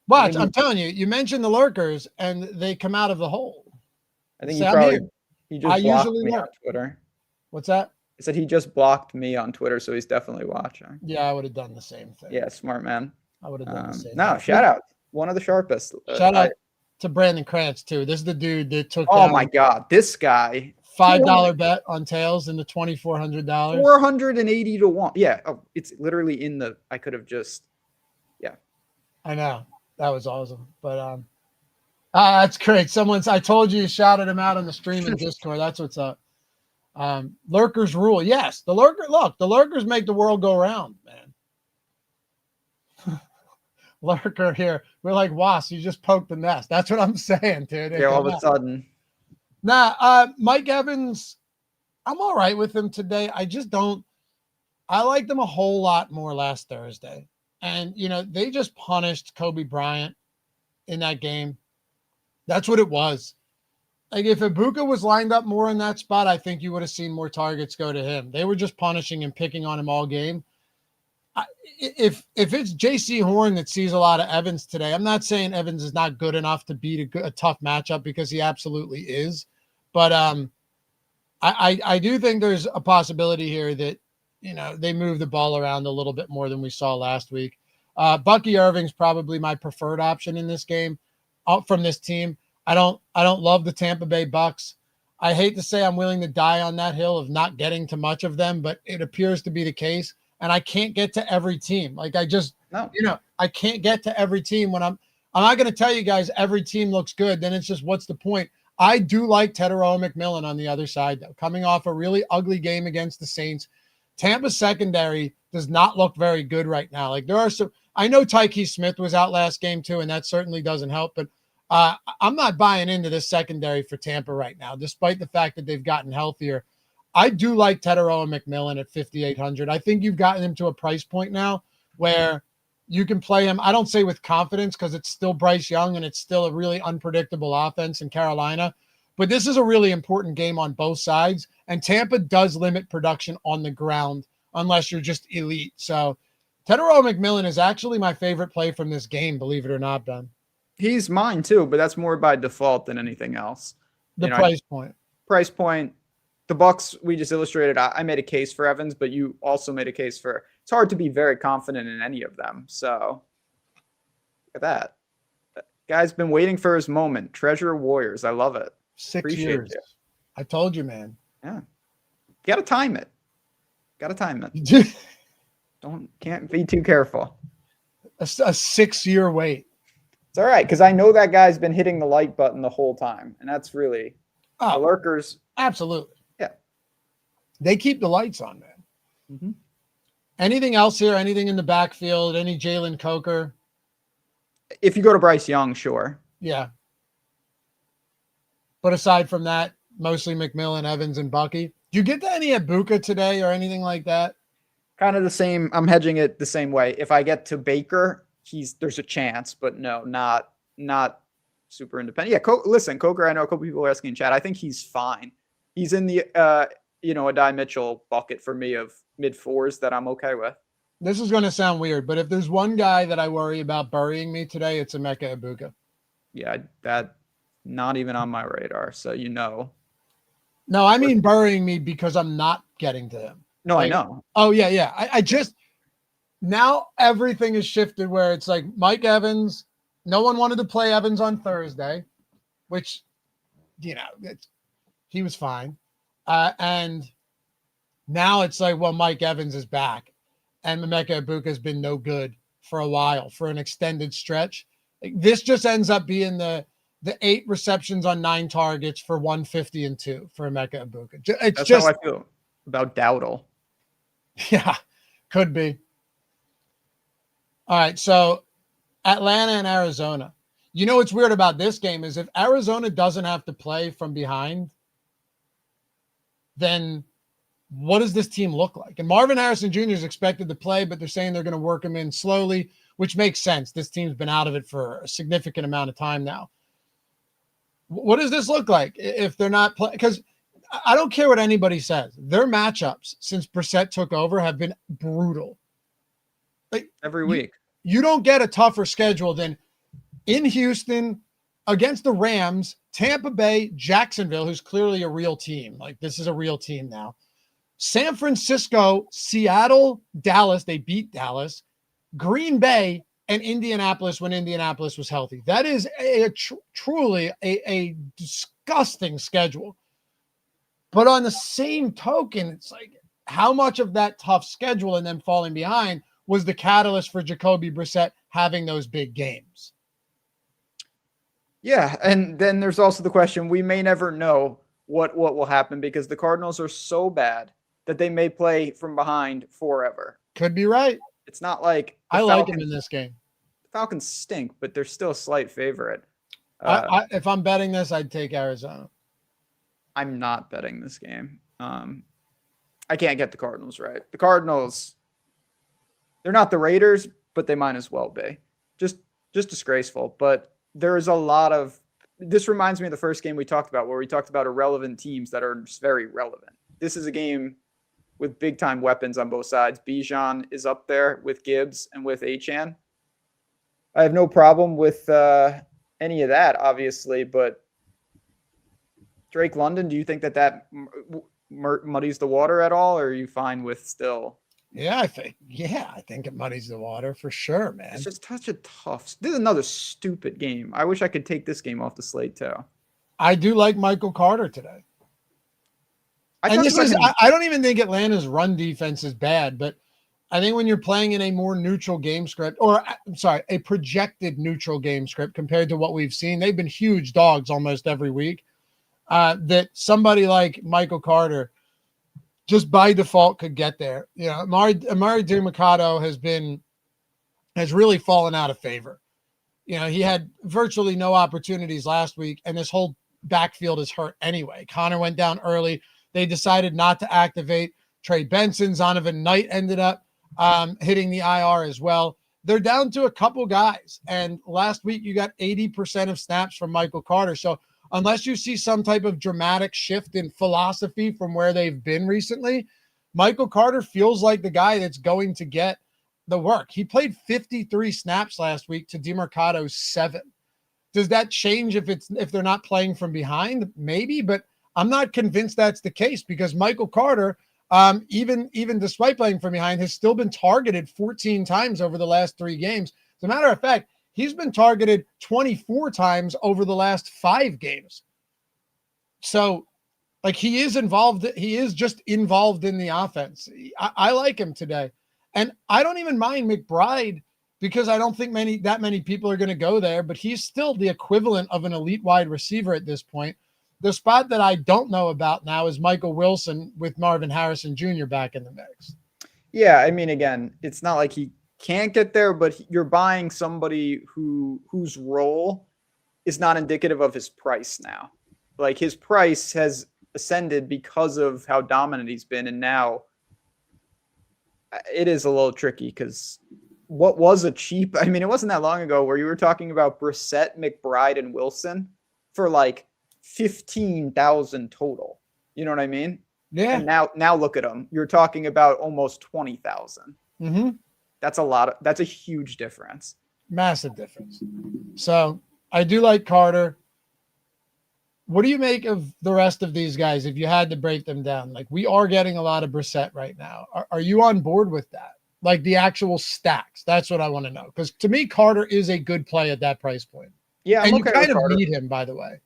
Speaker 2: Watch, I'm telling you, you mentioned the lurkers and they come out of the hole.
Speaker 3: I think he just blocked me on Twitter.
Speaker 2: What's that?
Speaker 3: I said he just blocked me on Twitter, so he's definitely watching.
Speaker 2: Yeah, I would have done the same thing.
Speaker 3: Yeah, smart man.
Speaker 2: I would have done the same
Speaker 3: thing. No, shout out. One of the sharpest.
Speaker 2: Shout out to Brandon Krantz, too. This is the dude that took
Speaker 3: Oh, my God. This guy.
Speaker 2: $5 bet on tails in the $2,400.
Speaker 3: 480 to 1. Yeah. Oh, it's literally in the, I could have just, yeah.
Speaker 2: I know. That was awesome. But that's great. I told you shouted him out on the stream in Discord. That's what's up. Lurkers rule. Yes. The lurkers make the world go round, man. Lurker here. We're like wasps. You just poked the nest. That's what I'm saying, dude.
Speaker 3: Yeah, all of a sudden.
Speaker 2: Nah, Mike Evans, I'm all right with him today. I liked him a whole lot more last Thursday. And, they just punished Kobe Bryant in that game. That's what it was. Like, if Ibuka was lined up more in that spot, I think you would have seen more targets go to him. They were just punishing and picking on him all game. If it's JC Horn that sees a lot of Evans today, I'm not saying Evans is not good enough to beat a tough matchup, because he absolutely is. But I do think there's a possibility here that, they move the ball around a little bit more than we saw last week. Bucky Irving's probably my preferred option in this game from this team. I don't love the Tampa Bay Bucks. I hate to say I'm willing to die on that hill of not getting to much of them, but it appears to be the case. And I can't get to every team. Like, I can't get to every team when I'm not going to tell you guys every team looks good. Then it's just, what's the point? I do like Teteroa McMillan on the other side, though, coming off a really ugly game against the Saints. Tampa's secondary does not look very good right now. Like, there are some, I know Tyke Smith was out last game too, and that certainly doesn't help, but I'm not buying into this secondary for Tampa right now, despite the fact that they've gotten healthier. I do like Teteroa McMillan at 5,800. I think you've gotten him to a price point now where you can play him. I don't say with confidence, because it's still Bryce Young and it's still a really unpredictable offense in Carolina. But this is a really important game on both sides. And Tampa does limit production on the ground unless you're just elite. So Teteroa McMillan is actually my favorite play from this game, believe it or not, Ben.
Speaker 3: He's mine too, but that's more by default than anything else.
Speaker 2: Price point.
Speaker 3: Price point. The Bucks, we just illustrated. I made a case for Evans, but you also made a case for. It's hard to be very confident in any of them. So look at that. Guy's been waiting for his moment. Treasure Warriors. I love it.
Speaker 2: 6 years. I told you, man.
Speaker 3: Yeah. You got to time it. Can't be too careful.
Speaker 2: A 6-year wait.
Speaker 3: It's all right, because I know that guy's been hitting the like button the whole time, and that's really the lurkers.
Speaker 2: Absolutely.
Speaker 3: Yeah.
Speaker 2: They keep the lights on, man.
Speaker 3: Mm-hmm.
Speaker 2: Anything else here? Anything in the backfield? Any Jalen Coker?
Speaker 3: If you go to Bryce Young, sure.
Speaker 2: Yeah. But aside from that, mostly McMillan, Evans, and Bucky. Do you get to any Ibuka today or anything like that?
Speaker 3: Kind of the same. I'm hedging it the same way. If I get to Baker, there's a chance, but no, not super independent. Yeah, listen, Coker, I know a couple people are asking in chat. I think he's fine. He's in the Adai Mitchell bucket for me of mid fours that I'm okay with.
Speaker 2: This is going to sound weird, but if there's one guy that I worry about burying me today, it's Emeka Egbuka.
Speaker 3: Yeah, that not even on my radar. So
Speaker 2: No, I mean burying me because I'm not getting to him.
Speaker 3: No, like, I know.
Speaker 2: Oh yeah. I just now everything is shifted where it's like Mike Evans. No one wanted to play Evans on Thursday, which he was fine, and now it's like, well, Mike Evans is back. And Emeka Egbuka has been no good for a while, for an extended stretch. This just ends up being the 8 receptions on 9 targets for 150 and 2 for Emeka Egbuka.
Speaker 3: That's how I feel about Dowdle.
Speaker 2: Yeah, could be. All right, so Atlanta and Arizona. You know what's weird about this game is if Arizona doesn't have to play from behind, then what does this team look like? And Marvin Harrison Jr. is expected to play, but they're saying they're going to work him in slowly, which makes sense. This team's been out of it for a significant amount of time now. What does this look like if they're not playing? Because I don't care what anybody says. Their matchups since Brissett took over have been brutal. Like
Speaker 3: every week.
Speaker 2: You don't get a tougher schedule than in Houston, against the Rams, Tampa Bay, Jacksonville, who's clearly a real team. Like this is a real team now. San Francisco, Seattle, Dallas, they beat Dallas, Green Bay, and Indianapolis when Indianapolis was healthy. That is truly a disgusting schedule. But on the same token, it's like how much of that tough schedule and then falling behind was the catalyst for Jacoby Brissett having those big games?
Speaker 3: Yeah, and then there's also the question, we may never know what will happen because the Cardinals are so bad that they may play from behind forever.
Speaker 2: Could be right.
Speaker 3: It's not like
Speaker 2: I like him in this game.
Speaker 3: The Falcons stink, but they're still a slight favorite.
Speaker 2: If I'm betting this, I'd take Arizona.
Speaker 3: I'm not betting this game. I can't get the Cardinals right. The Cardinals, they're not the Raiders, but they might as well be. Just disgraceful. But there is a lot of this reminds me of the first game we talked about, where we talked about irrelevant teams that are just very relevant. This is a game with big time weapons on both sides. Bijan is up there with Gibbs and with Achane. I have no problem with any of that, obviously, but Drake London, do you think that muddies the water at all, or are you fine with still?
Speaker 2: Yeah, I think it muddies the water for sure, man.
Speaker 3: It's just such a tough. This is another stupid game. I wish I could take this game off the slate too.
Speaker 2: I do like Michael Carter today. I don't even think Atlanta's run defense is bad, but I think when you're playing in a more neutral game script, a projected neutral game script compared to what we've seen, they've been huge dogs almost every week. That somebody like Michael Carter just by default could get there. You know, Amari DiMercato has really fallen out of favor. You know, he had virtually no opportunities last week, and this whole backfield is hurt anyway. Connor went down early. They decided not to activate Trey Benson. Zonovan Knight ended up hitting the IR as well. They're down to a couple guys, and last week you got 80% of snaps from Michael Carter. So unless you see some type of dramatic shift in philosophy from where they've been recently, Michael Carter feels like the guy that's going to get the work. He played 53 snaps last week to DiMercato's 7. Does that change if they're not playing from behind? Maybe, but I'm not convinced that's the case, because Michael Carter, even despite playing from behind, has still been targeted 14 times over the last 3 games. As a matter of fact, he's been targeted 24 times over the last 5 games. So, like, he is involved. He is just involved in the offense. I like him today. And I don't even mind McBride, because I don't think that many people are going to go there, but he's still the equivalent of an elite wide receiver at this point. The spot that I don't know about now is Michael Wilson with Marvin Harrison Jr. back in the mix.
Speaker 3: Yeah, I mean, again, it's not like he can't get there, but you're buying somebody whose role is not indicative of his price now. Like, his price has ascended because of how dominant he's been, and now it is a little tricky because what was a cheap, I mean, it wasn't that long ago where you were talking about Brissett, McBride, and Wilson for like 15,000 total. You know what I mean?
Speaker 2: Yeah.
Speaker 3: And now look at them. You're talking about almost 20,000.
Speaker 2: Mm-hmm.
Speaker 3: That's a lot. That's a huge difference.
Speaker 2: Massive difference. So I do like Carter. What do you make of the rest of these guys if you had to break them down? Like, we are getting a lot of Brissett right now. Are you on board with that? Like the actual stacks? That's what I want to know. Because to me, Carter is a good play at that price point.
Speaker 3: Yeah,
Speaker 2: and
Speaker 3: I'm
Speaker 2: you
Speaker 3: okay
Speaker 2: kind
Speaker 3: with
Speaker 2: of
Speaker 3: Carter.
Speaker 2: need him, by the way.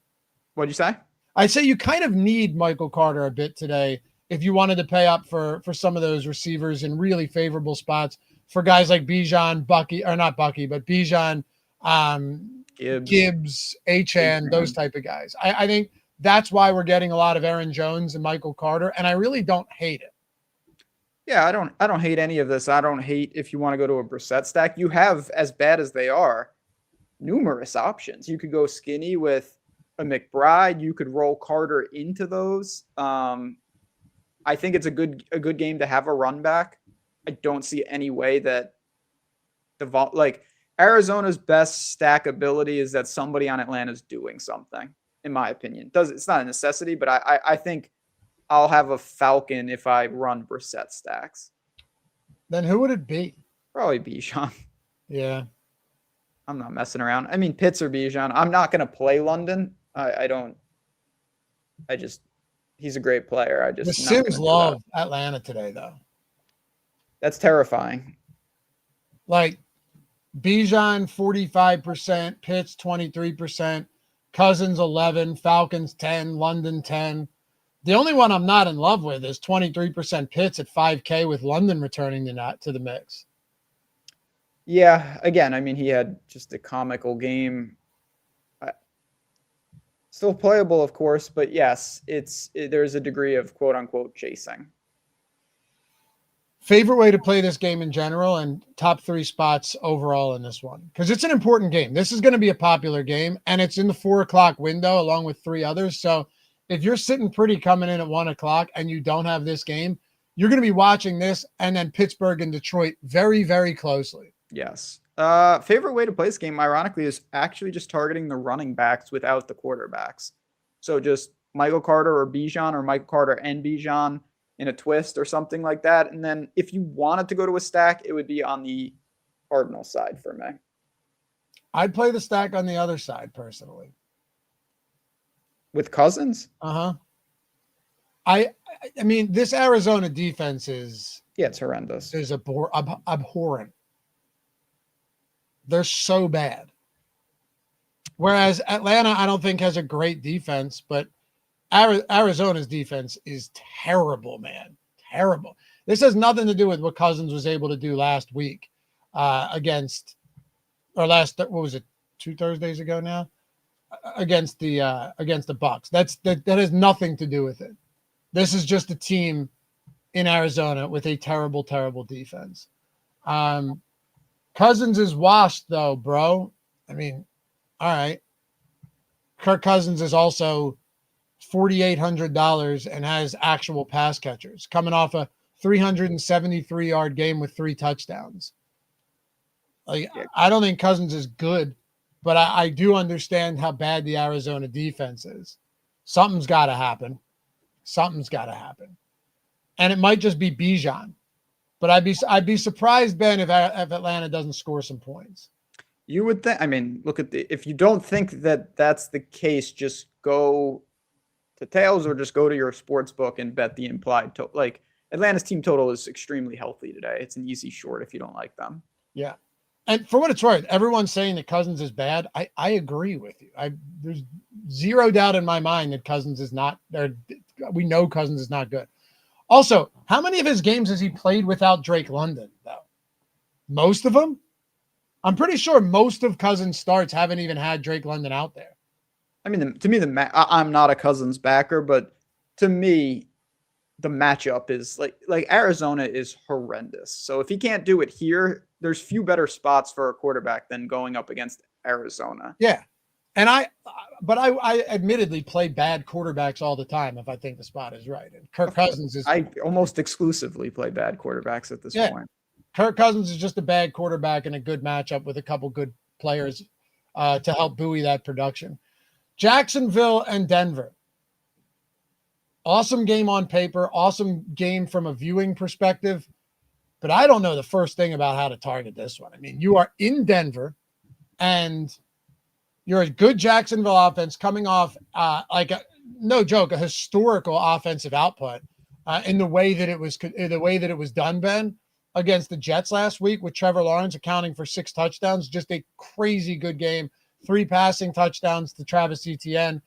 Speaker 3: What'd you say?
Speaker 2: I say you kind of need Michael Carter a bit today if you wanted to pay up for some of those receivers in really favorable spots for guys like Bijan, Bucky, or not Bucky, but Bijan, Gibbs, Achane, those type of guys. I think that's why we're getting a lot of Aaron Jones and Michael Carter, and I really don't hate it.
Speaker 3: Yeah, I don't hate any of this. I don't hate if you want to go to a Brissett stack. You have, as bad as they are, numerous options. You could go skinny with a McBride. You could roll Carter into those. I think it's a good game to have a run back. I don't see any way that Arizona's best stack ability is that somebody on Atlanta's doing something, in my opinion. It's not a necessity, but I think I'll have a Falcon if I run Brissett stacks.
Speaker 2: Then who would it be?
Speaker 3: Probably Bijan.
Speaker 2: Yeah.
Speaker 3: I'm not messing around. I mean, Pitts or Bijan. I'm not going to play London. He's a great player.
Speaker 2: The Sims love Atlanta today, though.
Speaker 3: That's terrifying.
Speaker 2: Like Bijan 45%, Pitts 23%, Cousins 11, Falcons 10, London 10. The only one I'm not in love with is 23% Pitts at 5K with London returning to the mix.
Speaker 3: Yeah, again, I mean, he had just a comical game. Still playable, of course, but yes, there's a degree of quote unquote chasing.
Speaker 2: Favorite way to play this game in general and top 3 spots overall in this one, because it's an important game. This is going to be a popular game, and it's in the 4:00 window along with 3 others. So if you're sitting pretty coming in at 1:00 and you don't have this game, you're going to be watching this and then Pittsburgh and Detroit very, very closely.
Speaker 3: Yes. Favorite way to play this game, ironically, is actually just targeting the running backs without the quarterbacks. So just Michael Carter or Bijan, or Michael Carter and Bijan in a twist or something like that. And then if you wanted to go to a stack, it would be on the Cardinal side for me.
Speaker 2: I'd play the stack on the other side personally.
Speaker 3: With Cousins?
Speaker 2: Uh-huh. I mean, this Arizona defense is...
Speaker 3: Yeah, it's horrendous.
Speaker 2: Is abhorrent. They're so bad. Whereas Atlanta, I don't think has a great defense, but Arizona's defense is terrible, man. Terrible. This has nothing to do with what Cousins was able to do last week what was it, 2 Thursdays ago now? Against the Bucks. That has nothing to do with it. This is just a team in Arizona with a terrible, terrible defense. Cousins is washed though, bro. I mean, all right. Kirk Cousins is also $4,800 and has actual pass catchers, coming off a 373-yard game with 3 touchdowns. I don't think Cousins is good, but I do understand how bad the Arizona defense is. Something's got to happen. And it might just be Bijan. But I'd be surprised, Ben, if Atlanta doesn't score some points.
Speaker 3: You would think. I mean, if you don't think that that's the case, just go to tails or just go to your sports book and bet the implied total. Like, Atlanta's team total is extremely healthy today. It's an easy short if you don't like them. Yeah.
Speaker 2: And for what it's worth, everyone's saying that Cousins is bad. I agree with you. There's zero doubt in my mind that Cousins is not there. We know Cousins is not good. Also, how many of his games has he played without Drake London, though? Most of them? I'm pretty sure most of Cousins' starts haven't even had Drake London out there.
Speaker 3: I mean, to me, I'm not a Cousins backer, but to me, the matchup is like Arizona is horrendous. So if he can't do it here, there's few better spots for a quarterback than going up against Arizona.
Speaker 2: Yeah. And I admittedly play bad quarterbacks all the time if I think the spot is right. And Kirk Cousins is...
Speaker 3: I almost exclusively play bad quarterbacks at this point.
Speaker 2: Kirk Cousins is just a bad quarterback in a good matchup with a couple good players to help buoy that production. Jacksonville and Denver. Awesome game on paper. Awesome game from a viewing perspective. But I don't know the first thing about how to target this one. I mean, you are in Denver, and you're a good Jacksonville offense coming off, no joke, a historical offensive output in the way that it was done, Ben, against the Jets last week with Trevor Lawrence accounting for 6 touchdowns. Just a crazy good game. 3 passing touchdowns to Travis Etienne.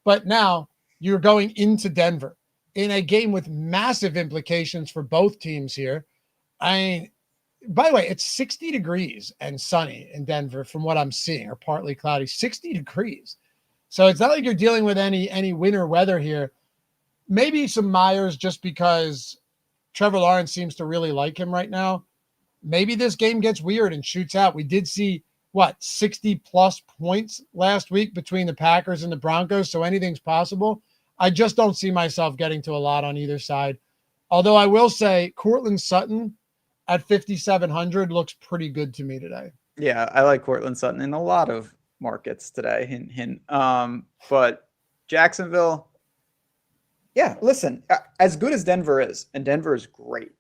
Speaker 2: But now you're going into Denver in a game with massive implications for both teams here. I mean, by the way, it's 60 degrees and sunny in Denver from what I'm seeing, or partly cloudy, 60 degrees. So it's not like you're dealing with any winter weather here. Maybe some Myers just because Trevor Lawrence seems to really like him right now. Maybe this game gets weird and shoots out. We did see, 60-plus points last week between the Packers and the Broncos, so anything's possible. I just don't see myself getting to a lot on either side. Although I will say Courtland Sutton at 5,700 looks pretty good to me today.
Speaker 3: Yeah, I like Courtland Sutton in a lot of markets today. Hint, hint. But Jacksonville, yeah, listen, as good as Denver is, and Denver is great,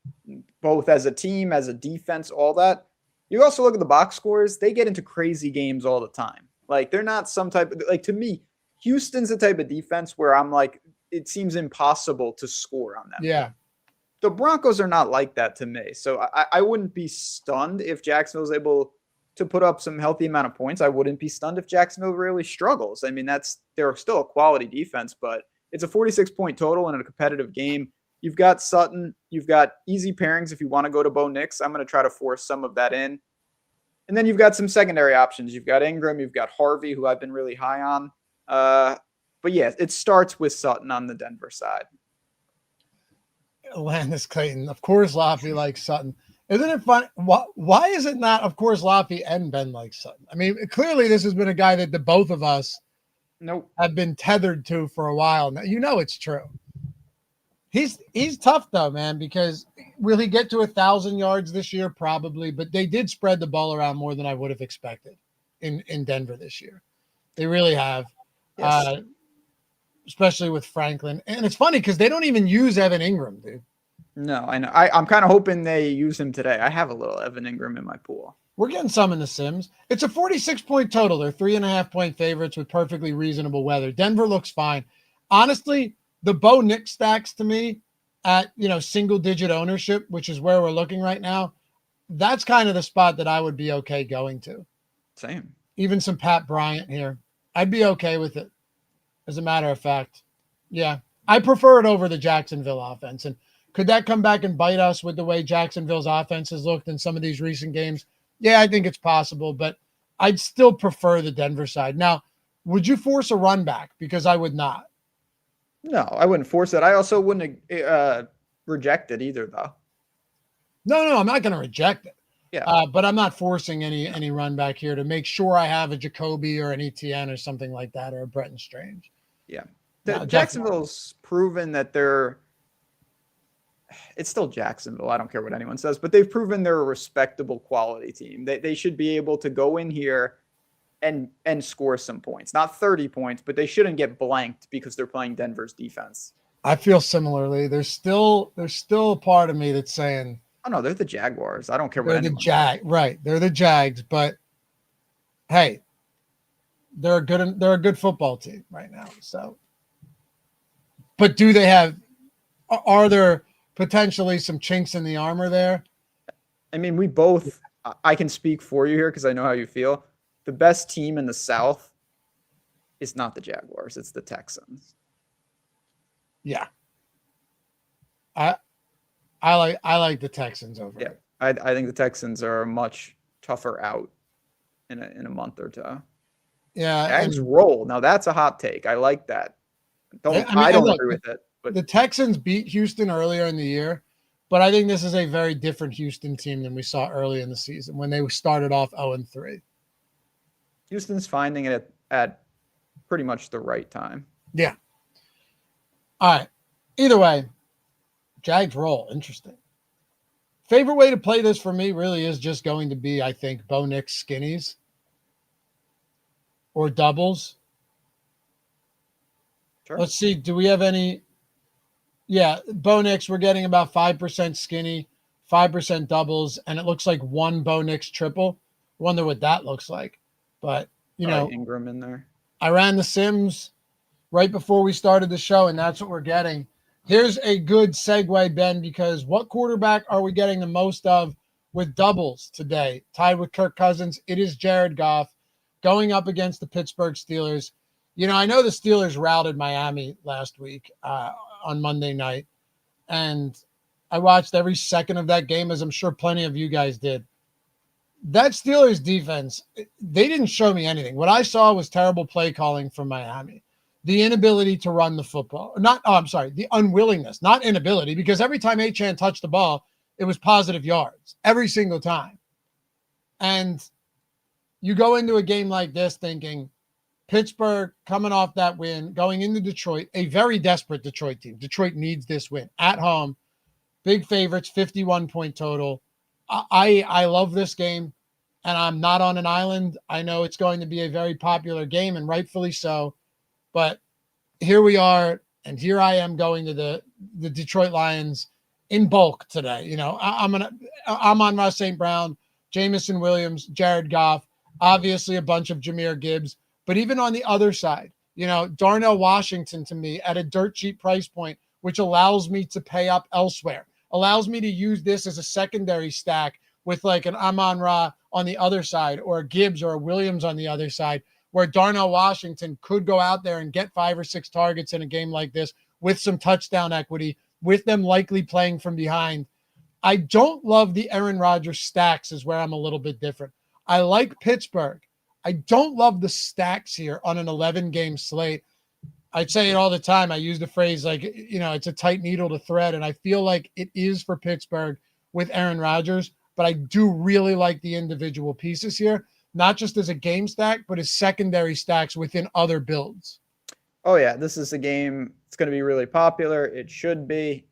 Speaker 3: both as a team, as a defense, all that. You also look at the box scores, they get into crazy games all the time. Like, they're not some type of, like, to me, Houston's the type of defense where I'm like, it seems impossible to score on them.
Speaker 2: Yeah.
Speaker 3: The Broncos are not like that to me. So I wouldn't be stunned if Jacksonville's able to put up some healthy amount of points. I wouldn't be stunned if Jacksonville really struggles. I mean, they're still a quality defense, but it's a 46-point total in a competitive game. You've got Sutton. You've got easy pairings if you want to go to Bo Nix. I'm going to try to force some of that in. And then you've got some secondary options. You've got Ingram. You've got Harvey, who I've been really high on. But yeah, it starts with Sutton on the Denver side.
Speaker 2: Landis Clayton. Of course, Laffy likes Sutton. Isn't it fun? Why is it not, of course, Laffy and Ben like Sutton? I mean, clearly this has been a guy that the both of us have been tethered to for a while now. You know it's true. He's tough though, man, because will he get to 1,000 yards this year? Probably, but they did spread the ball around more than I would have expected in Denver this year. They really have, yes. Especially with Franklin. And it's funny because they don't even use Evan Ingram, dude.
Speaker 3: No, I know. I'm kind of hoping they use him today. I have a little Evan Ingram in my pool.
Speaker 2: We're getting some in the Sims. It's a 46-point total. They're 3.5-point favorites with perfectly reasonable weather. Denver looks fine. Honestly, the Bo Nix stacks to me at, single-digit ownership, which is where we're looking right now. That's kind of the spot that I would be okay going to.
Speaker 3: Same.
Speaker 2: Even some Pat Bryant here. I'd be okay with it. As a matter of fact, yeah, I prefer it over the Jacksonville offense. And could that come back and bite us with the way Jacksonville's offense has looked in some of these recent games? Yeah, I think it's possible, but I'd still prefer the Denver side. Now, would you force a run back? Because I would not.
Speaker 3: No, I wouldn't force it. I also wouldn't reject it either, though.
Speaker 2: No, I'm not going to reject it.
Speaker 3: Yeah.
Speaker 2: But I'm not forcing any run back here to make sure I have a Jacoby or an ETN or something like that, or a Bretton Strange.
Speaker 3: Yeah.
Speaker 2: No,
Speaker 3: Jacksonville's proven that it's still Jacksonville. I don't care what anyone says, but they've proven they're a respectable quality team. They should be able to go in here and score some points. Not 30 points, but they shouldn't get blanked because they're playing Denver's defense.
Speaker 2: I feel similarly. There's still a part of me that's saying,
Speaker 3: oh no, they're the Jaguars. I don't care what
Speaker 2: they're
Speaker 3: anyone
Speaker 2: the Jag, right? They're the Jags, but hey, they're a good football team right now. So, but are there potentially some chinks in the armor there?
Speaker 3: I mean, I can speak for you here because I know how you feel. The best team in the South is not the Jaguars. It's the Texans.
Speaker 2: Yeah. I like the Texans over.
Speaker 3: Yeah. I think the Texans are a much tougher out in a month or two.
Speaker 2: Yeah.
Speaker 3: Jags roll. Now that's a hot take. I like that. I don't agree with it. But
Speaker 2: the Texans beat Houston earlier in the year, but I think this is a very different Houston team than we saw early in the season when they started off 0-3.
Speaker 3: Houston's finding it at pretty much the right time.
Speaker 2: Yeah. All right. Either way, Jags roll. Interesting. Favorite way to play this for me really is just going to be, I think, Bo Nix skinnies or doubles.
Speaker 3: Sure.
Speaker 2: Let's see. Do we have any? Yeah, Bo Nix, we're getting about 5% skinny, 5% doubles, and it looks like one Bo Nix triple. Wonder what that looks like. But,
Speaker 3: Ingram in there.
Speaker 2: I ran the Sims right before we started the show, and that's what we're getting. Here's a good segue, Ben, because what quarterback are we getting the most of with doubles today? Tied with Kirk Cousins, it is Jared Goff going up against the Pittsburgh Steelers. I know the Steelers routed Miami last week on Monday night, and I watched every second of that game, as I'm sure plenty of you guys did. That Steelers defense, they didn't show me anything. What I saw was terrible play calling from Miami. The inability to run the football. The unwillingness, not inability, because every time Achane touched the ball, it was positive yards every single time. And you go into a game like this thinking Pittsburgh coming off that win, going into Detroit, a very desperate Detroit team. Detroit needs this win at home. Big favorites, 51-point total. I love this game, and I'm not on an island. I know it's going to be a very popular game, and rightfully so. But here we are, and here I am going to the Detroit Lions in bulk today. I'm on Ross St. Brown, Jamison Williams, Jared Goff, obviously a bunch of Jahmyr Gibbs. But even on the other side, Darnell Washington to me at a dirt cheap price point, which allows me to pay up elsewhere, allows me to use this as a secondary stack with like an Amon-Ra on the other side or a Gibbs or a Williams on the other side, where Darnell Washington could go out there and get 5 or 6 targets in a game like this with some touchdown equity, with them likely playing from behind. I don't love the Aaron Rodgers stacks is where I'm a little bit different. I like Pittsburgh. I don't love the stacks here on an 11-game slate. I say it all the time. I use the phrase it's a tight needle to thread, and I feel like it is for Pittsburgh with Aaron Rodgers, but I do really like the individual pieces here. Not just as a game stack, but as secondary stacks within other builds.
Speaker 3: Oh, yeah. This is a game. It's going to be really popular. It should be.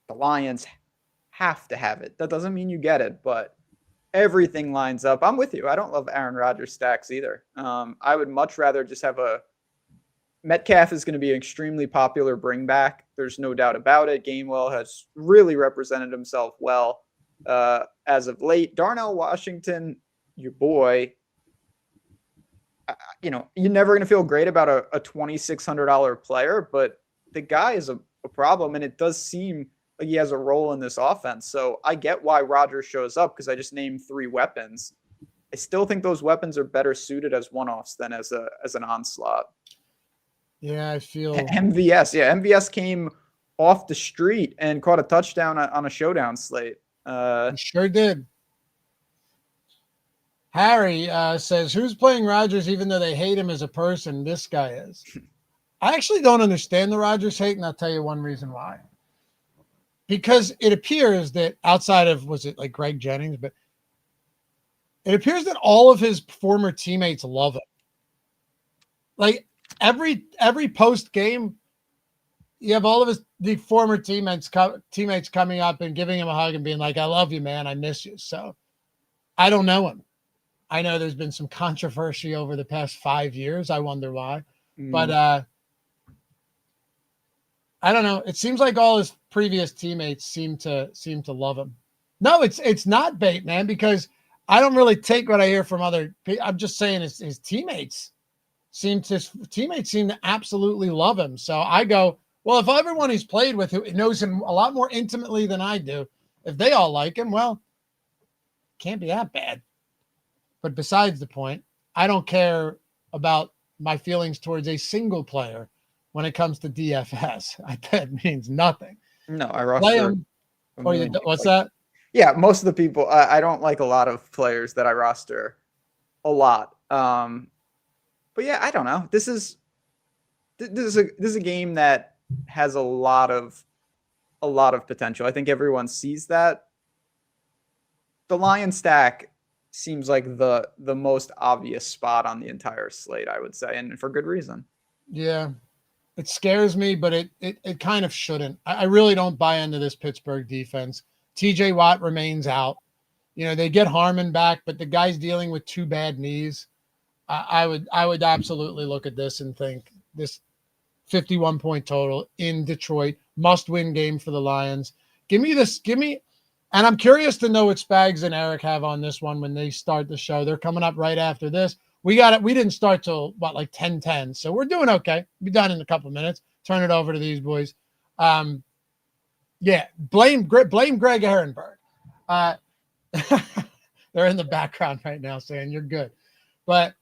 Speaker 3: The Lions have to have it. That doesn't mean you get it, but everything lines up. I'm with you. I don't love Aaron Rodgers stacks either. I would much rather just have Metcalf is going to be an extremely popular bring back. There's no doubt about it. Gainwell has really represented himself well as of late. Darnell Washington, your boy, you're never going to feel great about a $2,600 player, but the guy is a problem, and it does seem like he has a role in this offense. So I get why Rodgers shows up, because I just named 3 weapons. I still think those weapons are better suited as one-offs than as an onslaught.
Speaker 2: Yeah, I feel
Speaker 3: MVS. Yeah, MVS came off the street and caught a touchdown on a showdown slate.
Speaker 2: He sure did. Harry says, who's playing Rodgers even though they hate him as a person? This guy is. I actually don't understand the Rodgers hate, and I'll tell you one reason why. Because it appears that outside of, was it like Greg Jennings, but it appears that all of his former teammates love him. Like every post game, you have all of the former teammates coming up and giving him a hug and being like, I love you, man. I miss you. So I don't know him. I know there's been some controversy over the past 5 years. I wonder why. But I don't know. It seems like all his previous teammates seem to love him. No, it's not bait, man, because I don't really take what I hear from other people. I'm just saying his teammates seem to absolutely love him. So I go, well, if everyone he's played with who knows him a lot more intimately than I do, if they all like him, well, can't be that bad. But besides the point, I don't care about my feelings towards a single player when it comes to DFS. That means nothing.
Speaker 3: No, I roster.
Speaker 2: What's that?
Speaker 3: Yeah, most of the people. I don't like a lot of players that I roster a lot. But yeah, I don't know. This is a game that has a lot of potential. I think everyone sees that. The Lion stack seems like the most obvious spot on the entire slate, I would say, and for good reason.
Speaker 2: Yeah, it scares me, but it kind of shouldn't. I really don't buy into this Pittsburgh defense. TJ Watt remains out. You know, they get Harmon back, but the guy's dealing with 2 bad knees. I would absolutely look at this and think this 51-point total in Detroit, must-win game for the Lions. Give me, and I'm curious to know what Spags and Eric have on this one when they start the show. They're coming up right after this. We didn't start till like 10:10, so we're doing okay. Be done in a couple of minutes. Turn it over to these boys. Yeah, blame Greg Ehrenberg. They're in the background right now saying you're good, but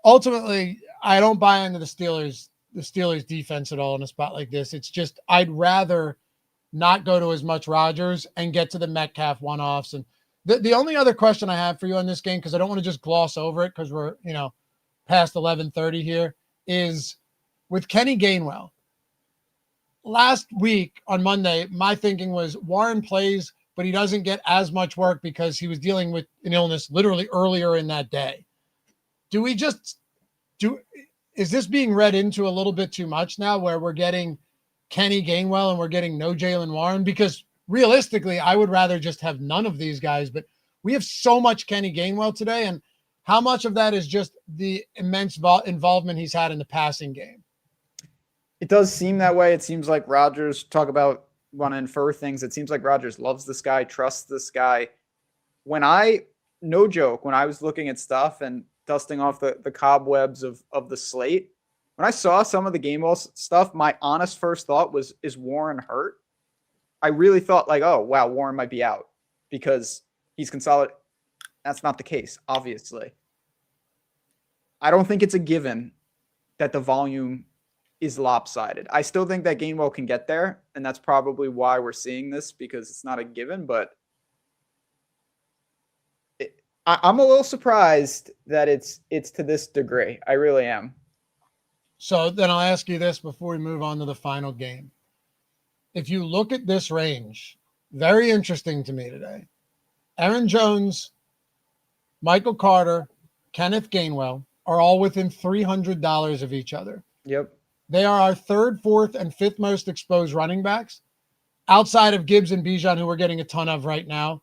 Speaker 2: ultimately, I don't buy into the Steelers defense at all in a spot like this. It's just I'd rather not go to as much Rodgers and get to the Metcalf one-offs. And the only other question I have for you on this game, because I don't want to just gloss over it because we're past 11:30 here, is with Kenny Gainwell. Last week on Monday, my thinking was Warren plays, but he doesn't get as much work because he was dealing with an illness literally earlier in that day. Is this being read into a little bit too much now where we're getting Kenny Gainwell and we're getting no Jaylen Warren? Because realistically, I would rather just have none of these guys, but we have so much Kenny Gainwell today. And how much of that is just the immense involvement he's had in the passing game?
Speaker 3: It does seem that way. It seems like Rodgers, talk about want to infer things. It seems like Rodgers loves this guy, trusts this guy. No joke, when I was looking at stuff and dusting off the cobwebs of the slate, when I saw some of the Gainwell stuff, my honest first thought was, is Warren hurt? I really thought like, oh, wow, Warren might be out because he's consolidated. That's not the case, obviously. I don't think it's a given that the volume is lopsided. I still think that Gainwell can get there, and that's probably why we're seeing this, because it's not a given, but I'm a little surprised that it's to this degree. I really am.
Speaker 2: So then I'll ask you this before we move on to the final game. If you look at this range, very interesting to me today. Aaron Jones, Michael Carter, Kenneth Gainwell are all within $300 of each other.
Speaker 3: Yep.
Speaker 2: They are our 3rd, 4th, and 5th most exposed running backs outside of Gibbs and Bijan, who we're getting a ton of right now.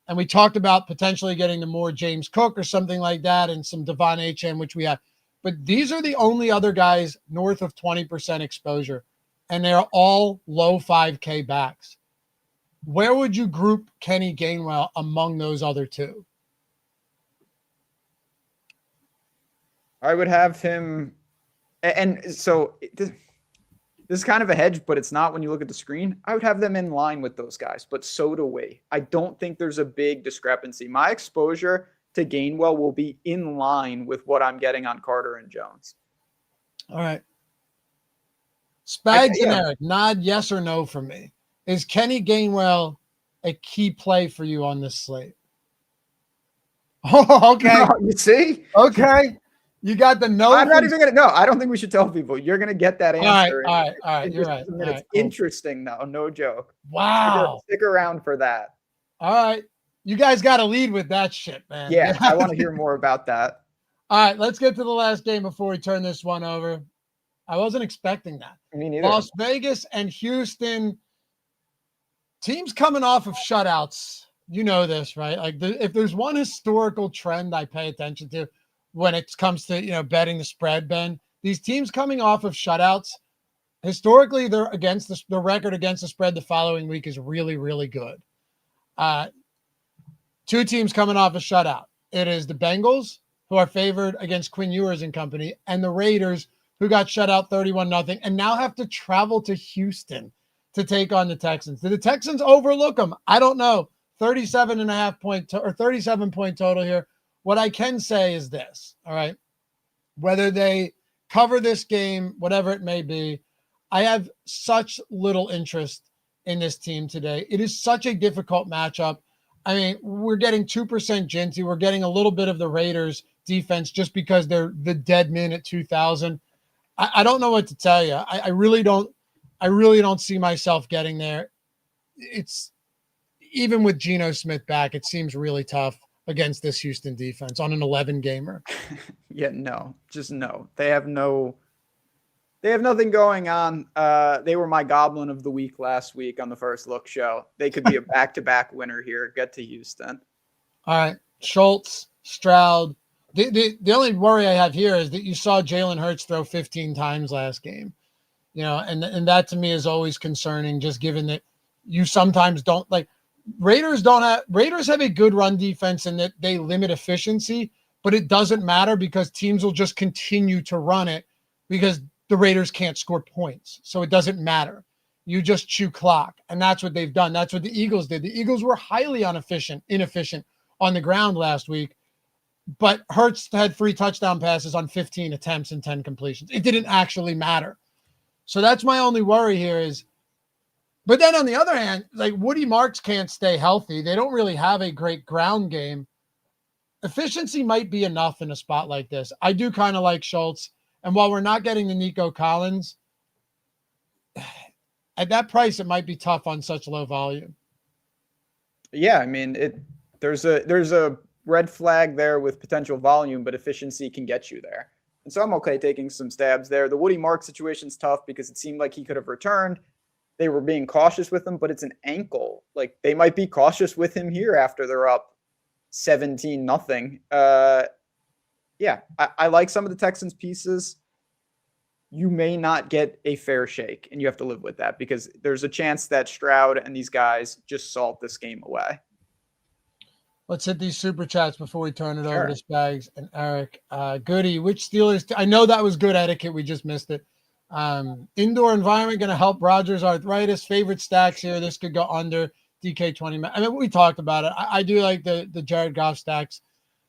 Speaker 2: And we talked about potentially getting the more James Cook or something like that and some Devon Achane, which we have. But these are the only other guys north of 20% exposure, and they're all low 5K backs. Where would you group Kenny Gainwell among those other two?
Speaker 3: I would have him, and so this is kind of a hedge, but it's not when you look at the screen. I would have them in line with those guys, but so do we. I don't think there's a big discrepancy. My exposure to Gainwell will be in line with what I'm getting on Carter and Jones.
Speaker 2: All right. Spags and Eric, nod yes or no for me. Is Kenny Gainwell a key play for you on this slate? Oh, okay.
Speaker 3: No, you see?
Speaker 2: Okay. You got the no.
Speaker 3: I'm not even going to know. I don't think we should tell people. You're going to get that answer.
Speaker 2: All right. You're right. All right, cool.
Speaker 3: Interesting, though. No joke.
Speaker 2: Wow.
Speaker 3: Stick around for that.
Speaker 2: All right. You guys got to lead with that shit, man.
Speaker 3: Yeah, I want to hear more about that.
Speaker 2: All right, let's get to the last game before we turn this one over. I wasn't expecting that.
Speaker 3: Me neither.
Speaker 2: Las Vegas and Houston, teams coming off of shutouts. You know this, right? Like if there's one historical trend I pay attention to when it comes to, betting the spread, Ben, these teams coming off of shutouts, historically, they're against the record against the spread the following week is really, really good. Two teams coming off a shutout. It is the Bengals, who are favored against Quinn Ewers and company, and the Raiders, who got shut out 31-0 and now have to travel to Houston to take on the Texans. Did the Texans overlook them? I don't know. 37-point total here. What I can say is this, all right? Whether they cover this game, whatever it may be, I have such little interest in this team today. It is such a difficult matchup. I mean, we're getting 2% Ginty. We're getting a little bit of the Raiders defense just because they're the dead men at 2,000. I don't know what to tell you. I really don't see myself getting there. It's even with Geno Smith back, it seems really tough against this Houston defense on an 11 gamer.
Speaker 3: Yeah, no, just no. They have no They have nothing going on. They were my goblin of the week last week on the First Look show. They could be a back-to-back winner here. Get to Houston.
Speaker 2: All right. Schultz, Stroud. The only worry I have here is that you saw Jalen Hurts throw 15 times last game. And that to me is always concerning, just given that you sometimes don't like Raiders have a good run defense in that they limit efficiency, but it doesn't matter because teams will just continue to run it because the Raiders can't score points. So it doesn't matter. You just chew clock. And that's what they've done. That's what the Eagles did. The Eagles were highly inefficient on the ground last week, but Hurts had 3 touchdown passes on 15 attempts and 10 completions. It didn't actually matter. So that's my only worry here is, but then on the other hand, like Woody Marks can't stay healthy. They don't really have a great ground game. Efficiency might be enough in a spot like this. I do kind of like Schultz. And while we're not getting the Nico Collins, at that price, it might be tough on such low volume.
Speaker 3: Yeah, I mean, there's a red flag there with potential volume, but efficiency can get you there. And so I'm okay taking some stabs there. The Woody Mark situation's tough because it seemed like he could have returned. They were being cautious with him, but it's an ankle. Like they might be cautious with him here after they're up 17-0. Yeah, I like some of the Texans pieces. You may not get a fair shake, and you have to live with that because there's a chance that Stroud and these guys just salt this game away.
Speaker 2: Let's hit these super chats before we turn it over to Spags and Eric. Goody, which Steelers? I know that was good etiquette. We just missed it. Indoor environment going to help Rodgers' arthritis. Favorite stacks here. This could go under DK 20. I mean, we talked about it. I do like the Jared Goff stacks.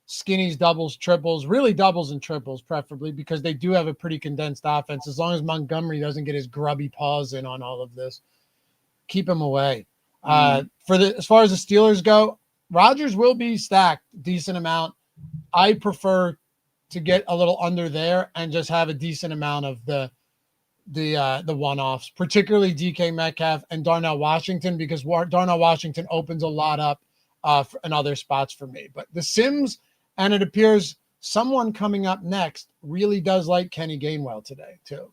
Speaker 2: Skinnies, doubles, triples, really doubles and triples, preferably because they do have a pretty condensed offense. As long as Montgomery doesn't get his grubby paws in on all of this, keep him away. As far as the Steelers go, Rodgers will be stacked decent amount. I prefer to get a little under there and just have a decent amount of the one-offs, particularly DK Metcalf and Darnell Washington, because Darnell Washington opens a lot up in other spots for me. But the Sims, and it appears someone coming up next really does like Kenny Gainwell today too.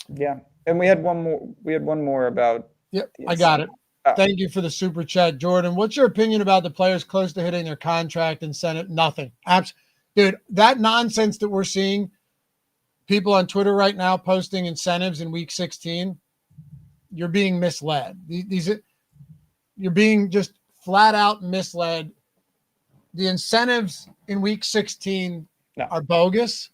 Speaker 3: Yeah, and we had one more about.
Speaker 2: Yep, I got it. Oh. Thank you for the super chat, Jordan. What's your opinion about the players close to hitting their contract incentive? Nothing. Dude, that nonsense that we're seeing people on Twitter right now posting incentives in week 16, you're being misled. You're being just flat out misled. The incentives in week 16 are bogus.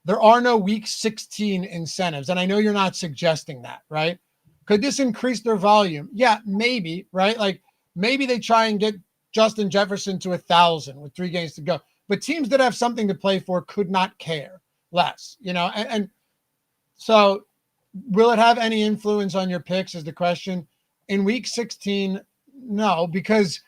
Speaker 2: There are no week 16 incentives. And I know you're not suggesting that, right? Could this increase their volume? Yeah, maybe, right? Like maybe they try and get Justin Jefferson to 1,000 with 3 games to go. But teams that have something to play for could not care less, and so will it have any influence on your picks is the question. In week 16, no, because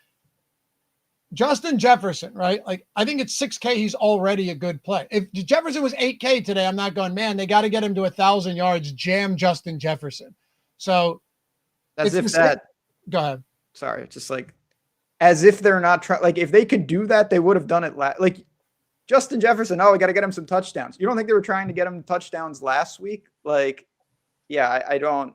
Speaker 2: Justin Jefferson, right? Like I think it's 6K, he's already a good play. If Jefferson was 8K today, I'm not going, man, they got to get him to 1,000 yards, jam Justin Jefferson. So
Speaker 3: as if that
Speaker 2: go ahead.
Speaker 3: Sorry, it's just like as if they're not trying. Like if they could do that, they would have done it. Like Justin Jefferson, we got to get him some touchdowns. You don't think they were trying to get him touchdowns last week? Like, yeah, I don't.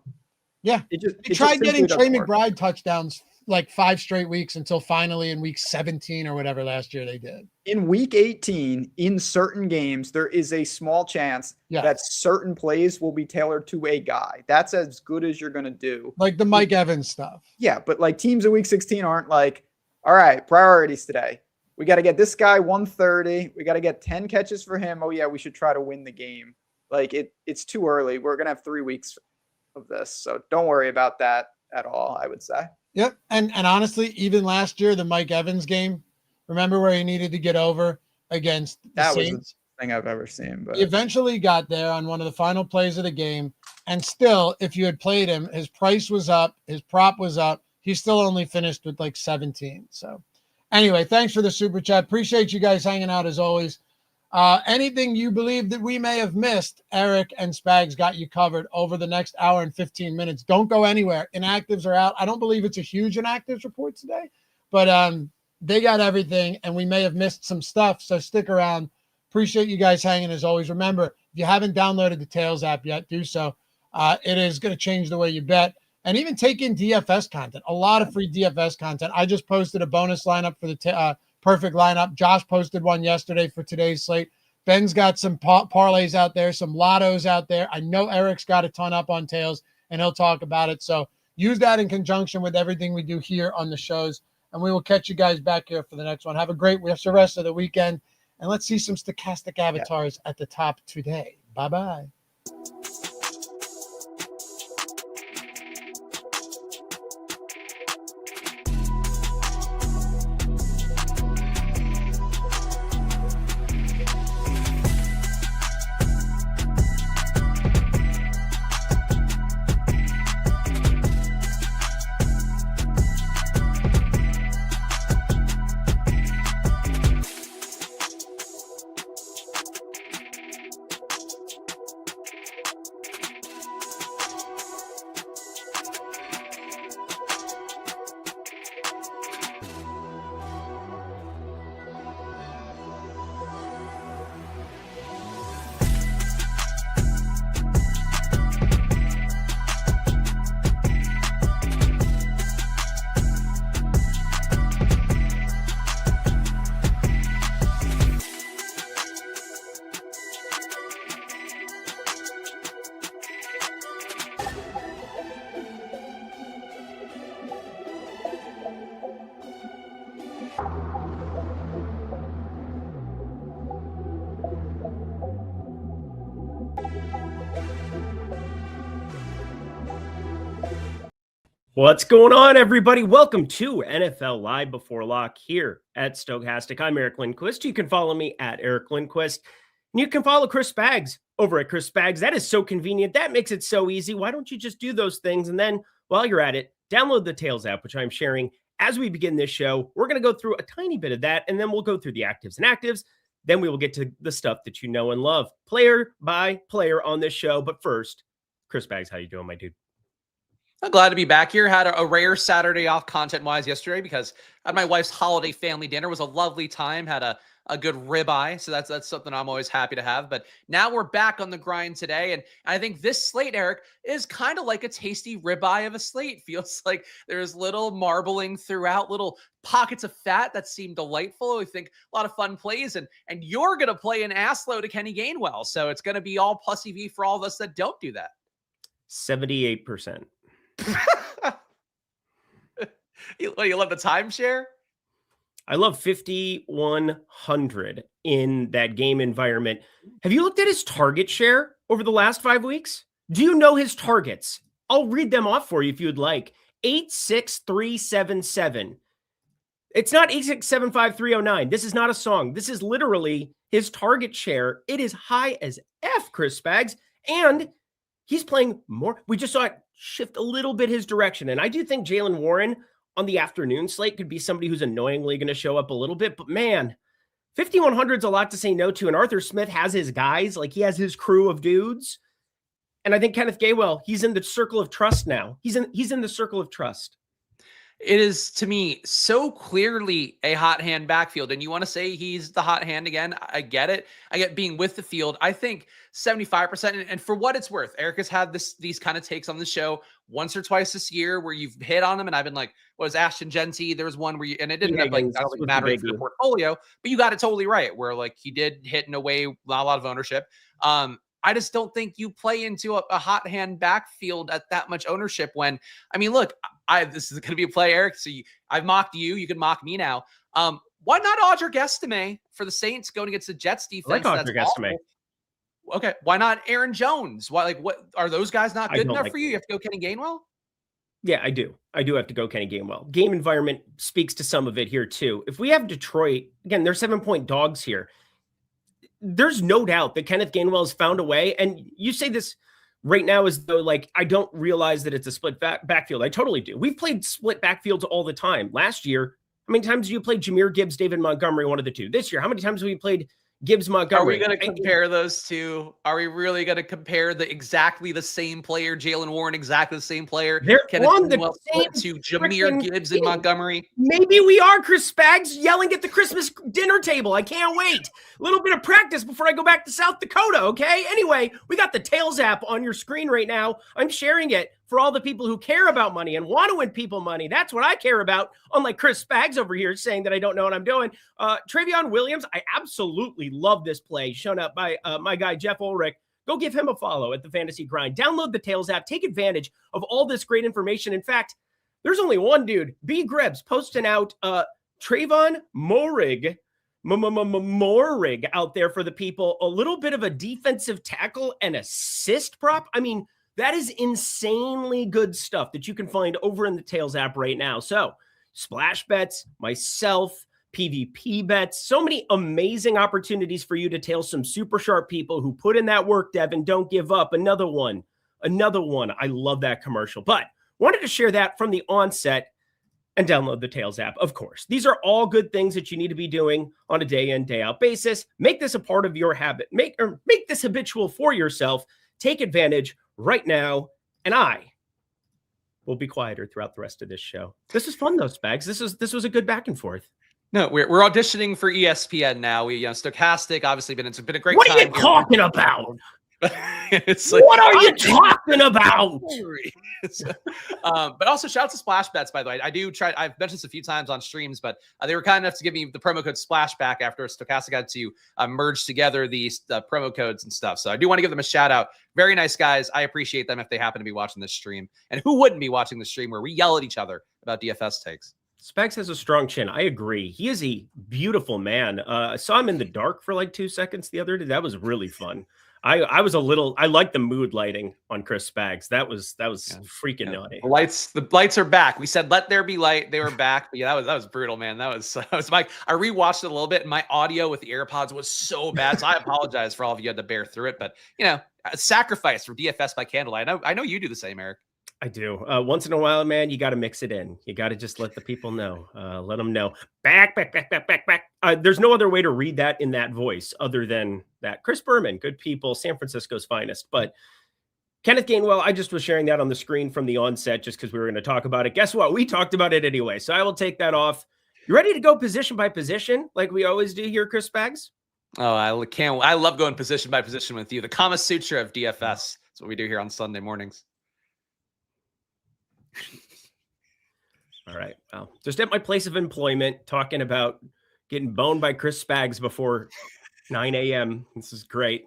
Speaker 2: Yeah, they tried getting Trey McBride touchdowns like 5 straight weeks until finally in week 17 or whatever last year they did.
Speaker 3: In week 18, in certain games, there is a small chance that certain plays will be tailored to a guy. That's as good as you're going to do.
Speaker 2: Like the Mike Evans stuff.
Speaker 3: Yeah, but like teams in week 16 aren't like, all right, priorities today. We got to get this guy 130. We got to get 10 catches for him. Oh, yeah, we should try to win the game. Like it's too early. We're going to have 3 weeks of this. So don't worry about that at all, I would say.
Speaker 2: Yep. And honestly, even last year, the Mike Evans game, remember where he needed to get over against the Saints?
Speaker 3: Was the thing I've ever seen. But
Speaker 2: he eventually got there on one of the final plays of the game. And still, if you had played him, his price was up, his prop was up. He still only finished with like 17. So anyway, thanks for the super chat. Appreciate you guys hanging out as always. Anything you believe that we may have missed, Eric and Spags got you covered over the next hour and 15 minutes. Don't go anywhere. Inactives are out. I don't believe it's a huge inactives report today, but they got everything, and we may have missed some stuff. So stick around Appreciate you guys hanging as always. Remember, if you haven't downloaded the Tails app yet, do so. It is going to change the way you bet and even take in DFS content. A lot of free DFS content. I just posted a bonus lineup for the perfect lineup. Josh posted one yesterday for today's slate. Ben's got some parlays out there, some lottos out there. I know Eric's got a ton up on Tails, and he'll talk about it. So use that in conjunction with everything we do here on the shows, and we will catch you guys back here for the next one. Have a great rest of the weekend. And let's see some stochastic avatars at the top today. Bye-bye.
Speaker 4: What's going on, everybody? Welcome to NFL Live Before Lock here at Stochastic. I'm Eric Lindquist. You can follow me at Eric Lindquist. And you can follow Chris Spags over at Chris Spags. That is so convenient. That makes it so easy. Why don't you just do those things? And then while you're at it, download the Tails app, which I'm sharing as we begin this show. We're going to go through a tiny bit of that, and then we'll go through the actives and actives. Then we will get to the stuff that you know and love, player by player on this show. But first, Chris Spags, how you doing, my dude?
Speaker 5: I'm glad to be back here. Had a rare Saturday off content-wise yesterday because I had my wife's holiday family dinner. It was a lovely time. Had a good ribeye, so that's something I'm always happy to have. But now we're back on the grind today, and I think this slate, Eric, is kind of like a tasty ribeye of a slate. Feels like there's little marbling throughout, little pockets of fat that seem delightful. We think a lot of fun plays, and you're going to play an ass load to Kenny Gainwell, so it's going to be all plus EV for all of us that don't do that.
Speaker 4: 78%.
Speaker 5: You love the timeshare?
Speaker 4: I love 5,100 in that game environment. Have you looked at his target share over the last 5 weeks? Do you know his targets? I'll read them off for you if you'd like. 86377. It's not 8675309. This is not a song. This is literally his target share. It is high as F, Chris Spags, and he's playing more. We just saw it shift a little bit his direction. And I do think Jaylen Warren on the afternoon slate could be somebody who's annoyingly going to show up a little bit. But man, 5,100 is a lot to say no to. And Arthur Smith has his guys. Like, he has his crew of dudes. And I think Kenneth Gainwell, he's in the circle of trust now. He's in the circle of trust.
Speaker 5: It is, to me, so clearly a hot hand backfield. And you want to say he's the hot hand again? I get it. I get being with the field. I think 75%. And for what it's worth, Eric has had these kind of takes on the show once or twice this year where you've hit on him. And I've been like, what was Ashton Genty? There was one where and it didn't have like, that was mattering for the portfolio, but you got it totally right. Where like he did hit in a way, not a lot of ownership. I just don't think you play into a hot hand backfield at that much ownership when, I mean, look, this is going to be a play, Eric. So I've mocked you. You can mock me now. Why not Audra Guestimay for the Saints going against the Jets defense?
Speaker 4: I like Audra Guestimay.
Speaker 5: Okay. Why not Aaron Jones? Why, what are those guys not good enough for you? You have to go Kenny Gainwell?
Speaker 4: Yeah, I do. I do have to go Kenny Gainwell. Game environment speaks to some of it here too. If we have Detroit, again, they're 7-point dogs here. There's no doubt that Kenneth Gainwell has found a way. And you say this right now as though, like, I don't realize that it's a split backfield. I totally do. We've played split backfields all the time. Last year, how many times have you played Jahmyr Gibbs, David Montgomery, one of the two? This year, how many times have we played Gibbs Montgomery.
Speaker 5: Are we going to compare those two? Are we really going to compare exactly the same player, Jalen Warren, exactly the same player?
Speaker 4: They're on the same
Speaker 5: to Jahmyr Gibbs and Montgomery.
Speaker 4: Maybe we are, Chris Spags, yelling at the Christmas dinner table. I can't wait. A little bit of practice before I go back to South Dakota, okay? Anyway, we got the Tails app on your screen right now. I'm sharing it for all the people who care about money and want to win people money. That's what I care about, unlike Chris Spags over here saying that I don't know what I'm doing. Travion Williams, I absolutely love this play shown up by my guy, Jeff Ulrich. Go give him a follow at the Fantasy Grind. Download the Tails app. Take advantage of all this great information. In fact, there's only one dude, B. Gribbs, posting out Trayvon Moehrig out there for the people. A little bit of a defensive tackle and assist prop. I mean, that is insanely good stuff that you can find over in the Tails app right now. So, splash bets, myself, PvP bets, so many amazing opportunities for you to tail some super sharp people who put in that work, Devin. Don't give up. Another one. I love that commercial. But wanted to share that from the onset and download the Tails app, of course. These are all good things that you need to be doing on a day in, day out basis. Make this a part of your habit. Make this habitual for yourself. Take advantage right now, and I will be quieter throughout the rest of this show. This is fun though, Spags. This was a good back and forth.
Speaker 5: No, we're auditioning for ESPN now. Stochastic, obviously, it's been a great
Speaker 4: what
Speaker 5: time.
Speaker 4: What are you talking about?
Speaker 5: It's like,
Speaker 4: what are you talking about?
Speaker 5: But also shout out to Splash Bets, by the way. I've mentioned this a few times on streams, but they were kind enough to give me the promo code Splashback after Stochastic had to merge together these promo codes and stuff. So I do want to give them a shout out. Very nice guys. I appreciate them if they happen to be watching this stream. And who wouldn't be watching the stream where we yell at each other about DFS takes?
Speaker 4: Specs has a strong chin. I agree. He is a beautiful man. I saw him in the dark for like 2 seconds the other day. That was really fun. I like the mood lighting on Chris Spags. That was freaking naughty.
Speaker 5: The lights are back. We said, let there be light. They were back. But yeah, that was brutal, man. That was I rewatched it a little bit and my audio with the AirPods was so bad. So I apologize for all of you had to bear through it, but a sacrifice for DFS by candlelight. I know you do the same, Eric.
Speaker 4: I do. Once in a while, man, you got to mix it in. You got to just let the people know. Let them know. Back. There's no other way to read that in that voice other than that. Chris Berman, good people, San Francisco's finest. But Kenneth Gainwell, I just was sharing that on the screen from the onset just because we were going to talk about it. Guess what? We talked about it anyway. So I will take that off. You ready to go position by position like we always do here, Chris Spags?
Speaker 5: Oh, I love going position by position with you. The Kama Sutra of DFS. That's what we do here on Sunday mornings.
Speaker 4: All right. Well, just at my place of employment, talking about getting boned by Chris Spags before 9 a.m. This is great.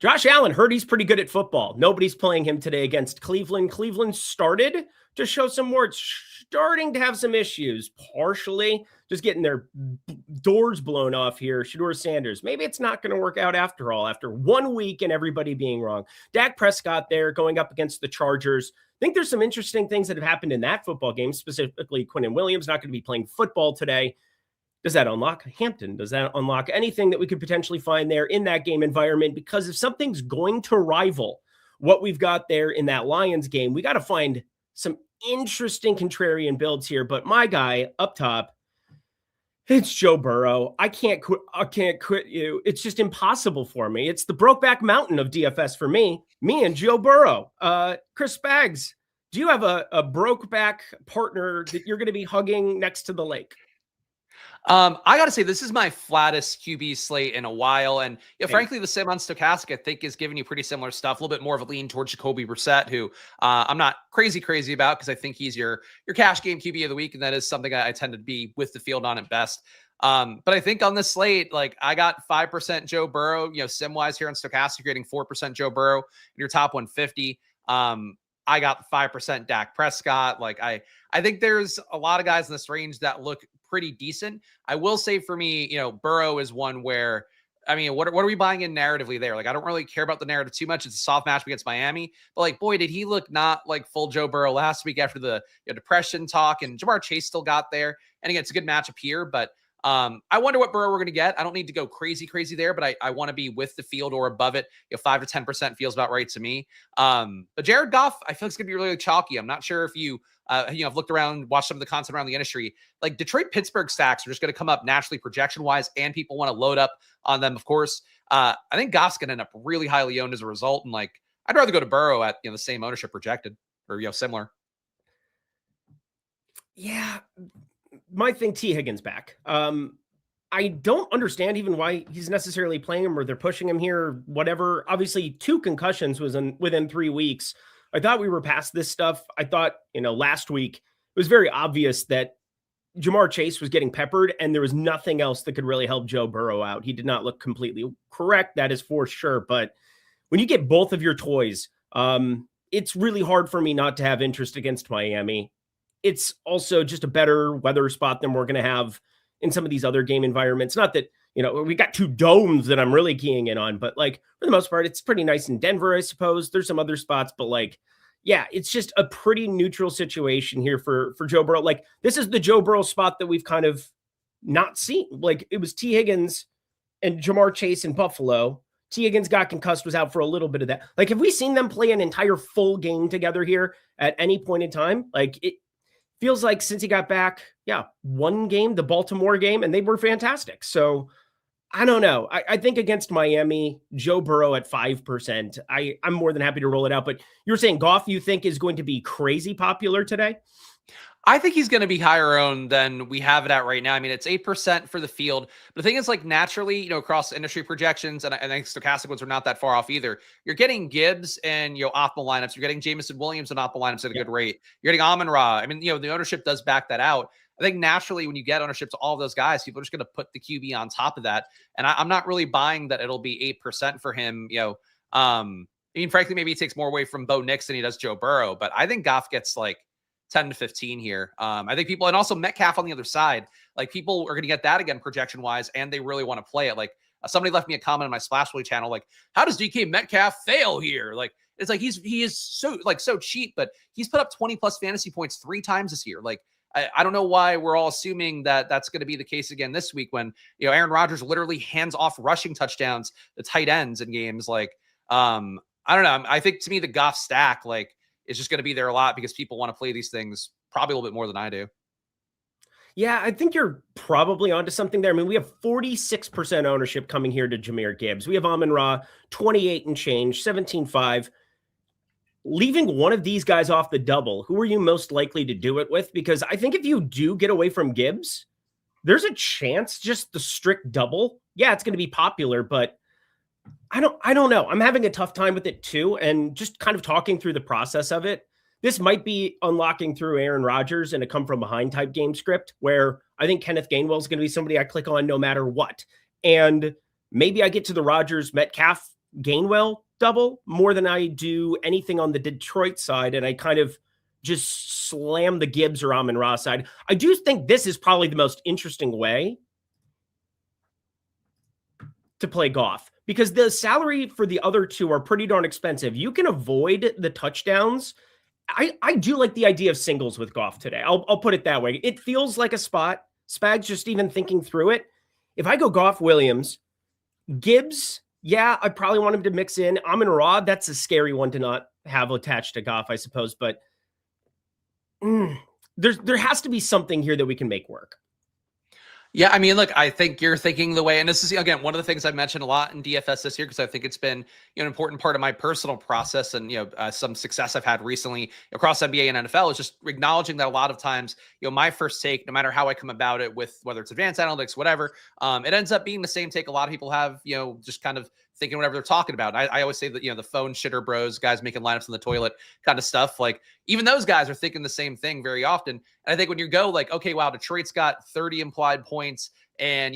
Speaker 4: Josh Allen heard he's pretty good at football. Nobody's playing him today against Cleveland. Cleveland started to show some more. It's starting to have some issues, partially just getting their doors blown off here. Shedeur Sanders. Maybe it's not going to work out after all, after 1 week and everybody being wrong. Dak Prescott there going up against the Chargers. I think there's some interesting things that have happened in that football game, specifically Quinnen Williams not going to be playing football today. Does that unlock Hampton? Does that unlock anything that we could potentially find there in that game environment? Because if something's going to rival what we've got there in that Lions game, we got to find some interesting contrarian builds here. But my guy up top, it's Joe Burrow. I can't quit you. It's just impossible for me. It's the Brokeback Mountain of DFS for me and Joe Burrow. Chris Spags, do you have a Brokeback partner that you're going to be hugging next to the lake?
Speaker 5: I got to say, this is my flattest QB slate in a while. And frankly, the same on Stochastic, I think, is giving you pretty similar stuff. A little bit more of a lean towards Jacoby Brissett, who I'm not crazy about because I think he's your cash game QB of the week. And that is something I tend to be with the field on at best. But I think on this slate, like I got 5% Joe Burrow, sim-wise here on Stochastic, getting 4% Joe Burrow in your top 150. I got 5% Dak Prescott. Like I think there's a lot of guys in this range that look pretty decent. I will say for me, Burrow is one where, I mean, what are we buying in narratively there? Like, I don't really care about the narrative too much. It's a soft match against Miami, but like, boy, did he look not like full Joe Burrow last week after the depression talk, and Jamar Chase still got there. And again, it's a good matchup here, but I wonder what Burrow we're going to get. I don't need to go crazy there, but I want to be with the field or above it. 5 to 10% feels about right to me. But Jared Goff, I feel it's going to be really chalky. I'm not sure if you, I've looked around, watched some of the content around the industry. Like Detroit, Pittsburgh stacks are just going to come up naturally projection wise, and people want to load up on them, of course. I think Goff's going to end up really highly owned as a result. And I'd rather go to Burrow at the same ownership projected or similar.
Speaker 4: Yeah. My thing, T. Higgins back. I don't understand even why he's necessarily playing him or they're pushing him here, whatever. Obviously, 2 concussions was within 3 weeks. I thought we were past this stuff. I thought, last week, it was very obvious that Jamar Chase was getting peppered and there was nothing else that could really help Joe Burrow out. He did not look completely correct. That is for sure. But when you get both of your toys, it's really hard for me not to have interest against Miami. It's also just a better weather spot than we're going to have in some of these other game environments. Not that, we got 2 domes that I'm really keying in on, but for the most part, it's pretty nice in Denver, I suppose. There's some other spots, but yeah, it's just a pretty neutral situation here for Joe Burrow. This is the Joe Burrow spot that we've kind of not seen. It was T. Higgins and Jamar Chase in Buffalo. T. Higgins got concussed, was out for a little bit of that. Have we seen them play an entire full game together here at any point in time? It feels like since he got back, 1 game, the Baltimore game, and they were fantastic. So I don't know. I think against Miami, Joe Burrow at 5%, I'm more than happy to roll it out. But you're saying Goff, you think, is going to be crazy popular today?
Speaker 5: I think he's going to be higher owned than we have it at right now. I mean, it's 8% for the field. But the thing is, naturally, across industry projections, and I think stochastic ones are not that far off either. You're getting Gibbs and, optimal lineups. You're getting Jameson Williams and optimal lineups at a good rate. You're getting Amon-Ra. I mean, the ownership does back that out. I think naturally, when you get ownership to all of those guys, people are just going to put the QB on top of that. And I'm not really buying that it'll be 8% for him. I mean, frankly, maybe he takes more away from Bo Nix than he does Joe Burrow. But I think Goff gets 10 to 15 here. I think people, and also Metcalf on the other side, people are going to get that again projection wise, and they really want to play it. Somebody left me a comment on my Splashly channel, how does DK Metcalf fail here? It's he is so cheap, but he's put up 20 plus fantasy points 3 times this year. I don't know why we're all assuming that that's going to be the case again this week when, Aaron Rodgers literally hands off rushing touchdowns to tight ends in games. I don't know. I think to me, the Goff stack, is just going to be there a lot because people want to play these things probably a little bit more than I do.
Speaker 4: Yeah, I think you're probably onto something there. I mean, we have 46% ownership coming here to Jahmyr Gibbs. We have Amon-Ra, 28 and change, 17.5. Leaving one of these guys off the double, who are you most likely to do it with? Because I think if you do get away from Gibbs, there's a chance just the strict double. Yeah, it's going to be popular, but I don't know. I'm having a tough time with it too. And just kind of talking through the process of it, this might be unlocking through Aaron Rodgers and a come from behind type game script where I think Kenneth Gainwell is going to be somebody I click on no matter what. And maybe I get to the Rodgers Metcalf Gainwell double more than I do anything on the Detroit side. And I kind of just slam the Gibbs or Amon-Ra side. I do think this is probably the most interesting way to play Goff because the salary for the other 2 are pretty darn expensive. You can avoid the touchdowns. I do like the idea of singles with Goff today. I'll put it that way. It feels like a spot. Spags, just even thinking through it. If I go Goff, Williams, Gibbs, yeah, I probably want him to mix in. Amon-Ra, that's a scary one to not have attached to Goff, I suppose. But there has to be something here that we can make work.
Speaker 5: Yeah, I mean, look, I think you're thinking the way, and this is, again, one of the things I've mentioned a lot in DFS this year, because I think it's been an important part of my personal process and, some success I've had recently across NBA and NFL is just acknowledging that a lot of times, my first take, no matter how I come about it with whether it's advanced analytics, whatever, it ends up being the same take a lot of people have, just kind of thinking whatever they're talking about. I always say that, the phone shitter bros, guys making lineups in the toilet kind of stuff. Even those guys are thinking the same thing very often. And I think when you go okay, wow, Detroit's got 30 implied points and,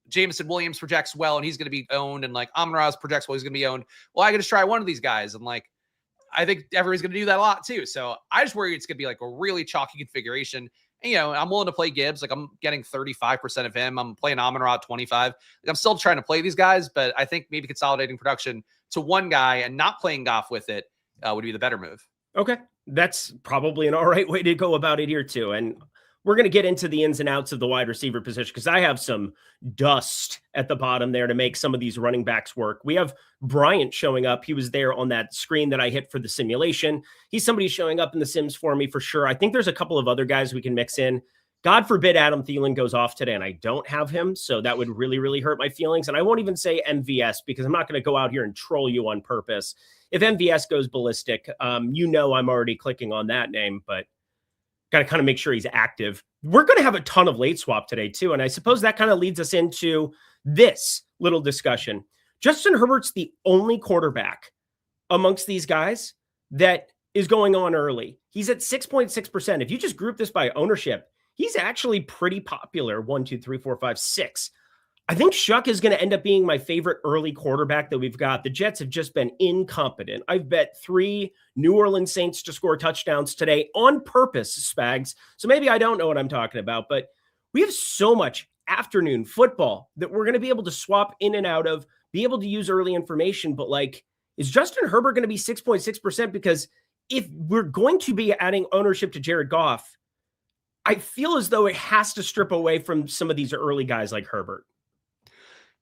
Speaker 5: Jameson Williams projects well and he's going to be owned and Amon-Ra projects well, he's going to be owned. Well, I got to try one of these guys. And I think everybody's going to do that a lot too. So I just worry it's going to be a really chalky configuration. And, I'm willing to play Gibbs. I'm getting 35% of him. I'm playing Amon-Ra at 25. I'm still trying to play these guys, but I think maybe consolidating production to one guy and not playing Goff with it would be the better move.
Speaker 4: Okay. That's probably an all right way to go about it here too. And we're going to get into the ins and outs of the wide receiver position because I have some dust at the bottom there to make some of these running backs work. We have Bryant showing up. He was there on that screen that I hit for the simulation. He's somebody showing up in the sims for me for sure. I think there's a couple of other guys we can mix in. God forbid Adam Thielen goes off today and I don't have him. So that would really, really hurt my feelings. And I won't even say MVS because I'm not going to go out here and troll you on purpose. If MVS goes ballistic, I'm already clicking on that name, but got to kind of make sure he's active. We're going to have a ton of late swap today too. And I suppose that kind of leads us into this little discussion. Justin Herbert's the only quarterback amongst these guys that is going on early. He's at 6.6%. If you just group this by ownership, he's actually pretty popular. 1, 2, 3, 4, 5, 6. I think Shuck is going to end up being my favorite early quarterback that we've got. The Jets have just been incompetent. I've bet 3 New Orleans Saints to score touchdowns today on purpose, Spags. So maybe I don't know what I'm talking about, but we have so much afternoon football that we're going to be able to swap in and out of, be able to use early information. But like, is Justin Herbert going to be 6.6%? Because if we're going to be adding ownership to Jared Goff, I feel as though it has to strip away from some of these early guys like Herbert.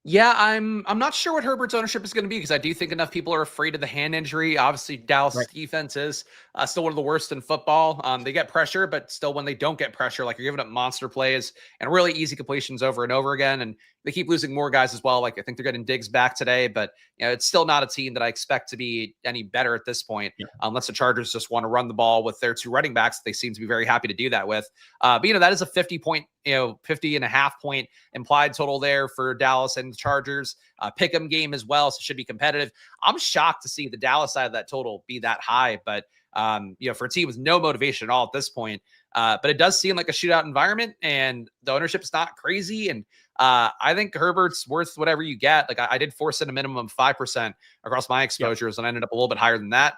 Speaker 5: Yeah, I'm not sure what Herbert's ownership is going to be because I do think enough people are afraid of the hand injury. Obviously, Dallas defense is still one of the worst in football. They get pressure, but still when they don't get pressure, like you're giving up monster plays and really easy completions over and over again. And they keep losing more guys as well. Like I think they're getting Diggs back today, but it's still not a team that I expect to be any better at this point, unless the Chargers just want to run the ball with their 2 running backs. They seem to be very happy to do that with. But that is a 50.5 point implied total there for Dallas and the Chargers. Pick'em game as well, so it should be competitive. I'm shocked to see the Dallas side of that total be that high, but for a team with no motivation at all at this point. But it does seem like a shootout environment, and the ownership's not crazy. And I think Herbert's worth whatever you get. Like I did force in a minimum of 5% across my exposures, and I ended up a little bit higher than that.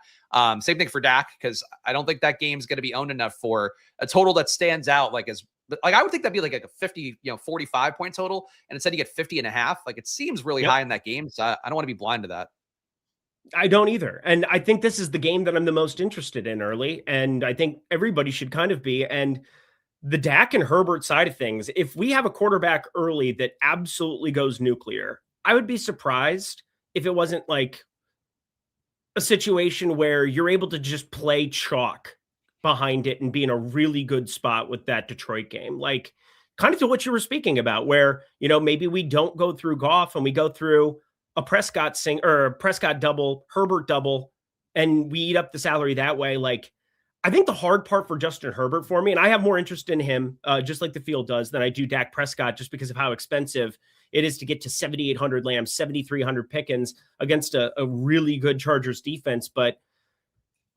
Speaker 5: Same thing for Dak, because I don't think that game's going to be owned enough for a total that stands out. Like I would think that'd be like a 50, 45 point total, and instead you get 50.5. Like it seems really high in that game. So I don't want to be blind to that.
Speaker 4: I don't either. And I think this is the game that I'm the most interested in early. And I think everybody should kind of be. And the Dak and Herbert side of things, if we have a quarterback early that absolutely goes nuclear, I would be surprised if it wasn't like a situation where you're able to just play chalk behind it and be in a really good spot with that Detroit game. Like kind of to what you were speaking about, where, maybe we don't go through Goff and we go through a Prescott double, Herbert double, and we eat up the salary that way. Like, I think the hard part for Justin Herbert for me, and I have more interest in him, just like the field does, than I do Dak Prescott, just because of how expensive it is to get to 7,800 Lambs, 7,300 Pickens against a really good Chargers defense. But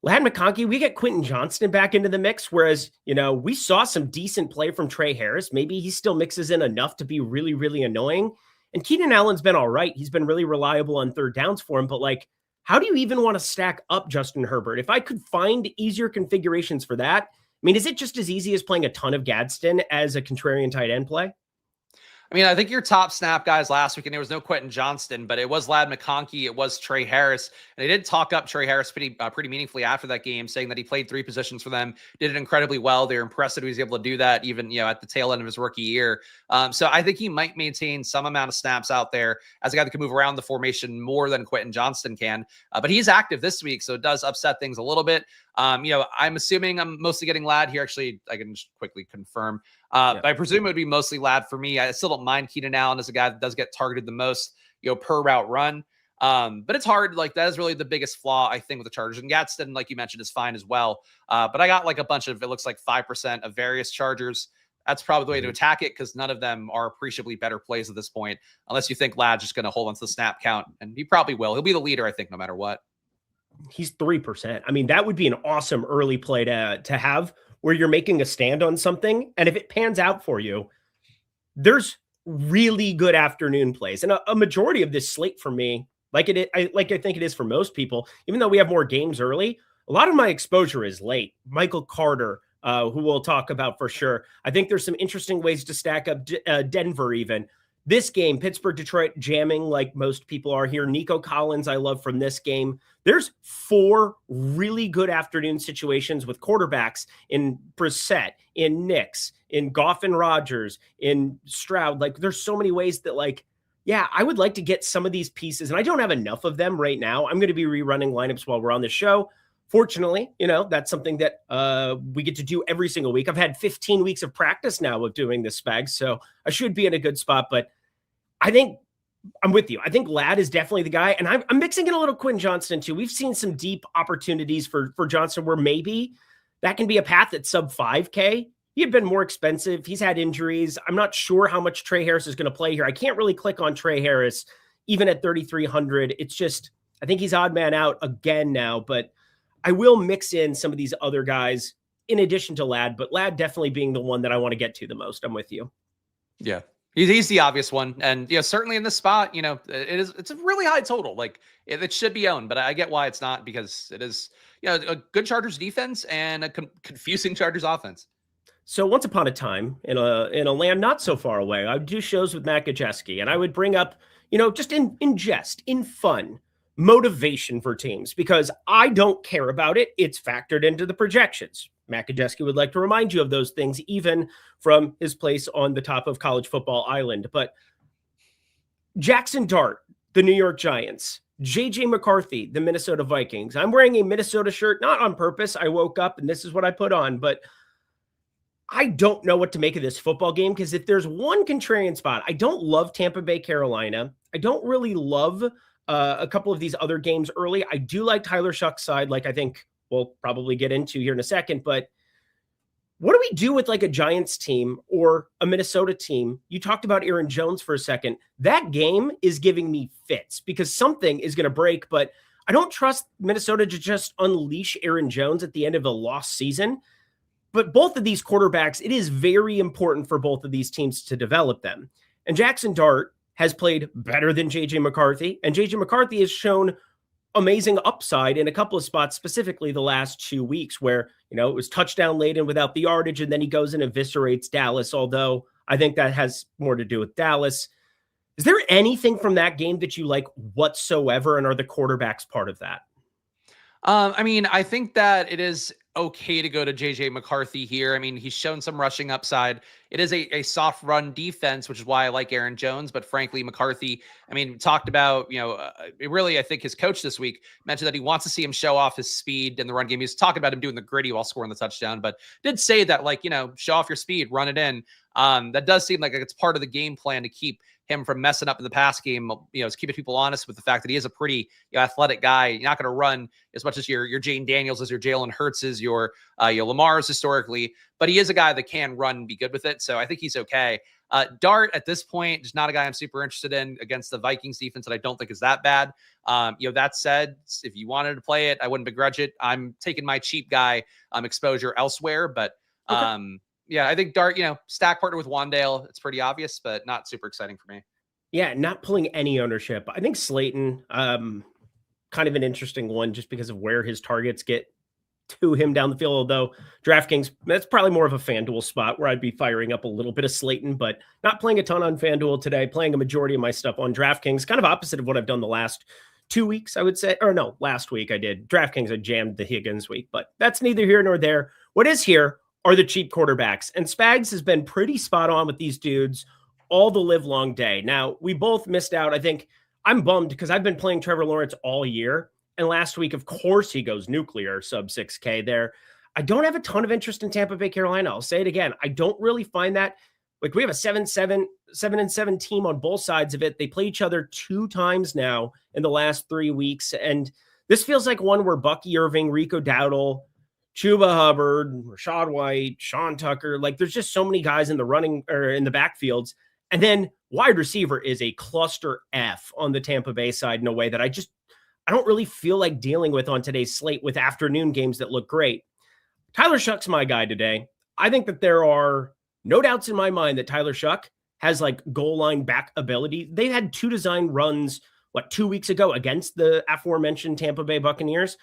Speaker 4: Ladd McConkey, we get Quentin Johnston back into the mix, whereas, we saw some decent play from Trey Harris. Maybe he still mixes in enough to be really, really annoying. And Keenan Allen's been all right. He's been really reliable on third downs for him. But like, how do you even want to stack up Justin Herbert? If I could find easier configurations for that, is it just as easy as playing a ton of Gadsden as a contrarian tight end play?
Speaker 5: I think your top snap guys last week, and there was no Quentin Johnston, but it was Ladd McConkey, it was Trey Harris, and they did talk up Trey Harris pretty meaningfully after that game, saying that he played 3 positions for them, did it incredibly well. They're impressed that he was able to do that, even at the tail end of his rookie year. So I think he might maintain some amount of snaps out there as a guy that can move around the formation more than Quentin Johnston can. But he's active this week, so it does upset things a little bit. I'm assuming I'm mostly getting Ladd here. Actually, I can just quickly confirm. But I presume it would be mostly Ladd for me. I still don't mind Keenan Allen as a guy that does get targeted the most, per route run. But it's hard. Like that is really the biggest flaw, I think, with the Chargers. And Gadsden, like you mentioned, is fine as well. But I got like a bunch of, it looks like 5% of various Chargers. That's probably the way to attack it because none of them are appreciably better plays at this point, unless you think Ladd's just going to hold on to the snap count. And he probably will. He'll be the leader, I think, no matter what.
Speaker 4: He's 3%. That would be an awesome early play to have where you're making a stand on something. And if it pans out for you, there's really good afternoon plays. And a majority of this slate for me, I think it is for most people, even though we have more games early, a lot of my exposure is late. Michael Carter, who we'll talk about for sure. I think there's some interesting ways to stack up Denver even. This game, Pittsburgh, Detroit jamming like most people are here. Nico Collins, I love from this game. There's 4 really good afternoon situations with quarterbacks in Brissett, in Nix, in Goff and Rodgers, in Stroud. Like there's so many ways that like, yeah, I would like to get some of these pieces, and I don't have enough of them right now. I'm going to be rerunning lineups while we're on the show. Fortunately, that's something that we get to do every single week. I've had 15 weeks of practice now of doing this, Spags, so I should be in a good spot. But I think I'm with you. I think Ladd is definitely the guy, and I'm mixing in a little Quinn Johnston too. We've seen some deep opportunities for Johnston where maybe that can be a path at sub 5K. He had been more expensive. He's had injuries. I'm not sure how much Trey Harris is going to play here. I can't really click on Trey Harris, even at 3,300. It's just, I think he's odd man out again now, but I will mix in some of these other guys in addition to Ladd, but Ladd definitely being the one that I want to get to the most. I'm with you.
Speaker 5: Yeah. He's the obvious one. And, certainly in this spot, it's a really high total. Like it should be owned, but I get why it's not, because it is, a good Chargers defense and a confusing Chargers offense.
Speaker 4: So once upon a time in a land not so far away, I would do shows with Matt Gajewski, and I would bring up, just in jest, in fun, motivation for teams, because I don't care about it. It's factored into the projections. Matt Gajewski would like to remind you of those things, even from his place on the top of college football island. But Jackson Dart, the New York Giants, JJ McCarthy, the Minnesota Vikings. I'm wearing a Minnesota shirt, not on purpose. I woke up and this is what I put on, but I don't know what to make of this football game, because if there's one contrarian spot, I don't love Tampa Bay, Carolina. I don't really love a couple of these other games early. I do like Tyler Shuck's side, like I think we'll probably get into here in a second. But what do we do with like a Giants team or a Minnesota team? You talked about Aaron Jones for a second. That game is giving me fits because something is going to break, but I don't trust Minnesota to just unleash Aaron Jones at the end of a lost season. But both of these quarterbacks, it is very important for both of these teams to develop them. And Jackson Dart has played better than JJ McCarthy, and JJ McCarthy has shown amazing upside in a couple of spots, specifically the last 2 weeks where, it was touchdown laden without the yardage, and then he goes and eviscerates Dallas, although I think that has more to do with Dallas. Is there anything from that game that you like whatsoever, and are the quarterbacks part of that?
Speaker 5: I think that it is okay to go to JJ McCarthy here. He's shown some rushing upside. It is a soft run defense, which is why I like Aaron Jones. But frankly, McCarthy, talked about, I think his coach this week mentioned that he wants to see him show off his speed in the run game. He was talking about him doing the gritty while scoring the touchdown, but did say that, show off your speed, run it in. That does seem like it's part of the game plan to keep him from messing up in the pass game, is keeping people honest with the fact that he is a pretty athletic guy. You're not going to run as much as your Jane Daniels, as your Jalen Hurts, as your Lamar's historically, but he is a guy that can run and be good with it. So I think he's okay. Dart at this point is not a guy I'm super interested in against the Vikings defense that I don't think is that bad. That said, if you wanted to play it, I wouldn't begrudge it. I'm taking my cheap guy exposure elsewhere, but okay. Yeah, I think Dart, stack partner with Wandale. It's pretty obvious, but not super exciting for me.
Speaker 4: Yeah, not pulling any ownership. I think Slayton, kind of an interesting one just because of where his targets get to him down the field. Although DraftKings, that's probably more of a FanDuel spot where I'd be firing up a little bit of Slayton, but not playing a ton on FanDuel today, playing a majority of my stuff on DraftKings, kind of opposite of what I've done the last 2 weeks, I would say. Or no, last week I did. DraftKings, I jammed the Higgins week, but that's neither here nor there. What is here are the cheap quarterbacks. And Spags has been pretty spot on with these dudes all the live long day. Now, we both missed out. I think I'm bummed because I've been playing Trevor Lawrence all year. And last week, of course, he goes nuclear, sub 6K there. I don't have a ton of interest in Tampa Bay, Carolina. I'll say it again. I don't really find that. Like, we have a 7-7 team on both sides of it. They play each other 2 times now in the last 3 weeks. And this feels like one where Bucky Irving, Rico Dowdle, Chuba Hubbard, Rashad White, Sean Tucker, there's just so many guys in the running or in the backfields. And then wide receiver is a cluster F on the Tampa Bay side in a way that I don't really feel like dealing with on today's slate with afternoon games that look great. Tyler Shuck's my guy today. I think that there are no doubts in my mind that Tyler Shuck has goal line back ability. They had 2 design runs, 2 weeks ago against the aforementioned Tampa Bay Buccaneers.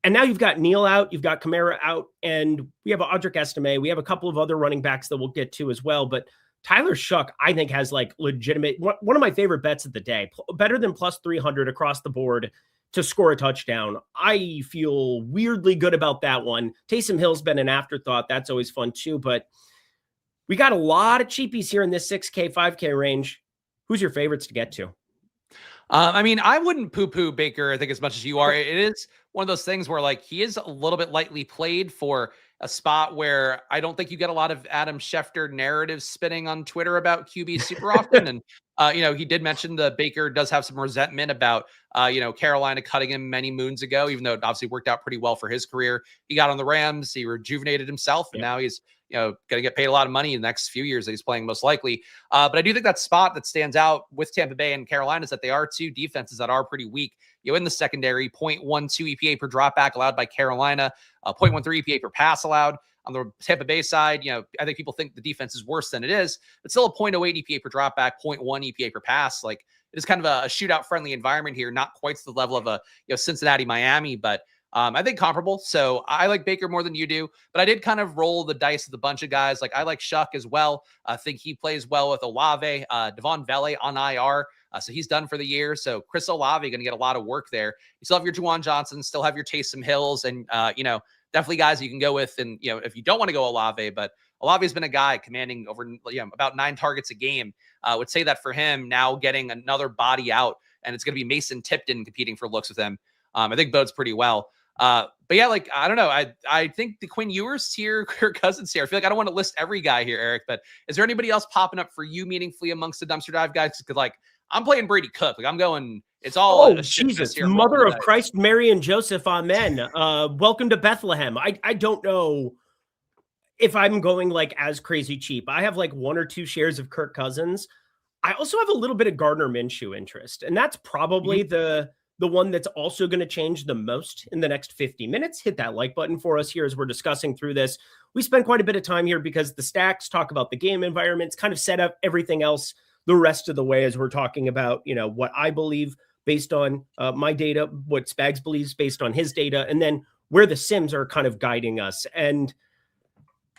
Speaker 4: And now you've got Neal out, you've got Kamara out, and we have Audric Estime. We have a couple of other running backs that we'll get to as well. But Tyler Shuck, I think, has legitimate, one of my favorite bets of the day, better than plus 300 across the board to score a touchdown. I feel weirdly good about that one. Taysom Hill's been an afterthought. That's always fun too. But We got a lot of cheapies here in this 6K, 5K range. Who's your favorites to get to?
Speaker 5: I mean, I wouldn't poo-poo Baker, I think, as much as you are. It is one of those things where, like, he is a little bit lightly played for a spot where I don't think you get a lot of Adam Schefter narratives spinning on Twitter about QB super often. And, he did mention the Baker does have some resentment about, Carolina cutting him many moons ago, even though it obviously worked out pretty well for his career. He got on the Rams, he rejuvenated himself, and now he's, going to get paid a lot of money in the next few years that he's playing most likely. But I do think that spot that stands out with Tampa Bay and Carolina is that they are two defenses that are pretty weak. In the secondary, 0.12 EPA per dropback allowed by Carolina, 0.13 EPA per pass allowed. On the Tampa Bay side, I think people think the defense is worse than it is, but still a 0.08 EPA per dropback, 0.1 EPA per pass. Like, it is kind of a shootout friendly environment here, not quite to the level of a Cincinnati, Miami, but I think comparable. So I like Baker more than you do, but I did kind of roll the dice with a bunch of guys. Like, I like Shuck as well. I think he plays well with Olave, Devon Vele on IR. So he's done for the year. So Chris Olave going to get a lot of work there. You still have your Juwan Johnson, still have your Taysom Hills, and definitely guys you can go with. And if you don't want to go Olave, but Olave has been a guy commanding over about 9 targets a game. I would say that for him now getting another body out, and it's going to be Mason Tipton competing for looks with him. I think bodes pretty well. But yeah, like, I don't know. I think the Quinn Ewers here, Kirk Cousins here. I feel like I don't want to list every guy here, Eric, but is there anybody else popping up for you meaningfully amongst the dumpster dive guys? Because, like, I'm playing Brady Cook. Like, I'm going, it's all
Speaker 4: Jesus, here, Mother of Christ, Mary and Joseph, amen. Welcome to Bethlehem. I don't know if I'm going like as crazy cheap. I have like 1 or 2 shares of Kirk Cousins. I also have a little bit of Gardner Minshew interest, and that's probably the one that's also going to change the most in the next 50 minutes. Hit that like button for us here as we're discussing through this. We spend quite a bit of time here because the stacks talk about the game environments, kind of set up everything else the rest of the way as we're talking about, what I believe based on my data, what Spags believes based on his data, and then where the Sims are kind of guiding us. And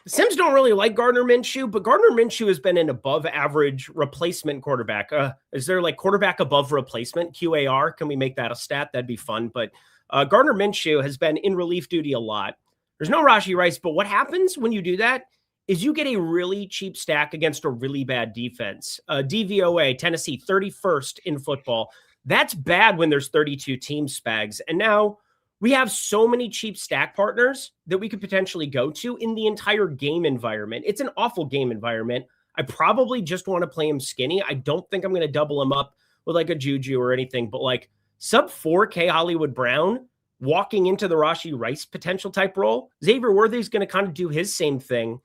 Speaker 4: the Sims don't really like Gardner Minshew, but Gardner Minshew has been an above average replacement quarterback. Is there like quarterback above replacement, QAR? Can we make that a stat? That'd be fun. But Gardner Minshew has been in relief duty a lot. There's no Rashee Rice, but what happens when you do that is you get a really cheap stack against a really bad defense. DVOA, Tennessee, 31st in football. That's bad when there's 32 teams, Spags. And now we have so many cheap stack partners that we could potentially go to in the entire game environment. It's an awful game environment. I probably just want to play him skinny. I don't think I'm going to double him up with like a Juju or anything, but like sub 4K Hollywood Brown walking into the Rashee Rice potential type role. Xavier Worthy's going to kind of do his same thing.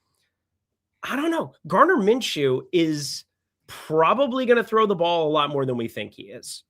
Speaker 4: I don't know. Gardner Minshew is probably going to throw the ball a lot more than we think he is.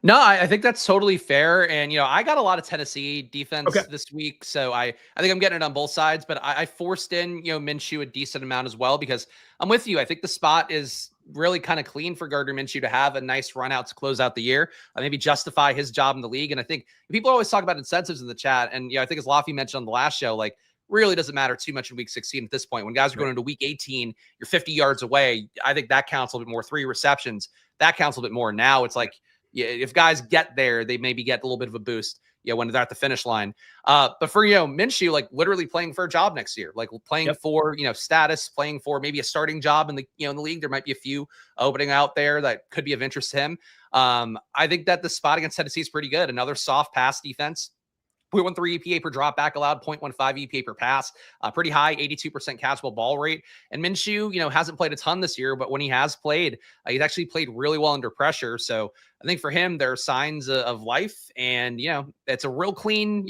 Speaker 5: No, I think that's totally fair. And, I got a lot of Tennessee defense this week. So I think I'm getting it on both sides, but I forced in, Minshew a decent amount as well, because I'm with you. I think the spot is really kind of clean for Gardner Minshew to have a nice run out to close out the year, maybe justify his job in the league. And I think people always talk about incentives in the chat. And, I think as Laffy mentioned on the last show, like, really doesn't matter too much in week 16 at this point. When guys are going into week 18, you're 50 yards away. I think that counts a little bit more. 3 receptions, that counts a little bit more. Now it's like, if guys get there, they maybe get a little bit of a boost, when they're at the finish line. But for, Minshew, like literally playing for a job next year, like playing for, status, playing for maybe a starting job in the, in the league. There might be a few opening out there that could be of interest to him. I think that the spot against Tennessee is pretty good. Another soft pass defense. 0.13 EPA per drop back allowed, 0.15 EPA per pass, pretty high, 82% catchable ball rate. And Minshew, hasn't played a ton this year, but when he has played, he's actually played really well under pressure. So I think for him, there are signs of life, and, it's a real clean,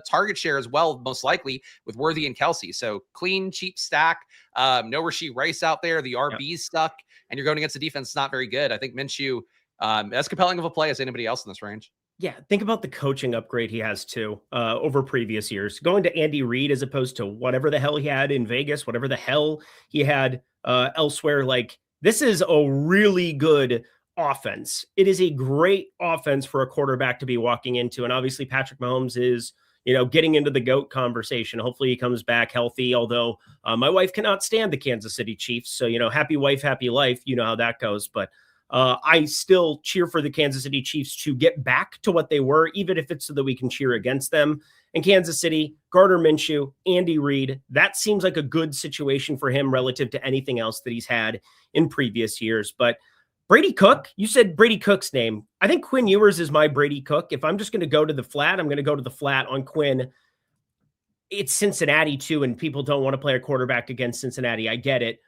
Speaker 5: target share as well, most likely with Worthy and Kelsey. So clean, cheap stack, no Rashee Rice out there, the RB's stuck, and you're going against a defense that's not very good. I think Minshew, as compelling of a play as anybody else in this range.
Speaker 4: Yeah, think about the coaching upgrade he has too over previous years. Going to Andy Reid as opposed to whatever the hell he had in Vegas, whatever the hell he had elsewhere. Like, this is a really good offense. It is a great offense for a quarterback to be walking into. And obviously Patrick Mahomes is, getting into the GOAT conversation. Hopefully he comes back healthy, although my wife cannot stand the Kansas City Chiefs. So, happy wife, happy life. You know how that goes. But I still cheer for the Kansas City Chiefs to get back to what they were, even if it's so that we can cheer against them. And Kansas City, Gardner Minshew, Andy Reid, that seems like a good situation for him relative to anything else that he's had in previous years. But Brady Cook, you said Brady Cook's name. I think Quinn Ewers is my Brady Cook. If I'm just going to go to the flat, I'm going to go to the flat on Quinn. It's Cincinnati too, and people don't want to play a quarterback against Cincinnati. I get it.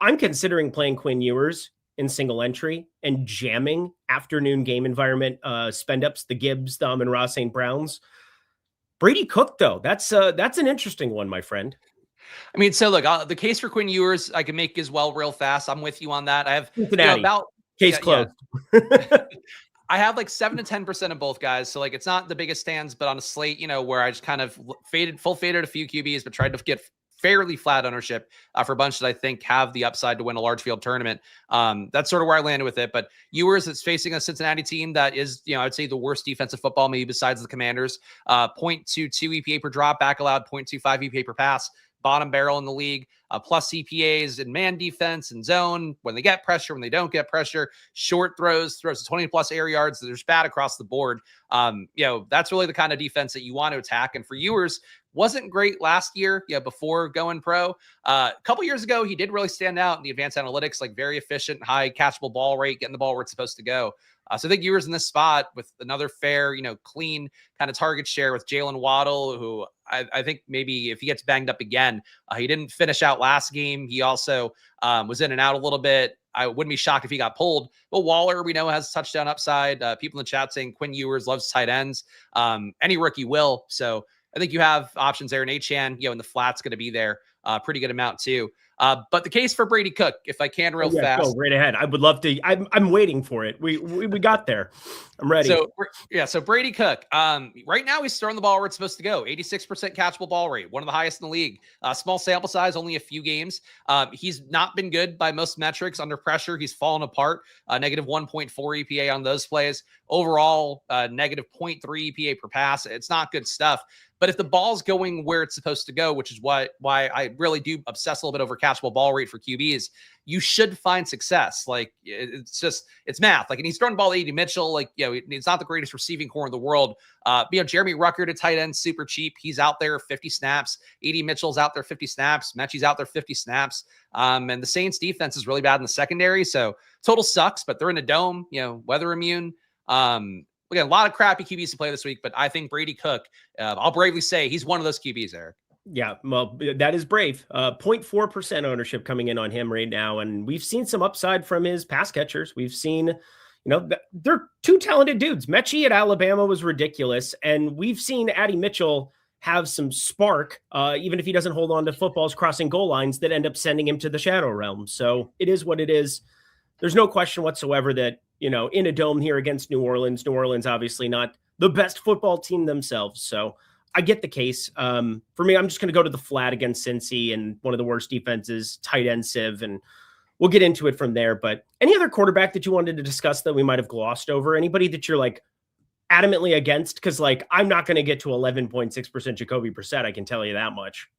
Speaker 4: I'm considering playing Quinn Ewers in single entry and jamming afternoon game environment spend ups, the Gibbs, the Amon-Ra St. Browns. Brady Cook, though, that's an interesting one, my friend.
Speaker 5: I mean, so look, the case for Quinn Ewers, I can make as well real fast. I'm with you on that. I have
Speaker 4: Cincinnati. Case closed.
Speaker 5: Yeah. I have like 7 to 10% of both guys. So like, it's not the biggest stands, but on a slate, where I just kind of faded a few QBs, but tried to get fairly flat ownership for a bunch that I think have the upside to win a large field tournament. That's sort of where I landed with it. But Ewers is facing a Cincinnati team that is, I would say the worst defensive football, maybe besides the Commanders. 0.22 EPA per drop, back allowed 0.25 EPA per pass. Bottom barrel in the league, plus CPAs in man defense and zone when they get pressure, when they don't get pressure, short throws to 20 plus air yards. There's bad across the board. That's really the kind of defense that you want to attack. And for Ewers, wasn't great last year, before going pro. A couple years ago, he did really stand out in the advanced analytics, like very efficient, high catchable ball rate, getting the ball where it's supposed to go. So I think Ewers in this spot with another fair, clean kind of target share with Jalen Waddle, who I think maybe if he gets banged up again, he didn't finish out last game. He also was in and out a little bit. I wouldn't be shocked if he got pulled. But Waller, we know, has touchdown upside. People in the chat saying Quinn Ewers loves tight ends. Any rookie will. So I think you have options there. And Achane, and the flat's going to be there. Pretty good amount too. But the case for Brady Cook, if I can real fast.
Speaker 4: Go right ahead. I would love to. I'm waiting for it. We got there. I'm ready.
Speaker 5: So Brady Cook, right now he's throwing the ball where it's supposed to go. 86% catchable ball rate, one of the highest in the league. Small sample size, only a few games. He's not been good by most metrics. Under pressure, he's fallen apart. Negative 1.4 EPA on those plays. Overall, negative 0.3 EPA per pass. It's not good stuff. But if the ball's going where it's supposed to go, which is why I really do obsess a little bit over catchable ball rate for QBs, you should find success. Like it's math. Like, and he's throwing the ball to A.D. Mitchell. Like, it's not the greatest receiving core in the world. Jeremy Ruckert at tight end, super cheap. He's out there 50 snaps. A.D. Mitchell's out there 50 snaps. Mechie's out there 50 snaps. And the Saints defense is really bad in the secondary. So total sucks, but they're in a dome, weather immune. Again, a lot of crappy QBs to play this week, but I think Brady Cook, I'll bravely say he's one of those QBs, Eric.
Speaker 4: Yeah, well, that is brave. 0.4% ownership coming in on him right now. And we've seen some upside from his pass catchers. We've seen, they're two talented dudes. Mechie at Alabama was ridiculous. And we've seen Addie Mitchell have some spark, even if he doesn't hold on to footballs crossing goal lines that end up sending him to the shadow realm. So it is what it is. There's no question whatsoever that, in a dome here against New Orleans, obviously not the best football team themselves. So I get the case. For me, I'm just going to go to the flat against Cincy and one of the worst defenses, tight end Civ, and we'll get into it from there. But any other quarterback that you wanted to discuss that we might have glossed over? Anybody that you're like adamantly against? Because I'm not going to get to 11.6% Jacoby Brissett. I can tell you that much.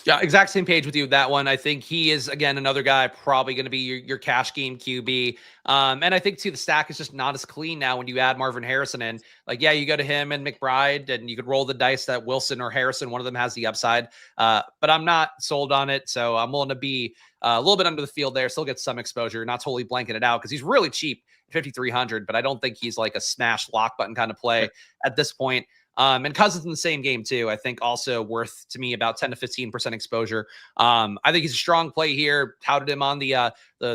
Speaker 5: Yeah, exact same page with you with that one. I think he is, again, another guy probably going to be your cash game QB. And I think, too, the stack is just not as clean now when you add Marvin Harrison in. Like, yeah, you go to him and McBride, and you could roll the dice that Wilson or Harrison, one of them has the upside. But I'm not sold on it, so I'm willing to be a little bit under the field there, still get some exposure, not totally blanket it out, because he's really cheap, 5,300, but I don't think he's like a smash lock button kind of play at this point. And Cousins in the same game too, I think also worth to me about 10 to 15% exposure. I think he's a strong play here. Touted him on the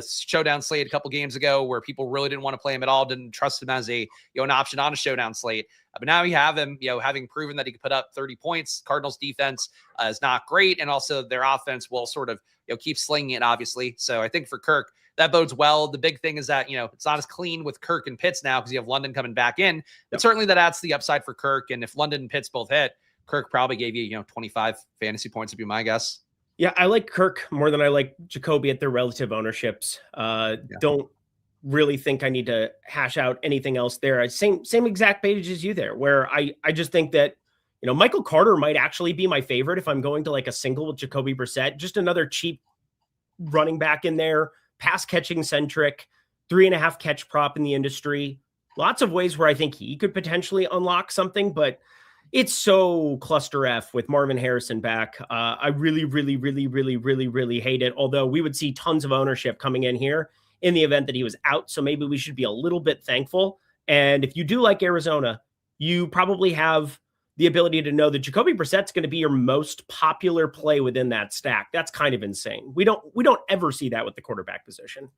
Speaker 5: showdown slate a couple games ago where people really didn't want to play him at all. Didn't trust him as an option on a showdown slate. But now you have him, having proven that he could put up 30 points. Cardinals defense is not great. And also their offense will sort of, keep slinging it, obviously. So I think for Kirk, that bodes well. The big thing is that, it's not as clean with Kirk and Pitts now because you have London coming back in. But certainly that adds to the upside for Kirk. And if London and Pitts both hit, Kirk probably gave you, 25 fantasy points would be my guess.
Speaker 4: Yeah, I like Kirk more than I like Jacoby at their relative ownerships. Don't really think I need to hash out anything else there. Same exact page as you there, where I just think that, Michael Carter might actually be my favorite if I'm going to like a single with Jacoby Brissett. Just another cheap running back in there. Pass catching centric, 3.5 catch prop in the industry. Lots of ways where I think he could potentially unlock something, but it's so cluster F with Marvin Harrison back. I really hate it. Although we would see tons of ownership coming in here in the event that he was out. So maybe we should be a little bit thankful. And if you do like Arizona, you probably have the ability to know that Jacoby Brissett's going to be your most popular play within that stack. That's kind of insane. We don't ever see that with the quarterback position.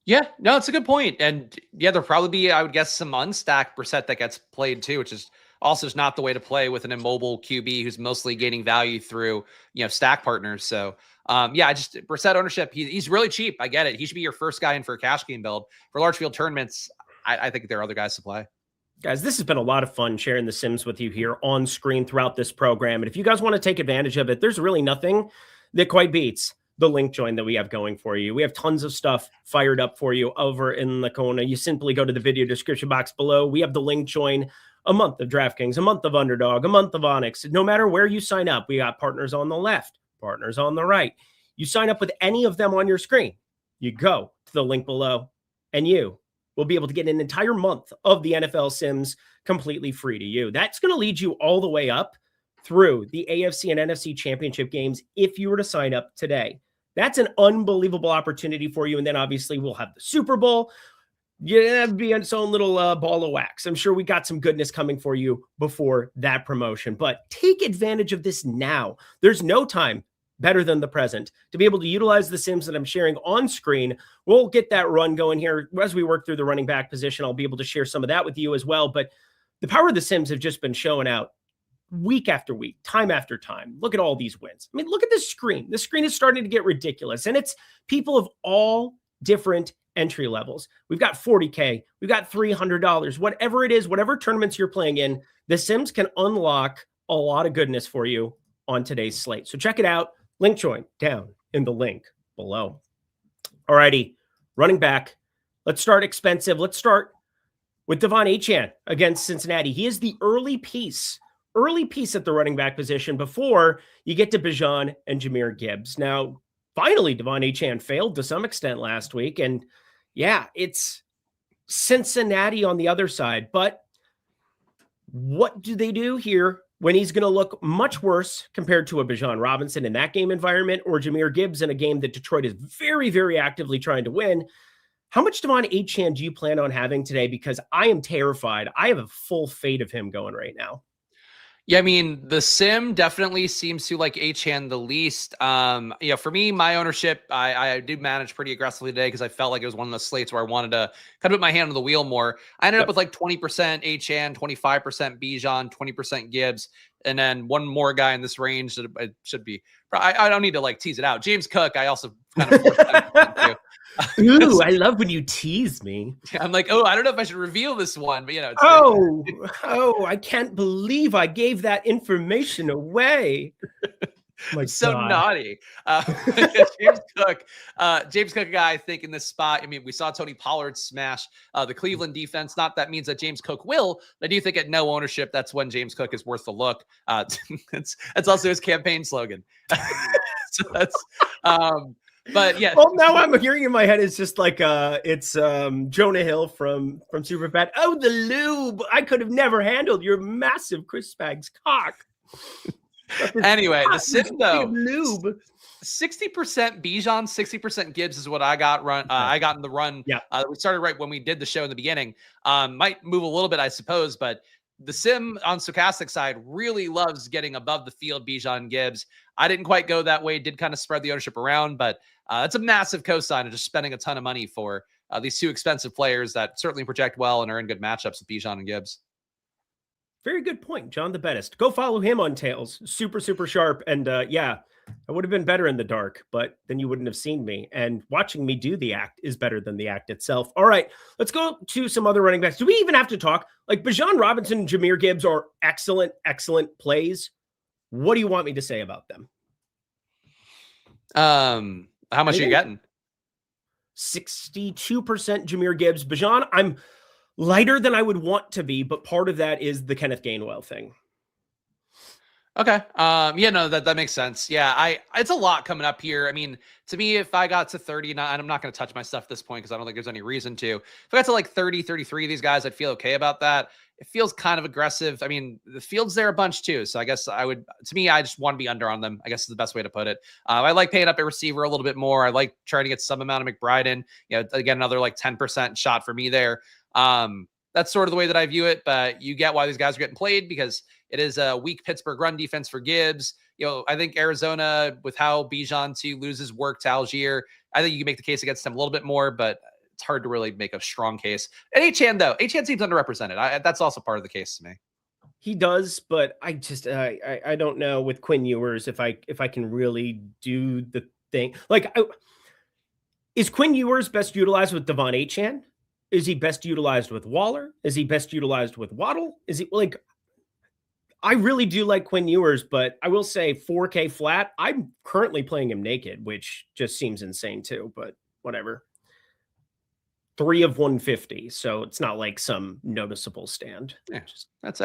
Speaker 5: Yeah, no, it's a good point. And yeah, there'll probably be, I would guess, some unstacked Brissett that gets played too, which is also is not the way to play with an immobile QB who's mostly gaining value through, stack partners. So yeah, just Brissett ownership. He's really cheap. I get it. He should be your first guy in for a cash game build. For large field tournaments, I think there are other guys to play.
Speaker 4: Guys, this has been a lot of fun sharing the Sims with you here on screen throughout this program. And if you guys want to take advantage of it, there's really nothing that quite beats the link join that we have going for you. We have tons of stuff fired up for you over in the corner. You simply go to the video description box below. We have the link join, a month of DraftKings, a month of Underdog, a month of Onyx. No matter where you sign up, we got partners on the left, partners on the right. You sign up with any of them on your screen. You go to the link below and you will be able to get an entire month of the NFL Sims completely free to you. That's going to lead you all the way up through the AFC and NFC championship games if you were to sign up today. That's an unbelievable opportunity for you. And then obviously we'll have the Super Bowl. That'd be its own little ball of wax. I'm sure we got some goodness coming for you before that promotion, but take advantage of this now. There's no time better than the present to be able to utilize the Sims that I'm sharing on screen. We'll get that run going here as we work through the running back position. I'll be able to share some of that with you as well, but the power of the Sims have just been showing out week after week, time after time. Look at all these wins. I mean, look at this screen. The screen is starting to get ridiculous, and it's people of all different entry levels. We've got 40K, we've got $300, whatever it is, whatever tournaments you're playing in, the Sims can unlock a lot of goodness for you on today's slate. So check it out. Link join down in the link below. Alrighty, running back. Let's start expensive. Let's start with Devon Achane against Cincinnati. He is the early piece at the running back position before you get to Bijan and Jahmyr Gibbs. Now, finally, Devon Achane failed to some extent last week. And yeah, it's Cincinnati on the other side. But what do they do here when he's going to look much worse compared to a Bijan Robinson in that game environment or Jahmyr Gibbs in a game that Detroit is very, very actively trying to win? How much Devon Achane do you plan on having today? Because I am terrified. I have a full fade of him going right now.
Speaker 5: Yeah, I mean, the sim definitely seems to like Achane the least. For me, my ownership, I did manage pretty aggressively today because I felt like it was one of those slates where I wanted to kind of put my hand on the wheel more. I ended up with like 20% Achane, 25% Bijan, 20% Gibbs, and then one more guy in this range that it should be. I don't need to like tease it out. James Cook, I also kind of forced that too.
Speaker 4: Ooh, I love when you tease me.
Speaker 5: I'm like, I don't know if I should reveal this one, but
Speaker 4: it's I can't believe I gave that information away. My
Speaker 5: so
Speaker 4: God.
Speaker 5: Naughty. James Cook, a guy I think in this spot. I mean, we saw Tony Pollard smash the Cleveland defense. Not that means that James Cook will, but I do think at no ownership, that's when James Cook is worth the look. It's also his campaign slogan. So that's but yeah.
Speaker 4: Well, now I'm hearing in my head it's just like it's Jonah Hill from Superbad. Oh, the lube! I could have never handled your massive Chris Spags cock.
Speaker 5: Anyway, the sim though,
Speaker 4: lube.
Speaker 5: 60% Bijan, 60% Gibbs is what I got I got in the run.
Speaker 4: Yeah,
Speaker 5: we started right when we did the show in the beginning. Might move a little bit, I suppose, but the sim on Stochastic side really loves getting above the field Bijan Gibbs. I didn't quite go that way, did kind of spread the ownership around, but it's a massive cosign of just spending a ton of money for these two expensive players that certainly project well and are in good matchups with Bijan and Gibbs.
Speaker 4: Very good point, John the Bettest. Go follow him on Tails. Super, super sharp. And yeah, I would have been better in the dark, but then you wouldn't have seen me. And watching me do the act is better than the act itself. All right, let's go to some other running backs. Do we even have to talk? Like Bijan Robinson and Jahmyr Gibbs are excellent, excellent plays. What do you want me to say about them?
Speaker 5: How much are you getting?
Speaker 4: 62% Jahmyr Gibbs. Bijan, I'm lighter than I would want to be, but part of that is the Kenneth Gainwell thing.
Speaker 5: Okay. Yeah, no, that makes sense. Yeah, it's a lot coming up here. I mean, to me, if I got to 30, and I'm not going to touch my stuff at this point because I don't think there's any reason to. If I got to like 30, 33 of these guys, I'd feel okay about that. It feels kind of aggressive. I mean, the field's there a bunch too. So I guess I just want to be under on them, I guess is the best way to put it. I like paying up a receiver a little bit more. I like trying to get some amount of McBride in. Again, another like 10% shot for me there. That's sort of the way that I view it, but you get why these guys are getting played because it is a weak Pittsburgh run defense for Gibbs. I think Arizona, with how Bijan to loses work to Algier, I think you can make the case against him a little bit more, but it's hard to really make a strong case. And Achane, though, Achane seems underrepresented. That's also part of the case to me.
Speaker 4: He does, but I just I don't know with Quinn Ewers if I can really do the thing. Like, is Quinn Ewers best utilized with Devon Achane? Is he best utilized with Waller? Is he best utilized with Waddle? Is he like? I really do like Quinn Ewers, but I will say 4K flat. I'm currently playing him naked, which just seems insane too, but whatever. 3 of 150, so it's not like some noticeable stand.
Speaker 5: Yeah,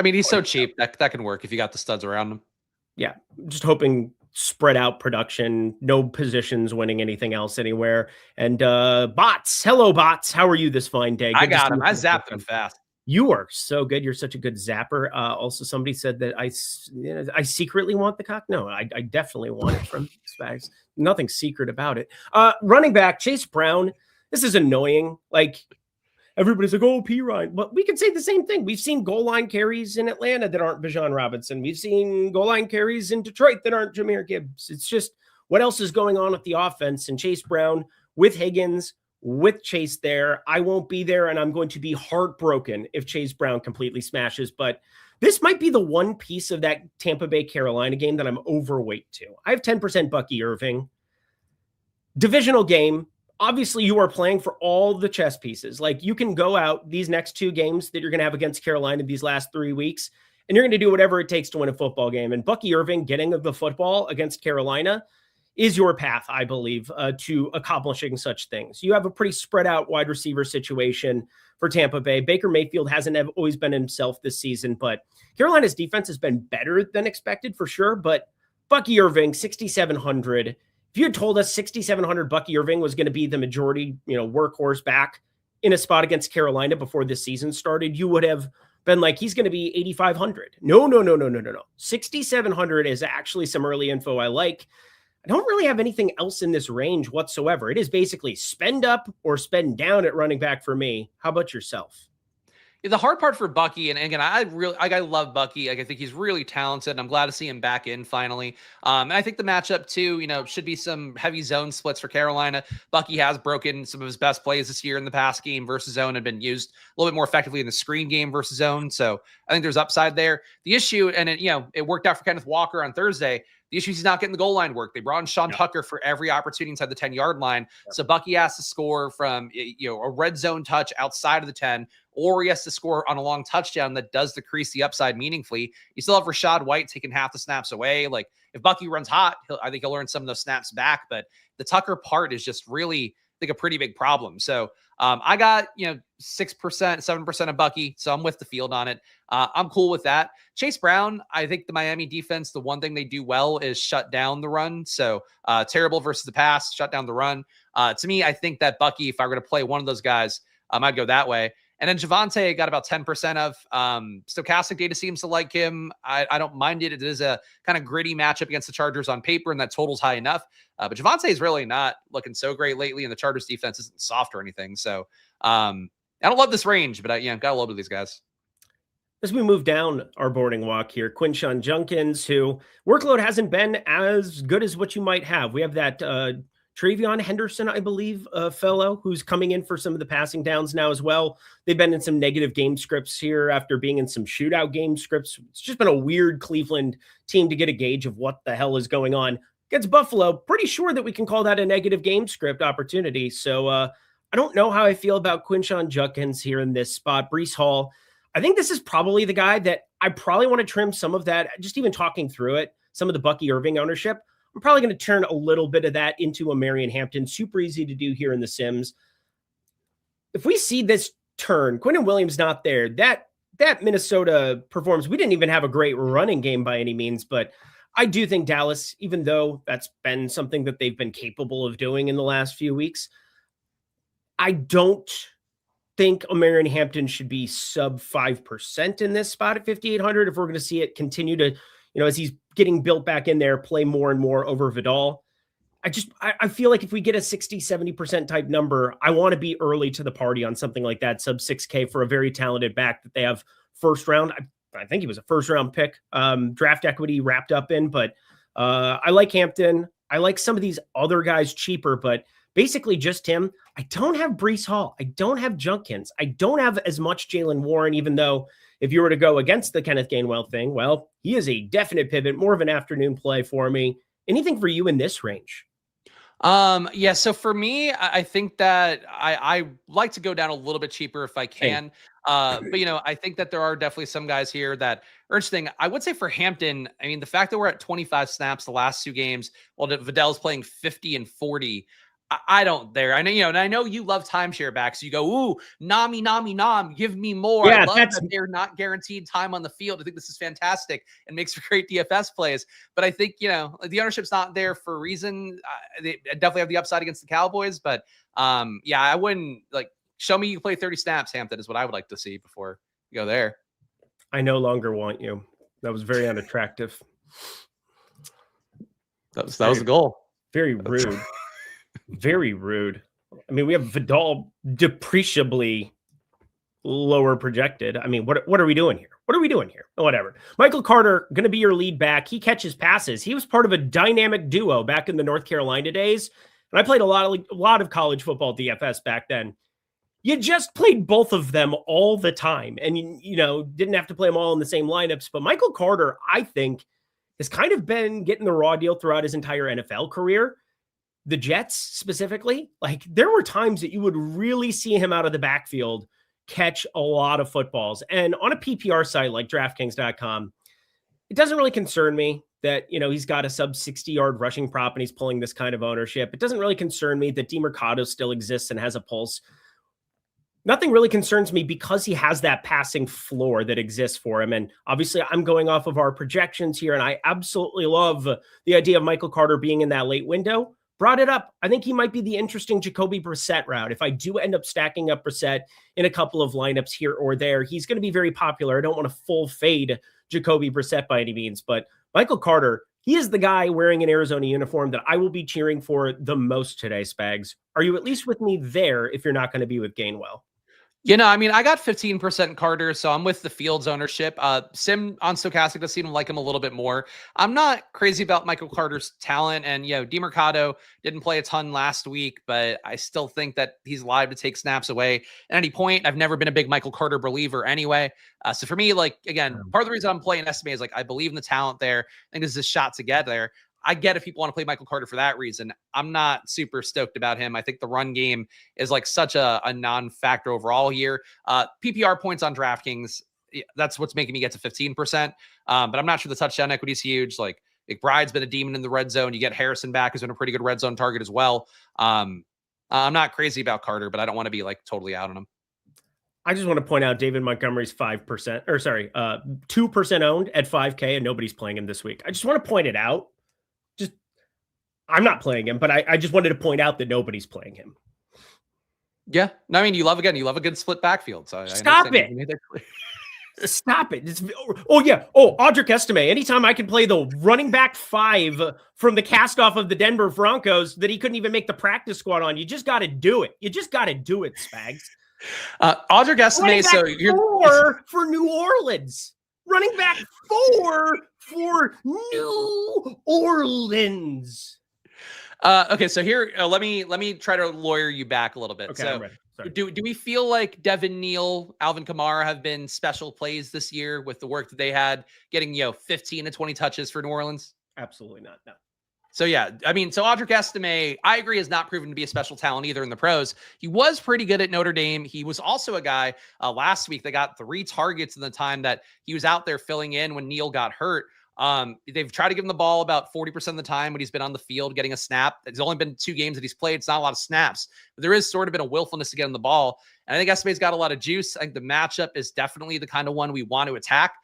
Speaker 5: he's so cheap that can work if you got the studs around him.
Speaker 4: Yeah, just hoping spread out production, no positions winning anything else anywhere. And bots, hello bots, how are you this fine day?
Speaker 5: I got him. I zapped him fast.
Speaker 4: You are so good. You're such a good zapper. Also, somebody said that I secretly want the cock. No, I definitely want it from Spags. Nothing secret about it. Running back, Chase Brown. This is annoying. Like, everybody's like, oh, P. Ryan. But we could say the same thing. We've seen goal line carries in Atlanta that aren't Bijan Robinson. We've seen goal line carries in Detroit that aren't Jahmyr Gibbs. It's just what else is going on with the offense? And Chase Brown with Higgins, with Chase there, I won't be there, and I'm going to be heartbroken if Chase Brown completely smashes. But this might be the one piece of that Tampa Bay Carolina game that I'm overweight to. I have 10% Bucky Irving. Divisional game. Obviously, you are playing for all the chess pieces. Like, you can go out these next 2 games that you're going to have against Carolina these last 3 weeks, and you're going to do whatever it takes to win a football game. And Bucky Irving getting the football against Carolina is your path, I believe, to accomplishing such things. You have a pretty spread out wide receiver situation for Tampa Bay. Baker Mayfield hasn't always been himself this season, but Carolina's defense has been better than expected for sure. But Bucky Irving, 6,700. If you had told us 6,700 Bucky Irving was going to be the majority, workhorse back in a spot against Carolina before the season started, you would have been like, he's going to be 8,500. No. 6,700 is actually some early info I like. I don't really have anything else in this range whatsoever. It is basically spend up or spend down at running back for me. How about yourself?
Speaker 5: The hard part for Bucky, and again, I love Bucky. Like, I think he's really talented, and I'm glad to see him back in finally. And I think the matchup too, should be some heavy zone splits for Carolina. Bucky has broken some of his best plays this year in the pass game versus zone and been used a little bit more effectively in the screen game versus zone. So I think there's upside there. The issue, and it worked out for Kenneth Walker on Thursday. The issue is he's not getting the goal line work. They brought in Sean Tucker for every opportunity inside the 10-yard line. So Bucky has to score from a red zone touch outside of the 10, or he has to score on a long touchdown that does decrease the upside meaningfully. You still have Rashad White taking half the snaps away. Like, if Bucky runs hot, I think he'll earn some of those snaps back. But the Tucker part is just really, I think, a pretty big problem. So I got 6%, 7% of Bucky, so I'm with the field on it. I'm cool with that. Chase Brown, I think the Miami defense, the one thing they do well is shut down the run. So terrible versus the pass, shut down the run. To me, I think that Bucky, if I were to play one of those guys, I'd go that way. And then Javonte got about 10% of. Stochastic data seems to like him. I don't mind it. It is a kind of gritty matchup against the Chargers on paper, and that total's high enough. But Javonte is really not looking so great lately, and the Chargers defense isn't soft or anything. So I don't love this range, but got a little bit of these guys.
Speaker 4: As we move down our boarding walk here, Quinshon Judkins, who workload hasn't been as good as what you might have. We have that Travion Henderson, I believe, fellow who's coming in for some of the passing downs now as well. They've been in some negative game scripts here after being in some shootout game scripts. It's just been a weird Cleveland team to get a gauge of what the hell is going on. Against Buffalo, pretty sure that we can call that a negative game script opportunity. So I don't know how I feel about Quinshon Judkins here in this spot. Breece Hall, I think this is probably the guy that I probably want to trim some of that, just even talking through it, some of the Bucky Irving ownership. I'm probably going to turn a little bit of that into a Marion Hampton. Super easy to do here in the Sims. If we see this turn, Quinton Williams not there, that that Minnesota performs, we didn't even have a great running game by any means, but I do think Dallas, even though that's been something that they've been capable of doing in the last few weeks, I don't think Omarion Hampton should be sub 5% in this spot at 5,800 if we're going to see it continue to, as he's getting built back in there, play more and more over Vidal. I feel like if we get a 60, 70% type number, I want to be early to the party on something like that, sub 6K for a very talented back that they have first round. I think he was a first round pick, draft equity wrapped up in, but I like Hampton. I like some of these other guys cheaper, but basically just him. I don't have Breece Hall. I don't have Junkins. I don't have as much Jaylen Warren, even though if you were to go against the Kenneth Gainwell thing, well, he is a definite pivot, more of an afternoon play for me. Anything for you in this range?
Speaker 5: Yeah, so for me, I think that I like to go down a little bit cheaper if I can. But I think that there are definitely some guys here that are interesting. I would say for Hampton, I mean, the fact that we're at 25 snaps the last two games, while Vidal's playing 50 and 40, I don't there. I know, and I know you love timeshare backs. You go, ooh, Nami, give me more.
Speaker 4: Yeah,
Speaker 5: I love that they're not guaranteed time on the field. I think this is fantastic and makes for great DFS plays. But I think, the ownership's not there for a reason. They definitely have the upside against the Cowboys. But yeah, I wouldn't show me you play 30 snaps, Hampton, is what I would like to see before you go there.
Speaker 4: I no longer want you. That was very unattractive.
Speaker 5: That was the goal.
Speaker 4: Very rude. Very rude. I mean, we have Vidal depreciably lower projected. I mean, what are we doing here? Whatever. Michael Carter, going to be your lead back. He catches passes. He was part of a dynamic duo back in the North Carolina days. And I played a lot of college football DFS back then. You just played both of them all the time. And, didn't have to play them all in the same lineups. But Michael Carter, I think, has kind of been getting the raw deal throughout his entire NFL career. The Jets specifically, there were times that you would really see him out of the backfield catch a lot of footballs. And on a PPR site like DraftKings.com, it doesn't really concern me that, he's got a sub 60-yard rushing prop and he's pulling this kind of ownership. It doesn't really concern me that DeMercado still exists and has a pulse. Nothing really concerns me because he has that passing floor that exists for him. And obviously I'm going off of our projections here, and I absolutely love the idea of Michael Carter being in that late window. Brought it up. I think he might be the interesting Jacoby Brissett route. If I do end up stacking up Brissett in a couple of lineups here or there, he's going to be very popular. I don't want to full fade Jacoby Brissett by any means, but Michael Carter, he is the guy wearing an Arizona uniform that I will be cheering for the most today, Spags. Are you at least with me there if you're not going to be with Gainwell?
Speaker 5: I mean, I got 15% Carter, so I'm with the Fields ownership. Sim on Stochastic does seem to like him a little bit more. I'm not crazy about Michael Carter's talent, and DeMercado didn't play a ton last week, but I still think that he's live to take snaps away at any point. I've never been a big Michael Carter believer anyway. So for me, again, part of the reason I'm playing estimate is I believe in the talent there. I think there's a shot to get there. I get if people want to play Michael Carter for that reason. I'm not super stoked about him. I think the run game is such a non-factor overall here. PPR points on DraftKings, that's what's making me get to 15%. But I'm not sure the touchdown equity is huge. McBride's been a demon in the red zone. You get Harrison back, who's been a pretty good red zone target as well. I'm not crazy about Carter, but I don't want to be totally out on him.
Speaker 4: I just want to point out David Montgomery's 2% owned at 5K, and nobody's playing him this week. I just want to point it out. I'm not playing him, but I just wanted to point out that nobody's playing him.
Speaker 5: Yeah. No, I mean, you love a good split backfield. So
Speaker 4: Stop it. Stop it. Audric Estime. Anytime I can play the running back 5 from the cast off of the Denver Broncos that he couldn't even make the practice squad on, you just got to do it. Spags.
Speaker 5: Audric Estime. So
Speaker 4: you're for New Orleans. Running back 4 for New Orleans.
Speaker 5: Okay, so here, let me try to lawyer you back a little bit.
Speaker 4: Okay,
Speaker 5: so
Speaker 4: I'm ready. Sorry.
Speaker 5: Do we feel like Devin Neal, Alvin Kamara have been special plays this year with the work that they had getting, 15 to 20 touches for New Orleans?
Speaker 4: Absolutely not. No.
Speaker 5: So yeah, I mean, so Audric Estime, I agree, has not proven to be a special talent either in the pros. He was pretty good at Notre Dame. He was also a guy last week that got 3 targets in the time that he was out there filling in when Neal got hurt. They've tried to give him the ball about 40% of the time when he's been on the field getting a snap. It's only been 2 games that he's played. It's not a lot of snaps, but there is sort of been a willfulness to get him the ball. And I think Estime's got a lot of juice. I think the matchup is definitely the kind of one we want to attack.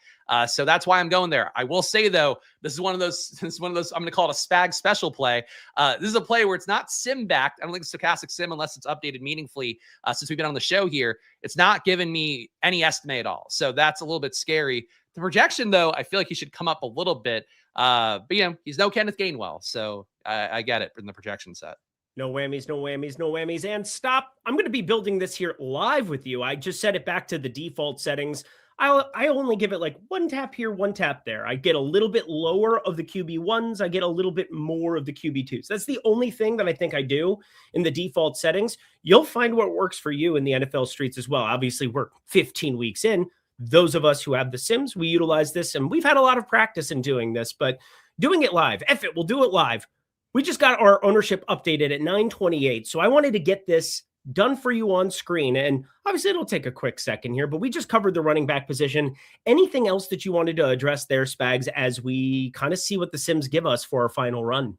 Speaker 5: So that's why I'm going there. I will say though, this is one of those, I'm going to call it a Spag special play. This is a play where it's not sim backed. I don't think it's stochastic sim unless it's updated meaningfully since we've been on the show here. It's not giving me any estimate at all. So that's a little bit scary. The projection though, I feel like he should come up a little bit. But he's no Kenneth Gainwell. So I get it in the projection set.
Speaker 4: No whammies, no whammies, no whammies. And stop. I'm going to be building this here live with you. I just set it back to the default settings. I only give it like 1 tap here, 1 tap there. I get a little bit lower of the QB1s. I get a little bit more of the QB2s. That's the only thing that I think I do in the default settings. You'll find what works for you in the NFL streets as well. Obviously, we're 15 weeks in. Those of us who have the Sims, we utilize this, and we've had a lot of practice in doing this, but doing it live, we'll do it live. We just got our ownership updated at 928. So I wanted to get this done for you on screen. And obviously it'll take a quick second here, but we just covered the running back position. Anything else that you wanted to address there, Spags, as we kind of see what the Sims give us for our final run?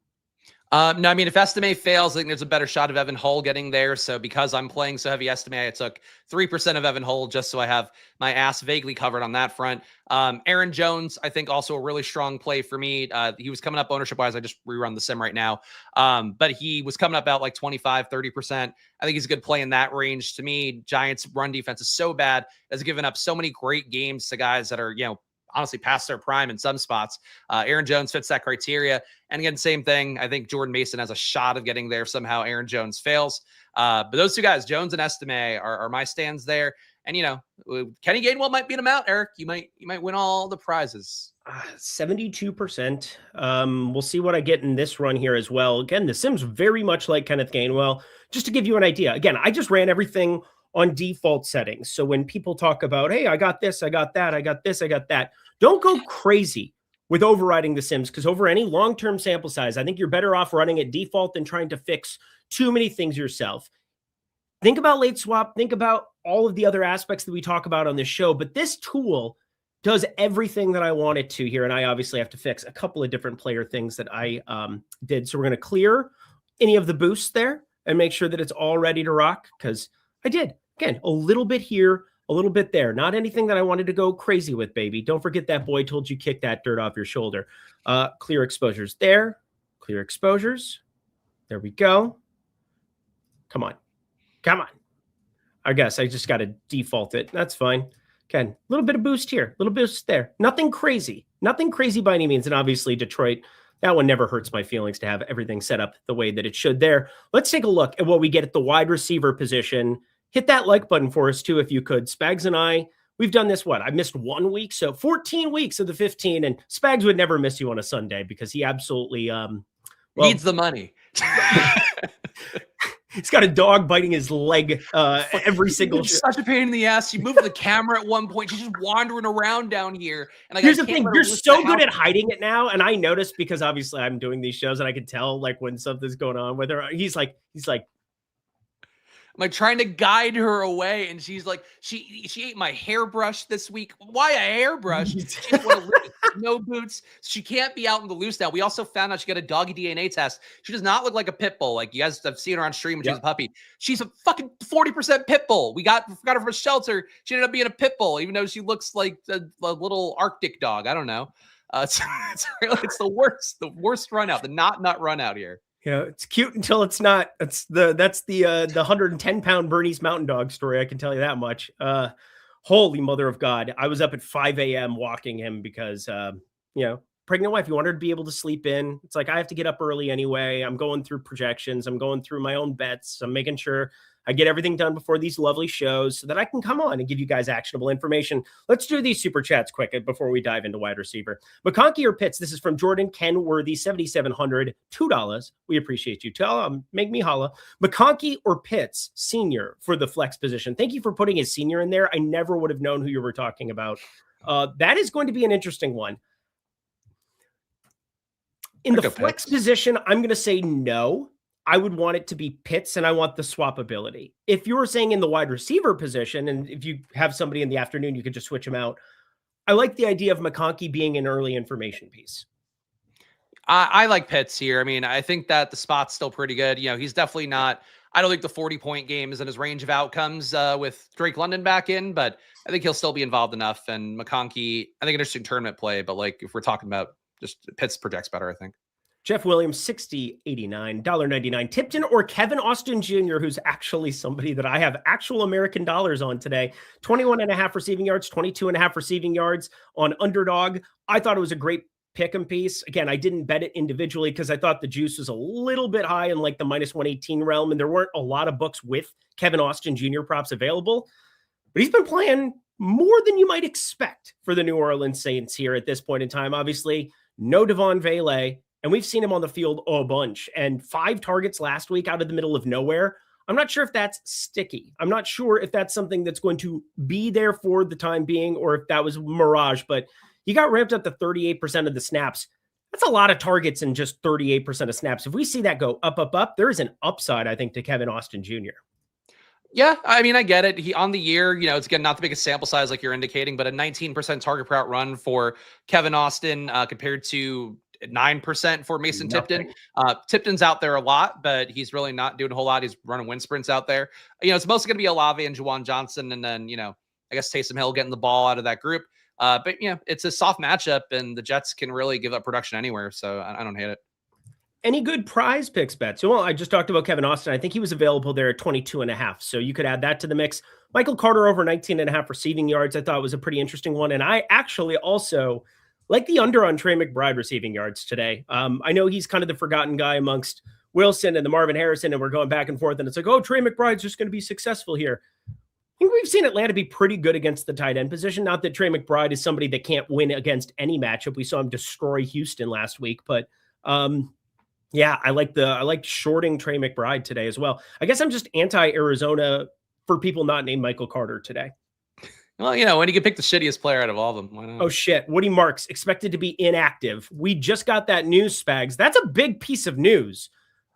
Speaker 5: No, I mean, if Estime fails, I think there's a better shot of Evan Hull getting there. So because I'm playing so heavy Estime, I took 3% of Evan Hull just so I have my ass vaguely covered on that front. Aaron Jones, I think also a really strong play for me. He was coming up ownership-wise. I just rerun the sim right now. But he was coming up about like 25, 30%. I think he's a good play in that range. To me, Giants' run defense is so bad. Has given up so many great games to guys that are, honestly past their prime in some spots. Aaron Jones fits that criteria. And again, same thing. I think Jordan Mason has a shot of getting there. Somehow Aaron Jones fails. But those 2 guys, Jones and Estime, are my stands there. And, Kenny Gainwell might beat him out, Eric. You might win all the prizes.
Speaker 4: 72%. We'll see what I get in this run here as well. Again, the Sims very much like Kenneth Gainwell. Just to give you an idea. Again, I just ran everything on default settings. So when people talk about, hey, I got this, I got that, I got this, I got that, don't go crazy with overriding the Sims, because over any long-term sample size, I think you're better off running it default than trying to fix too many things yourself. Think about late swap. Think about all of the other aspects that we talk about on this show. But this tool does everything that I want it to here. And I obviously have to fix a couple of different player things that I did. So we're going to clear any of the boosts there and make sure that it's all ready to rock, because I did. Again, a little bit here, a little bit there. Not anything that I wanted to go crazy with, baby. Don't forget that boy told you kick that dirt off your shoulder. Clear exposures there. Clear exposures. There we go. Come on. Come on. I guess I just got to default it. That's fine. Again, a little bit of boost here, a little boost there. Nothing crazy. Nothing crazy by any means. And obviously Detroit, that one never hurts my feelings to have everything set up the way that it should there. Let's take a look at what we get at the wide receiver position. Hit that like button for us too, if you could. Spags and I, we've done this, I missed 1 week. So 14 weeks of the 15, and Spags would never miss you on a Sunday because he absolutely
Speaker 5: needs the money.
Speaker 4: He's got a dog biting his leg every single show.
Speaker 5: Such a pain in the ass. You moved the camera at one point. She's just wandering around down here. And
Speaker 4: here's the thing. You're so good at hiding it now. And I noticed, because obviously I'm doing these shows and I can tell like when something's going on with her. He's like,
Speaker 5: I'm like trying to guide her away, and she's like, she ate my hairbrush this week. Why a hairbrush? No boots. She can't be out in the loose now. We also found out she got a doggy DNA test. She does not look like a pit bull. Like you guys have seen her on stream when she was a puppy. She's a fucking 40% pit bull. We got her from a shelter. She ended up being a pit bull, even though she looks like a little Arctic dog. I don't know. It's the worst run out, the not run out here.
Speaker 4: It's cute until it's not. That's the 110-pound Bernese Mountain Dog story. I can tell you that much. Holy mother of God. I was up at 5 a.m. walking him because, pregnant wife, you want her to be able to sleep in. It's like, I have to get up early anyway. I'm going through projections. I'm going through my own bets. I'm making sure I get everything done before these lovely shows so that I can come on and give you guys actionable information. Let's do these super chats quick before we dive into wide receiver. McConkey or Pitts? This is from Jordan Kenworthy, 7,700, $2. We appreciate you. Make me holla. McConkey or Pitts, senior, for the flex position? Thank you for putting his senior in there. I never would have known who you were talking about. That is going to be an interesting one. In the flex position, I'm going to say no. I would want it to be Pitts, and I want the swappability. If you're saying in the wide receiver position, and if you have somebody in the afternoon, you could just switch them out. I like the idea of McConkey being an early information piece.
Speaker 5: I like Pitts here. I mean, I think that the spot's still pretty good. He's definitely not, I don't think the 40-point game is in his range of outcomes with Drake London back in, but I think he'll still be involved enough. And McConkey, I think, interesting tournament play, but like if we're talking about just Pitts projects better, I think.
Speaker 4: Jeff Williams, 60.89, $1.99. Tipton or Kevin Austin Jr., who's actually somebody that I have actual American dollars on today. 21.5 receiving yards, 22.5 receiving yards on Underdog. I thought it was a great pick 'em piece. Again, I didn't bet it individually because I thought the juice was a little bit high in like the -118 realm, and there weren't a lot of books with Kevin Austin Jr. props available. But he's been playing more than you might expect for the New Orleans Saints here at this point in time. Obviously, no Devon Vele. And we've seen him on the field a bunch, and 5 targets last week out of the middle of nowhere. I'm not sure if that's sticky. I'm not sure if that's something that's going to be there for the time being, or if that was mirage, but he got ramped up to 38% of the snaps. That's a lot of targets in just 38% of snaps. If we see that go up, there is an upside, I think, to Kevin Austin Jr.
Speaker 5: Yeah, I mean, I get it. He on the year, it's again not the biggest sample size like you're indicating, but a 19% target per route run for Kevin Austin compared to 9% for Mason Tipton. Tipton's out there a lot, but he's really not doing a whole lot. He's running wind sprints out there. It's mostly going to be Olave and Juwan Johnson, and then I guess Taysom Hill getting the ball out of that group. But it's a soft matchup, and the Jets can really give up production anywhere, so I don't hate it.
Speaker 4: Any good prize picks bets? Well, I just talked about Kevin Austin. I think he was available there at 22.5. So you could add that to the mix. Michael Carter over 19.5 receiving yards. I thought was a pretty interesting one. And I actually also like the under on Trey McBride receiving yards today. I know he's kind of the forgotten guy amongst Wilson and the Marvin Harrison, and we're going back and forth. And it's like, oh, Trey McBride's just going to be successful here. I think we've seen Atlanta be pretty good against the tight end position. Not that Trey McBride is somebody that can't win against any matchup. We saw him destroy Houston last week, but yeah, I like shorting Trey McBride today as well. I guess I'm just anti-Arizona for people not named Michael Carter today.
Speaker 5: Well, when you can pick the shittiest player out of all of them, why not?
Speaker 4: Oh shit, Woody Marks expected to be inactive. We just got that news, Spags. That's a big piece of news.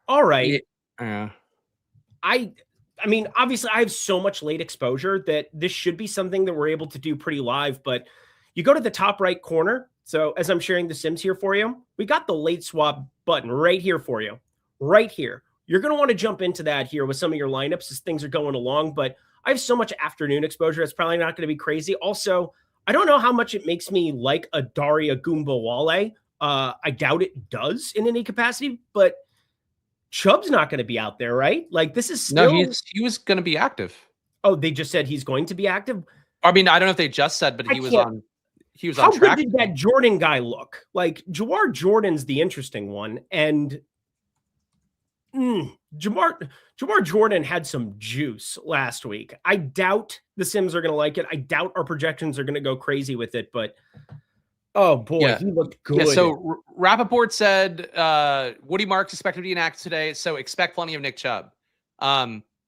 Speaker 4: All right.
Speaker 5: Yeah.
Speaker 4: I mean, obviously I have so much late exposure that this should be something that we're able to do pretty live, but you go to the top right corner. So as I'm sharing the Sims here for you, we got the late swap button right here for you, right here. You're going to want to jump into that here with some of your lineups as things are going along, but I have so much afternoon exposure. It's probably not going to be crazy. Also, I don't know how much it makes me like a Daria Gumbawale. I doubt it does in any capacity, but Chubb's not going to be out there, right? Like this is still...
Speaker 5: No, he was going to be active.
Speaker 4: Oh, they just said he's going to be active?
Speaker 5: I mean, I don't know if they just said, but he was on
Speaker 4: How
Speaker 5: track.
Speaker 4: Good did that Jordan guy look? Like Jawar Jordan's the interesting one, and Jawar Jordan had some juice last week. I doubt the Sims are going to like it. I doubt our projections are going to go crazy with it, but oh boy, he looked good.
Speaker 5: Yeah, so Rappaport said Woody Marks expected to be inactive today, so expect plenty of Nick Chubb.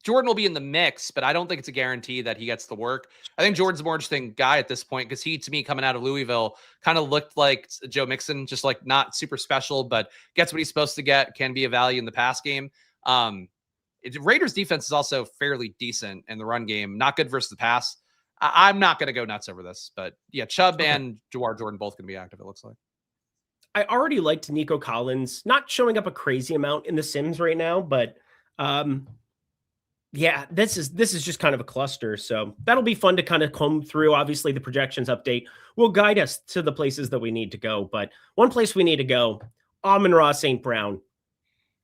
Speaker 5: Jordan will be in the mix, but I don't think it's a guarantee that he gets the work. I think Jordan's a more interesting guy at this point because he, to me, coming out of Louisville, kind of looked like Joe Mixon, just like not super special, but gets what he's supposed to get, can be a value in the pass game. Raiders defense is also fairly decent in the run game, not good versus the pass. I'm not going to go nuts over this, but yeah, Chubb and Jawar Jordan both going to be active, it looks like.
Speaker 4: I already liked Nico Collins, not showing up a crazy amount in the Sims right now, but yeah, this is just kind of a cluster. So that'll be fun to kind of comb through. Obviously, the projections update will guide us to the places that we need to go. But one place we need to go, Amon-Ra St. Brown.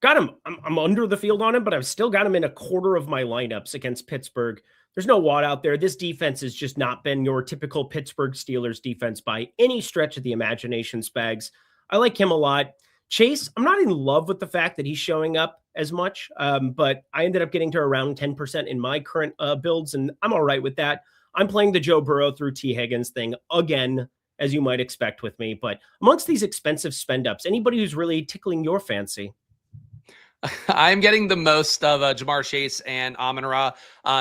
Speaker 4: Got him. I'm under the field on him, but I've still got him in a quarter of my lineups against Pittsburgh. There's no Watt out there. This defense has just not been your typical Pittsburgh Steelers defense by any stretch of the imagination, Spags. I like him a lot. Chase, I'm not in love with the fact that he's showing up as much, but I ended up getting to around 10% in my current builds, and I'm all right with that. I'm playing the Joe Burrow through T. Higgins thing again, as you might expect with me. But amongst these expensive spend-ups, anybody who's really tickling your fancy?
Speaker 5: I'm getting the most of Jamar Chase and Amon-Ra.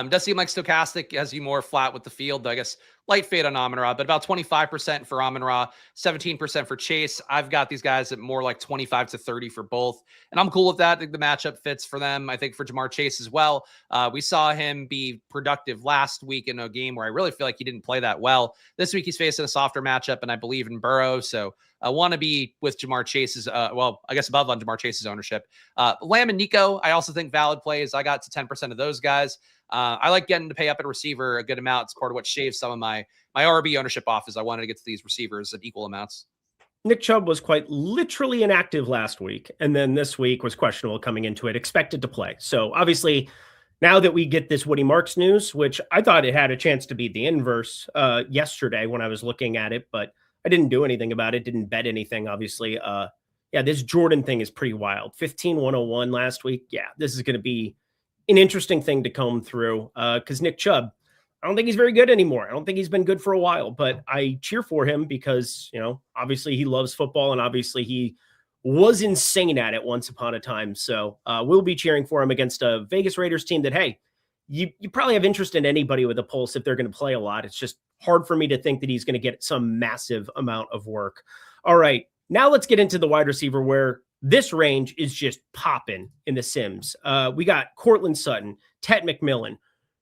Speaker 5: Does seem like Stochastic has you more flat with the field. I guess light fade on Amon-Ra, but about 25% for Amon-Ra, 17% for Chase. I've got these guys at more like 25 to 30 for both, and I'm cool with that. I think the matchup fits for them. I think for Jamar Chase as well. We saw him be productive last week in a game where I really feel like he didn't play that well. This week he's facing a softer matchup, and I believe in Burrow, so I want to be with Jamar Chase's, I guess above on Jamar Chase's ownership. Lamb and Nico, I also think valid plays. I got to 10% of those guys. I like getting to pay up at receiver a good amount. It's part of what shaves some of my RB ownership off, is I wanted to get to these receivers at equal amounts.
Speaker 4: Nick Chubb was quite literally inactive last week, and then this week was questionable coming into it, expected to play. So obviously, now that we get this Woody Marks news, which I thought it had a chance to be the inverse yesterday when I was looking at it, but I didn't do anything about it, didn't bet anything, obviously. Yeah, this Jordan thing is pretty wild. 15-101 last week. Yeah, this is going to be an interesting thing to comb through because Nick Chubb, I don't think he's very good anymore. I don't think he's been good for a while, but I cheer for him because, obviously he loves football and obviously he was insane at it once upon a time. So we'll be cheering for him against a Vegas Raiders team that, hey, you probably have interest in anybody with a pulse if they're going to play a lot. It's just hard for me to think that he's going to get some massive amount of work. All right, now let's get into the wide receiver where this range is just popping in the Sims. We got Cortland Sutton, Ted McMillan,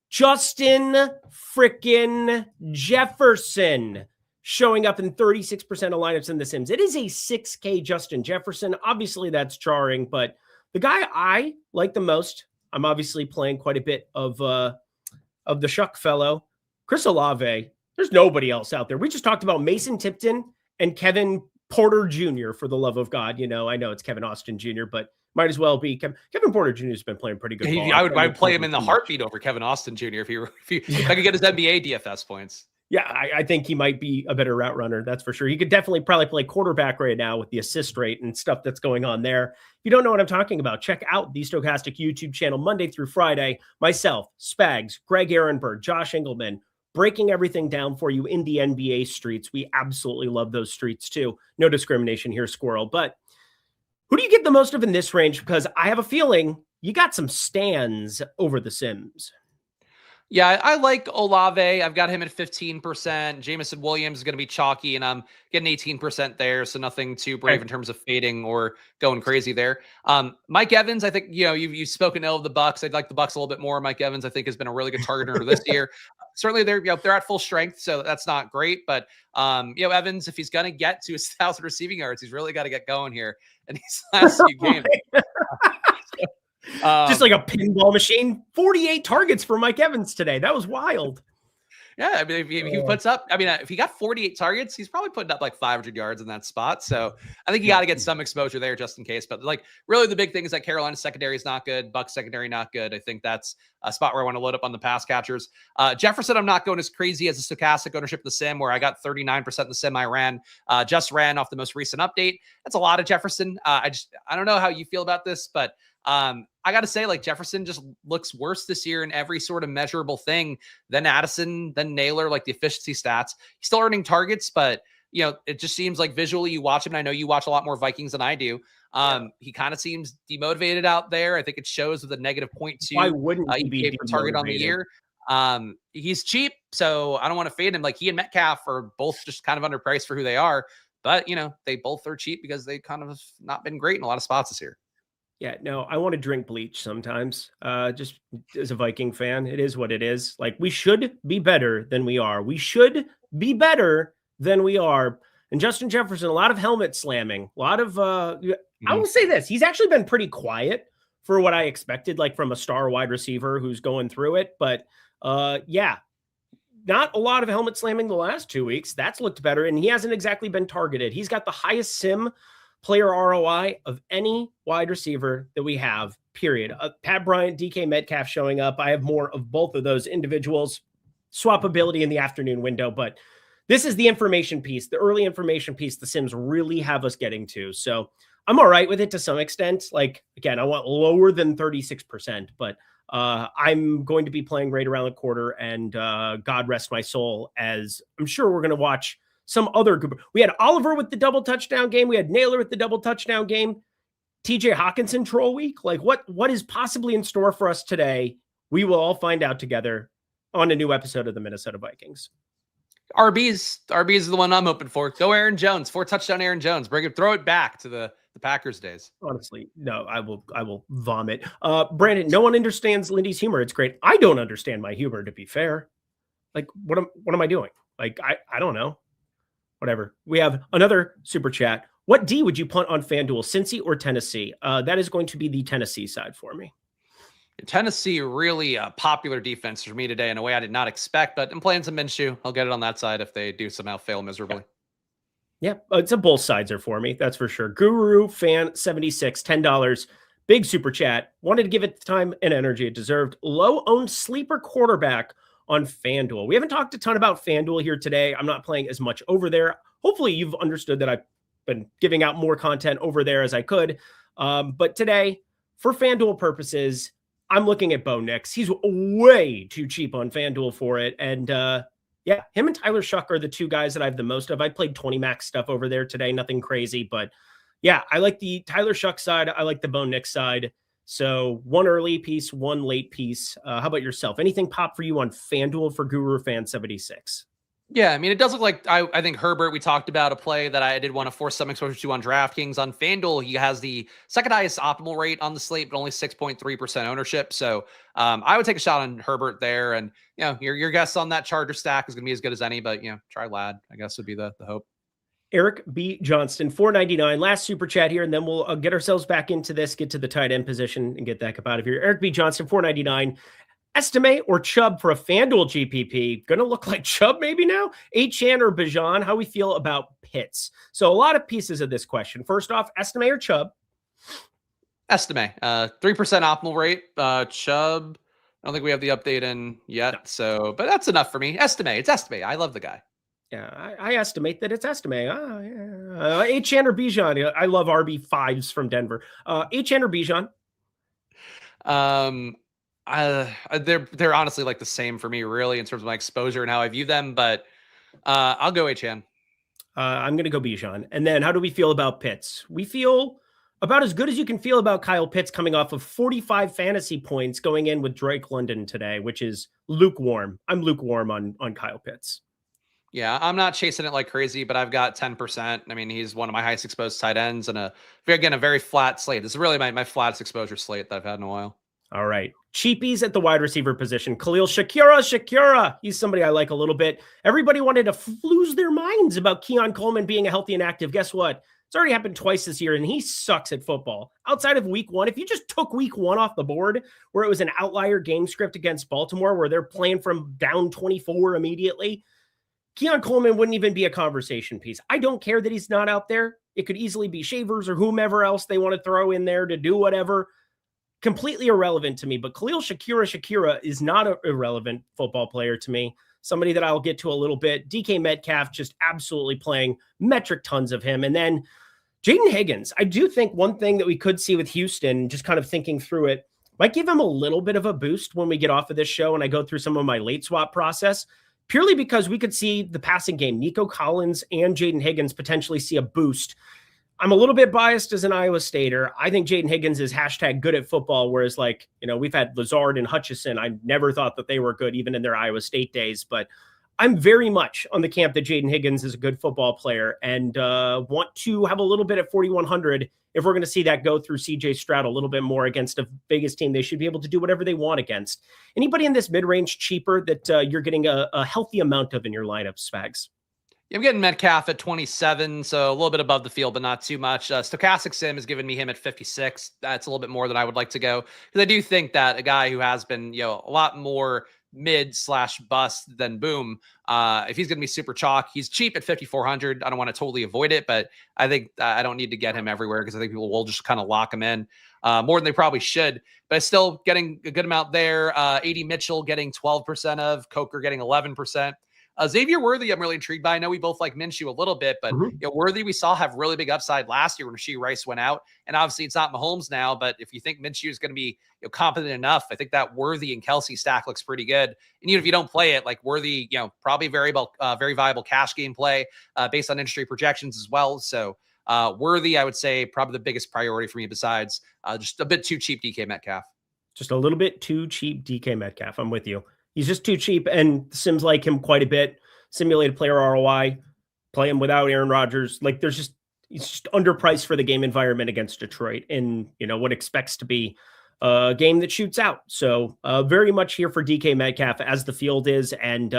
Speaker 4: Justin frickin' Jefferson showing up in 36% of lineups in the Sims. It is a 6K Justin Jefferson. Obviously, that's jarring, but the guy I like the most, I'm obviously playing quite a bit of the Shuck fellow, Chris Olave. There's nobody else out there. We just talked about Mason Tipton and Kevin Porter Jr. for the love of God. I know it's Kevin Austin Jr., but might as well be Kevin Porter Jr. has been playing pretty good ball.
Speaker 5: I would play him in the heartbeat over Kevin Austin Jr. if I could get his NBA DFS points.
Speaker 4: Yeah, I think he might be a better route runner. That's for sure. He could definitely probably play quarterback right now with the assist rate and stuff that's going on there. If you don't know what I'm talking about, check out the Stochastic YouTube channel Monday through Friday. Myself, Spags, Greg Ehrenberg, Josh Engelman, breaking everything down for you in the NBA streets. We absolutely love those streets too. No discrimination here, Squirrel. But who do you get the most of in this range? Because I have a feeling you got some stands over the Sims.
Speaker 5: Yeah, I like Olave. I've got him at 15%. Jameson Williams is going to be chalky, and I'm getting 18% there, so nothing too brave in terms of fading or going crazy there. Mike Evans, I think, you've spoken ill of the Bucs. I'd like the Bucs a little bit more. Mike Evans, I think, has been a really good targeter this year. Certainly, they're at full strength, so that's not great. But Evans, if he's going to get to 1,000 receiving yards, he's really got to get going here in these last few games.
Speaker 4: Just like a pinball machine. 48 targets for Mike Evans today. That was wild.
Speaker 5: Yeah, I mean, if he puts up, if he got 48 targets, he's probably putting up like 500 yards in that spot. So I think you got to get some exposure there just in case. But really the big thing is that Carolina's secondary is not good. Bucs secondary not good. I think that's a spot where I want to load up on the pass catchers. Jefferson, I'm not going as crazy as a stochastic ownership of the sim, where I got 39% in the sim I ran. Just ran off the most recent update. That's a lot of Jefferson. I don't know how you feel about this, but I got to say, Jefferson just looks worse this year in every sort of measurable thing than Addison, than Naylor, the efficiency stats. He's still earning targets, but, it just seems like visually you watch him. And I know you watch a lot more Vikings than I do. He kind of seems demotivated out there. I think it shows with a negative 0.2.
Speaker 4: Why wouldn't he be
Speaker 5: per target on the year? He's cheap, so I don't want to fade him. He and Metcalf are both just kind of underpriced for who they are. But, they both are cheap because they kind of have not been great in a lot of spots this year.
Speaker 4: Yeah, no, I want to drink bleach sometimes. Just as a Viking fan, it is what it is. We should be better than we are. We should be better than we are. And Justin Jefferson, a lot of helmet slamming, a lot of, I will say this, he's actually been pretty quiet for what I expected, from a star wide receiver who's going through it. But yeah, not a lot of helmet slamming the last 2 weeks. That's looked better. And he hasn't exactly been targeted. He's got the highest sim player ROI of any wide receiver that we have, period. Pat Bryant, DK Metcalf showing up. I have more of both of those individuals. Swappability in the afternoon window, but this is the information piece, the early information piece the Sims really have us getting to. So I'm all right with it to some extent. Again, I want lower than 36%, but I'm going to be playing right around the quarter, and God rest my soul, as I'm sure we're going to watch some other group. We had Oliver with the double touchdown game. We had Naylor with the double touchdown game. TJ Hawkinson troll week. What is possibly in store for us today? We will all find out together on a new episode of the Minnesota Vikings.
Speaker 5: RBs is the one I'm hoping for. Go Aaron Jones, 4-touchdown Aaron Jones. Throw it back to the Packers days.
Speaker 4: Honestly, no, I will vomit. Brandon, no one understands Lindy's humor. It's great. I don't understand my humor, to be fair. Like, what am I doing? Like, I don't know. Whatever. We have another super chat. What D would you punt on FanDuel, Cincy or Tennessee? That is going to be the Tennessee side for me.
Speaker 5: Tennessee, really a popular defense for me today in a way I did not expect, but I'm playing some Minshew. I'll get it on that side if they do somehow fail miserably.
Speaker 4: Yeah, it's a both sides are for me. That's for sure. Guru Fan 76, $10. Big super chat. Wanted to give it the time and energy it deserved. Low owned sleeper quarterback on FanDuel. We haven't talked a ton about FanDuel here today. I'm not playing as much over there. Hopefully you've understood that I've been giving out more content over there as I could. But today, for FanDuel purposes, I'm looking at Bo Nix. He's way too cheap on FanDuel for it. And yeah, him and Tyler Shuck are the two guys that I have the most of. I played 20 max stuff over there today. Nothing crazy. But yeah, I like the Tyler Shuck side. I like the Bo Nix side. So one early piece, one late piece. How about yourself? Anything pop for you on FanDuel for Guru Fan 76?
Speaker 5: Yeah, I mean, it does look like I think Herbert, we talked about a play that I did want to force some exposure to on DraftKings. On FanDuel, he has the second highest optimal rate on the slate, but only 6.3% ownership. So I would take a shot on Herbert there. And, you know, your guess on that Charger stack is going to be as good as any, but, you know, try Lad, I guess would be the hope.
Speaker 4: Eric B. Johnston, $4.99. Last super chat here, and then we'll get ourselves back into this, get to the tight end position, and get that up out of here. Eric B. Johnston, $4.99. Estimate or Chubb for a FanDuel GPP. Going to look like Chubb maybe now? Achane or Bijan? How we feel about Pitts? So a lot of pieces of this question. First off, Estimate or Chubb?
Speaker 5: Estimate. 3% optimal rate. Chubb, I don't think we have the update in yet. No. So, but that's enough for me. Estimate. It's Estimate. I love the guy.
Speaker 4: Yeah, I estimate that it's Estimate. Achane or Bijan? I love RB5s from Denver. Achane or Bijan?
Speaker 5: They're honestly like the same for me, really, in terms of my exposure and how I view them. But I'll go Achane.
Speaker 4: I'm going to go Bijan. And then how do we feel about Pitts? We feel about as good as you can feel about Kyle Pitts coming off of 45 fantasy points going in with Drake London today, which is lukewarm. I'm lukewarm on Kyle Pitts.
Speaker 5: Yeah, I'm not chasing it like crazy, but I've got 10%. I mean, he's one of my highest exposed tight ends and a very flat slate. This is really my flattest exposure slate that I've had in a while.
Speaker 4: All right. Cheapies at the wide receiver position. Khalil Shakira. He's somebody I like a little bit. Everybody wanted to lose their minds about Keon Coleman being a healthy and active. Guess what? It's already happened twice this year, and he sucks at football. Outside of week one, if you just took week one off the board, where it was an outlier game script against Baltimore, where they're playing from down 24 immediately, Keon Coleman wouldn't even be a conversation piece. I don't care that he's not out there. It could easily be Shavers or whomever else they want to throw in there to do whatever. Completely irrelevant to me, but Khalil Shakira is not an irrelevant football player to me. Somebody that I'll get to a little bit. DK Metcalf just absolutely playing metric tons of him. And then Jaden Higgins. I do think one thing that we could see with Houston, just kind of thinking through it, might give him a little bit of a boost when we get off of this show and I go through some of my late swap process, purely because we could see the passing game. Nico Collins and Jaden Higgins potentially see a boost. I'm a little bit biased as an Iowa Stater. I think Jaden Higgins is hashtag good at football, whereas like, you know, we've had Lazard and Hutchison. I never thought that they were good even in their Iowa State days, but I'm very much on the camp that Jaden Higgins is a good football player and want to have a little bit at 4,100. If we're going to see that go through CJ Stroud a little bit more against a Vegas team, they should be able to do whatever they want against. Anybody in this mid-range cheaper that you're getting a healthy amount of in your lineup, Spags?
Speaker 5: I'm getting Metcalf at 27, so a little bit above the field, but not too much. Stochastic Sim has given me him at 56. That's a little bit more than I would like to go, because I do think that a guy who has been, you know, a lot more mid/bust than Boom, if he's going to be super chalk, he's cheap at 5,400. I don't want to totally avoid it, but I think I don't need to get him everywhere because I think people will just kind of lock him in more than they probably should. But still getting a good amount there. AD Mitchell getting 12% of, Coker getting 11%. Xavier Worthy, I'm really intrigued by. I know we both like Minshew a little bit, but you know, Worthy we saw have really big upside last year when Rashee Rice went out. And obviously it's not Mahomes now, but if you think Minshew is going to be, you know, competent enough, I think that Worthy and Kelsey stack looks pretty good. And even if you don't play it, like Worthy, you know, probably very viable cash game play based on industry projections as well. So Worthy, I would say probably the biggest priority for me besides just a bit too cheap DK Metcalf.
Speaker 4: Just a little bit too cheap DK Metcalf. I'm with you. He's just too cheap, and Sims like him quite a bit. simulated player ROI, play him without Aaron Rodgers. Like he's just underpriced for the game environment against Detroit in, what expects to be a game that shoots out. So very much here for DK Metcalf as the field is. And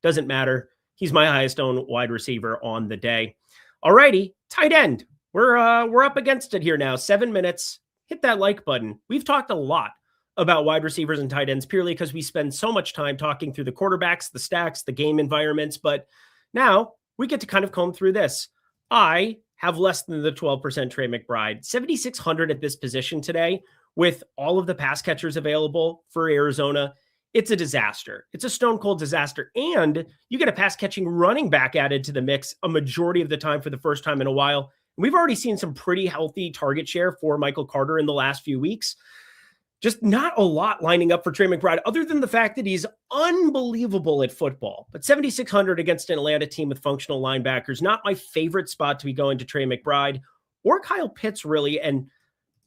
Speaker 4: doesn't matter. He's my highest owned wide receiver on the day. Alrighty, tight end. We're up against it here now. 7 minutes. Hit that like button. We've talked a lot about wide receivers and tight ends purely because we spend so much time talking through the quarterbacks, the stacks, the game environments. But now we get to kind of comb through this. I have less than the 12% Trey McBride, 7,600 at this position today with all of the pass catchers available for Arizona. It's a disaster. It's a stone cold disaster. And you get a pass catching running back added to the mix a majority of the time for the first time in a while. We've already seen some pretty healthy target share for Michael Carter in the last few weeks. Just not a lot lining up for Trey McBride, other than the fact that he's unbelievable at football. But 7,600 against an Atlanta team with functional linebackers, not my favorite spot to be going to Trey McBride or Kyle Pitts, really. And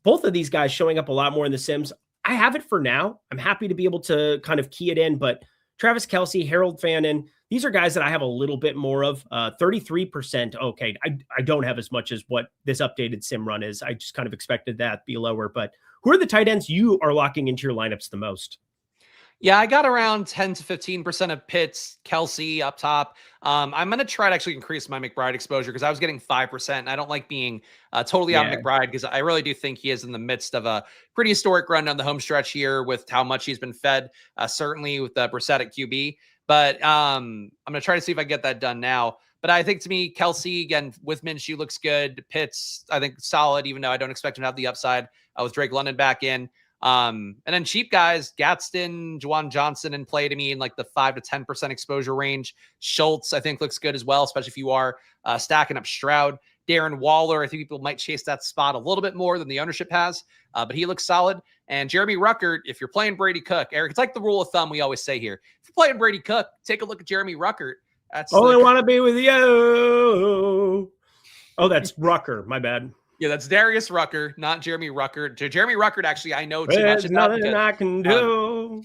Speaker 4: both of these guys showing up a lot more in the Sims. I have it for now. I'm happy to be able to kind of key it in, but Travis Kelce, Harold Fannin, these are guys that I have a little bit more of. 33%. Okay, I don't have as much as what this updated sim run is. I just kind of expected that to be lower. But who are the tight ends you are locking into your lineups the most?
Speaker 5: Yeah, I got around 10 to 15% of Pitts, Kelce up top. I'm going to try to actually increase my McBride exposure because I was getting 5%. And I don't like being totally on McBride because I really do think he is in the midst of a pretty historic run down the home stretch here with how much he's been fed, certainly with Brissett at QB. But I'm going to try to see if I can get that done now. But I think to me, Kelce, again, with Minshew looks good. Pitts, I think solid, even though I don't expect him to have the upside with Drake London back in. And then cheap guys, Gadsden, Juwan Johnson in play to me in like the 5 to 10% exposure range. Schultz, I think looks good as well, especially if you are stacking up Stroud. Darren Waller, I think people might chase that spot a little bit more than the ownership has, but he looks solid. And Jeremy Ruckert, if you're playing Brady Cook, Eric, it's like the rule of thumb we always say here. If you're playing Brady Cook, take a look at Jeremy Ruckert. That's
Speaker 4: I want to be with you. Oh, that's Rucker. My bad.
Speaker 5: Yeah, that's Darius Rucker, not Jeremy Ruckert. Jeremy Ruckert, actually, I know too much about.
Speaker 4: Nothing I can do.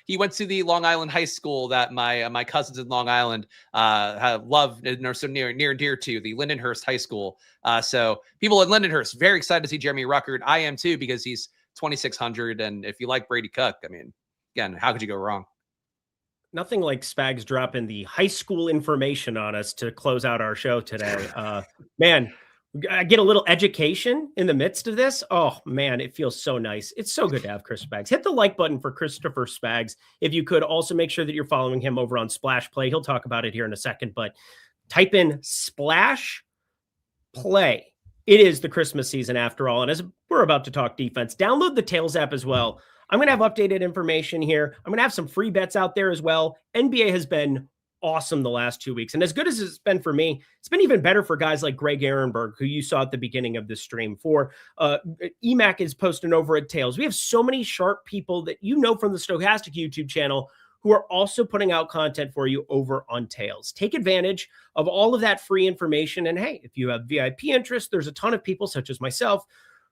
Speaker 5: He went to the Long Island high school that my cousins in Long Island have loved and are so near and dear to, the Lindenhurst High School. So people in Lindenhurst very excited to see Jeremy Ruckert. I am too because he's 2,600, and if you like Brady Cook, I mean, again, how could you go wrong?
Speaker 4: Nothing like Spags dropping the high school information on us to close out our show today. Man, I get a little education in the midst of this. Oh, man, it feels so nice. It's so good to have Chris Spags. Hit the like button for Christopher Spags. If you could also make sure that you're following him over on Splash Play. He'll talk about it here in a second, but type in Splash Play. It is the Christmas season after all. And as we're about to talk defense, download the Tails app as well. I'm going to have updated information here. I'm going to have some free bets out there as well. NBA has been awesome the last 2 weeks. And as good as it's been for me, it's been even better for guys like Greg Ehrenberg, who you saw at the beginning of this stream. For EMAC is posting over at Tails. We have so many sharp people that you know from the Stochastic YouTube channel who are also putting out content for you over on Tails. Take advantage of all of that free information. And hey, if you have VIP interest, there's a ton of people such as myself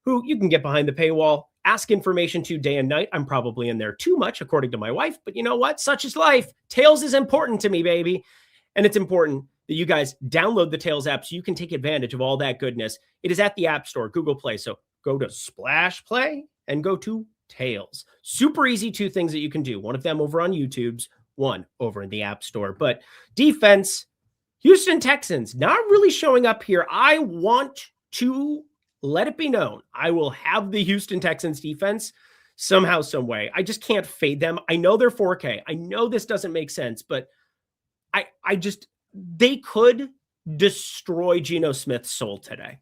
Speaker 4: who you can get behind the paywall, ask information to day and night. I'm probably in there too much, according to my wife, but you know what? Such is life. Tails is important to me, baby. And it's important that you guys download the Tails app so you can take advantage of all that goodness. It is at the App Store, Google Play. So go to Splash Play and go to Tails. Super easy 2 things that you can do. One of them over on YouTube's, one over in the App Store. But defense, Houston Texans, not really showing up here. I want to let it be known, I will have the Houston Texans defense somehow, some way. I just can't fade them. I know they're 4K. I know this doesn't make sense, but they could destroy Geno Smith's soul today.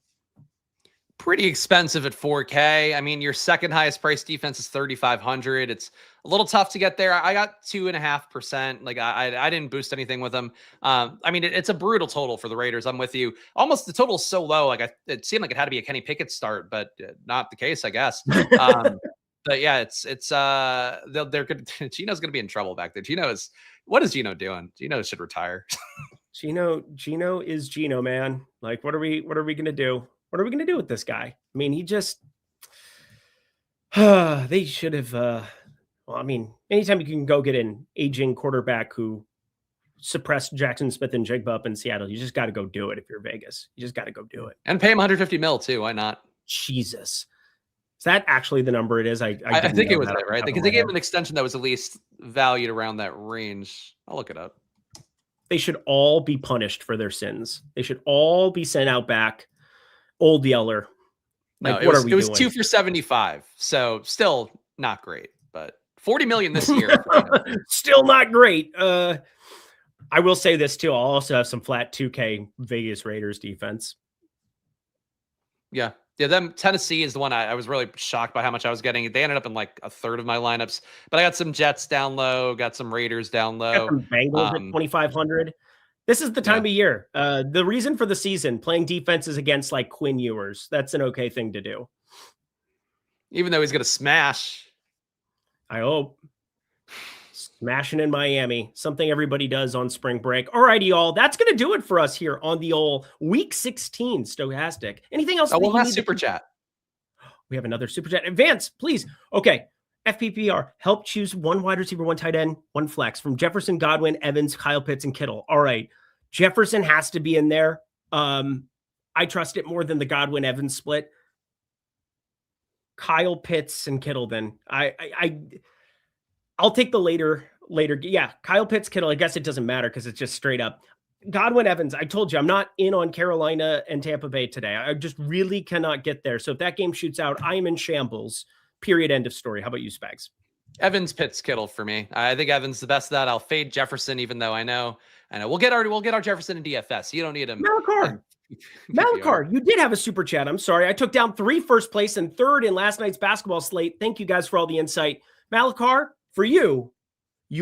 Speaker 5: Pretty expensive at 4K. I mean, your second highest price defense is 3,500. It's a little tough to get there. I got 2.5%. Like I didn't boost anything with them. I mean, it's a brutal total for the Raiders. I'm with you. Almost the total is so low. Like it seemed like it had to be a Kenny Pickett start, but not the case, I guess. But yeah, they're good. Geno's going to be in trouble back there. What is Geno doing? Geno should retire.
Speaker 4: Geno is Geno, man. Like, what are we going to do? What are we going to do with this guy? I mean, he just, they should have, well, I mean, anytime you can go get an aging quarterback who suppress Jackson Smith and Jigba up in Seattle. You just got to go do it if you're Vegas. You just got to go do it.
Speaker 5: And pay him 150 mil too. Why not?
Speaker 4: Jesus. Is that actually the number it is? I
Speaker 5: think it was that, right? Because they gave him an extension that was at least valued around that range. I'll look it up.
Speaker 4: They should all be punished for their sins. They should all be sent out back. Old Yeller.
Speaker 5: Like, no, it was 2 for 75. So still not great, but 40 million this year.
Speaker 4: Still not great. I will say this too. I'll also have some flat 2K Vegas Raiders defense.
Speaker 5: Yeah. Them Tennessee is the one I was really shocked by how much I was getting. They ended up in like a third of my lineups, but I got some Jets down low, got some Raiders down low.
Speaker 4: Bengals at 2,500. This is the time of year. The reason for the season, playing defenses against like Quinn Ewers. That's an okay thing to do.
Speaker 5: Even though he's going to smash.
Speaker 4: I hope. Smashing in Miami, something everybody does on spring break. All righty, y'all. That's going to do it for us here on the old Week 16 Stochastic. Anything else?
Speaker 5: One last super chat.
Speaker 4: We have another super chat. Advance, please. Okay. FPPR, help choose one wide receiver, one tight end, one flex from Jefferson, Godwin, Evans, Kyle Pitts, and Kittle. All right. Jefferson has to be in there. I trust it more than the Godwin-Evans split. Kyle Pitts and Kittle then. I'll take the later. Yeah, Kyle Pitts, Kittle. I guess it doesn't matter because it's just straight up. Godwin Evans, I told you, I'm not in on Carolina and Tampa Bay today. I just really cannot get there. So if that game shoots out, I am in shambles. Period. End of story. How about you, Spags?
Speaker 5: Evans, Pitts, Kittle for me. I think Evans the best of that. I'll fade Jefferson, even though I know we'll get our Jefferson in DFS. You don't need him.
Speaker 4: Malakar, you did have a super chat. I'm sorry. I took down 3 first place and 3rd in last night's basketball slate. Thank you guys for all the insight. Malakar, for you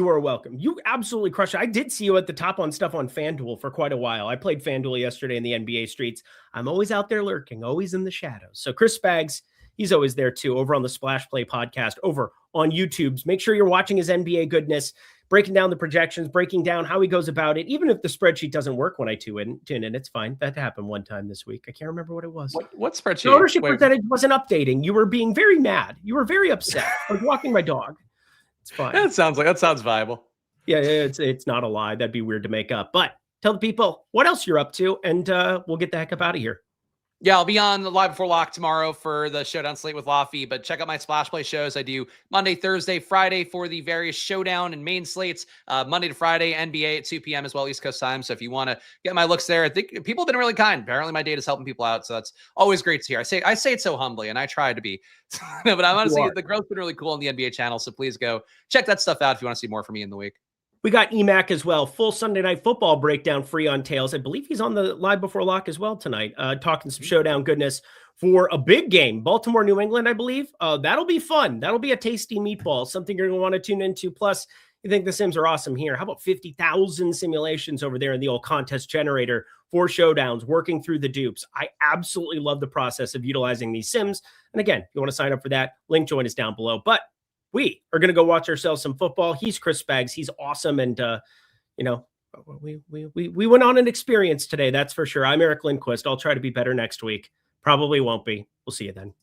Speaker 4: are welcome. You absolutely crushed it. I did see you at the top on stuff on FanDuel for quite a while. I played FanDuel yesterday in the NBA streets. I'm always out there lurking, always in the shadows. So Chris Spags, he's always there too, over on the Splash Play podcast, over on YouTube's. Make sure you're watching his NBA goodness, breaking down the projections, breaking down how he goes about it. Even if the spreadsheet doesn't work when I tune in, it's fine. That happened one time this week. I can't remember what it was.
Speaker 5: What spreadsheet?
Speaker 4: The ownership percentage wasn't updating. You were being very mad. You were very upset. I was walking my dog. It's fine.
Speaker 5: That sounds viable.
Speaker 4: Yeah, it's not a lie. That'd be weird to make up. But tell the people what else you're up to, and we'll get the heck up out of here.
Speaker 5: Yeah, I'll be on the Live Before Lock tomorrow for the Showdown slate with Laffy, but check out my Splash Play shows. I do Monday, Thursday, Friday for the various Showdown and main slates. Monday to Friday, NBA at 2 p.m. as well, East Coast time. So if you want to get my looks there, I think people have been really kind. Apparently my data is helping people out, so that's always great to hear. I say it so humbly, and I try to be. But I'm honestly, the growth's been really cool on the NBA channel, so please go check that stuff out if you want to see more from me in the week.
Speaker 4: We got EMAC as well. Full Sunday Night Football breakdown free on Tails. I believe he's on the Live Before Lock as well tonight, talking some Showdown goodness for a big game. Baltimore, New England, I believe. That'll be fun. That'll be a tasty meatball, something you're going to want to tune into. Plus, you think the Sims are awesome here. How about 50,000 simulations over there in the old contest generator for Showdowns, working through the dupes. I absolutely love the process of utilizing these Sims. And again, if you want to sign up for that, link join us down below. But we are going to go watch ourselves some football. He's Chris Spags. He's awesome. And, we went on an experience today. That's for sure. I'm Eric Lindquist. I'll try to be better next week. Probably won't be. We'll see you then.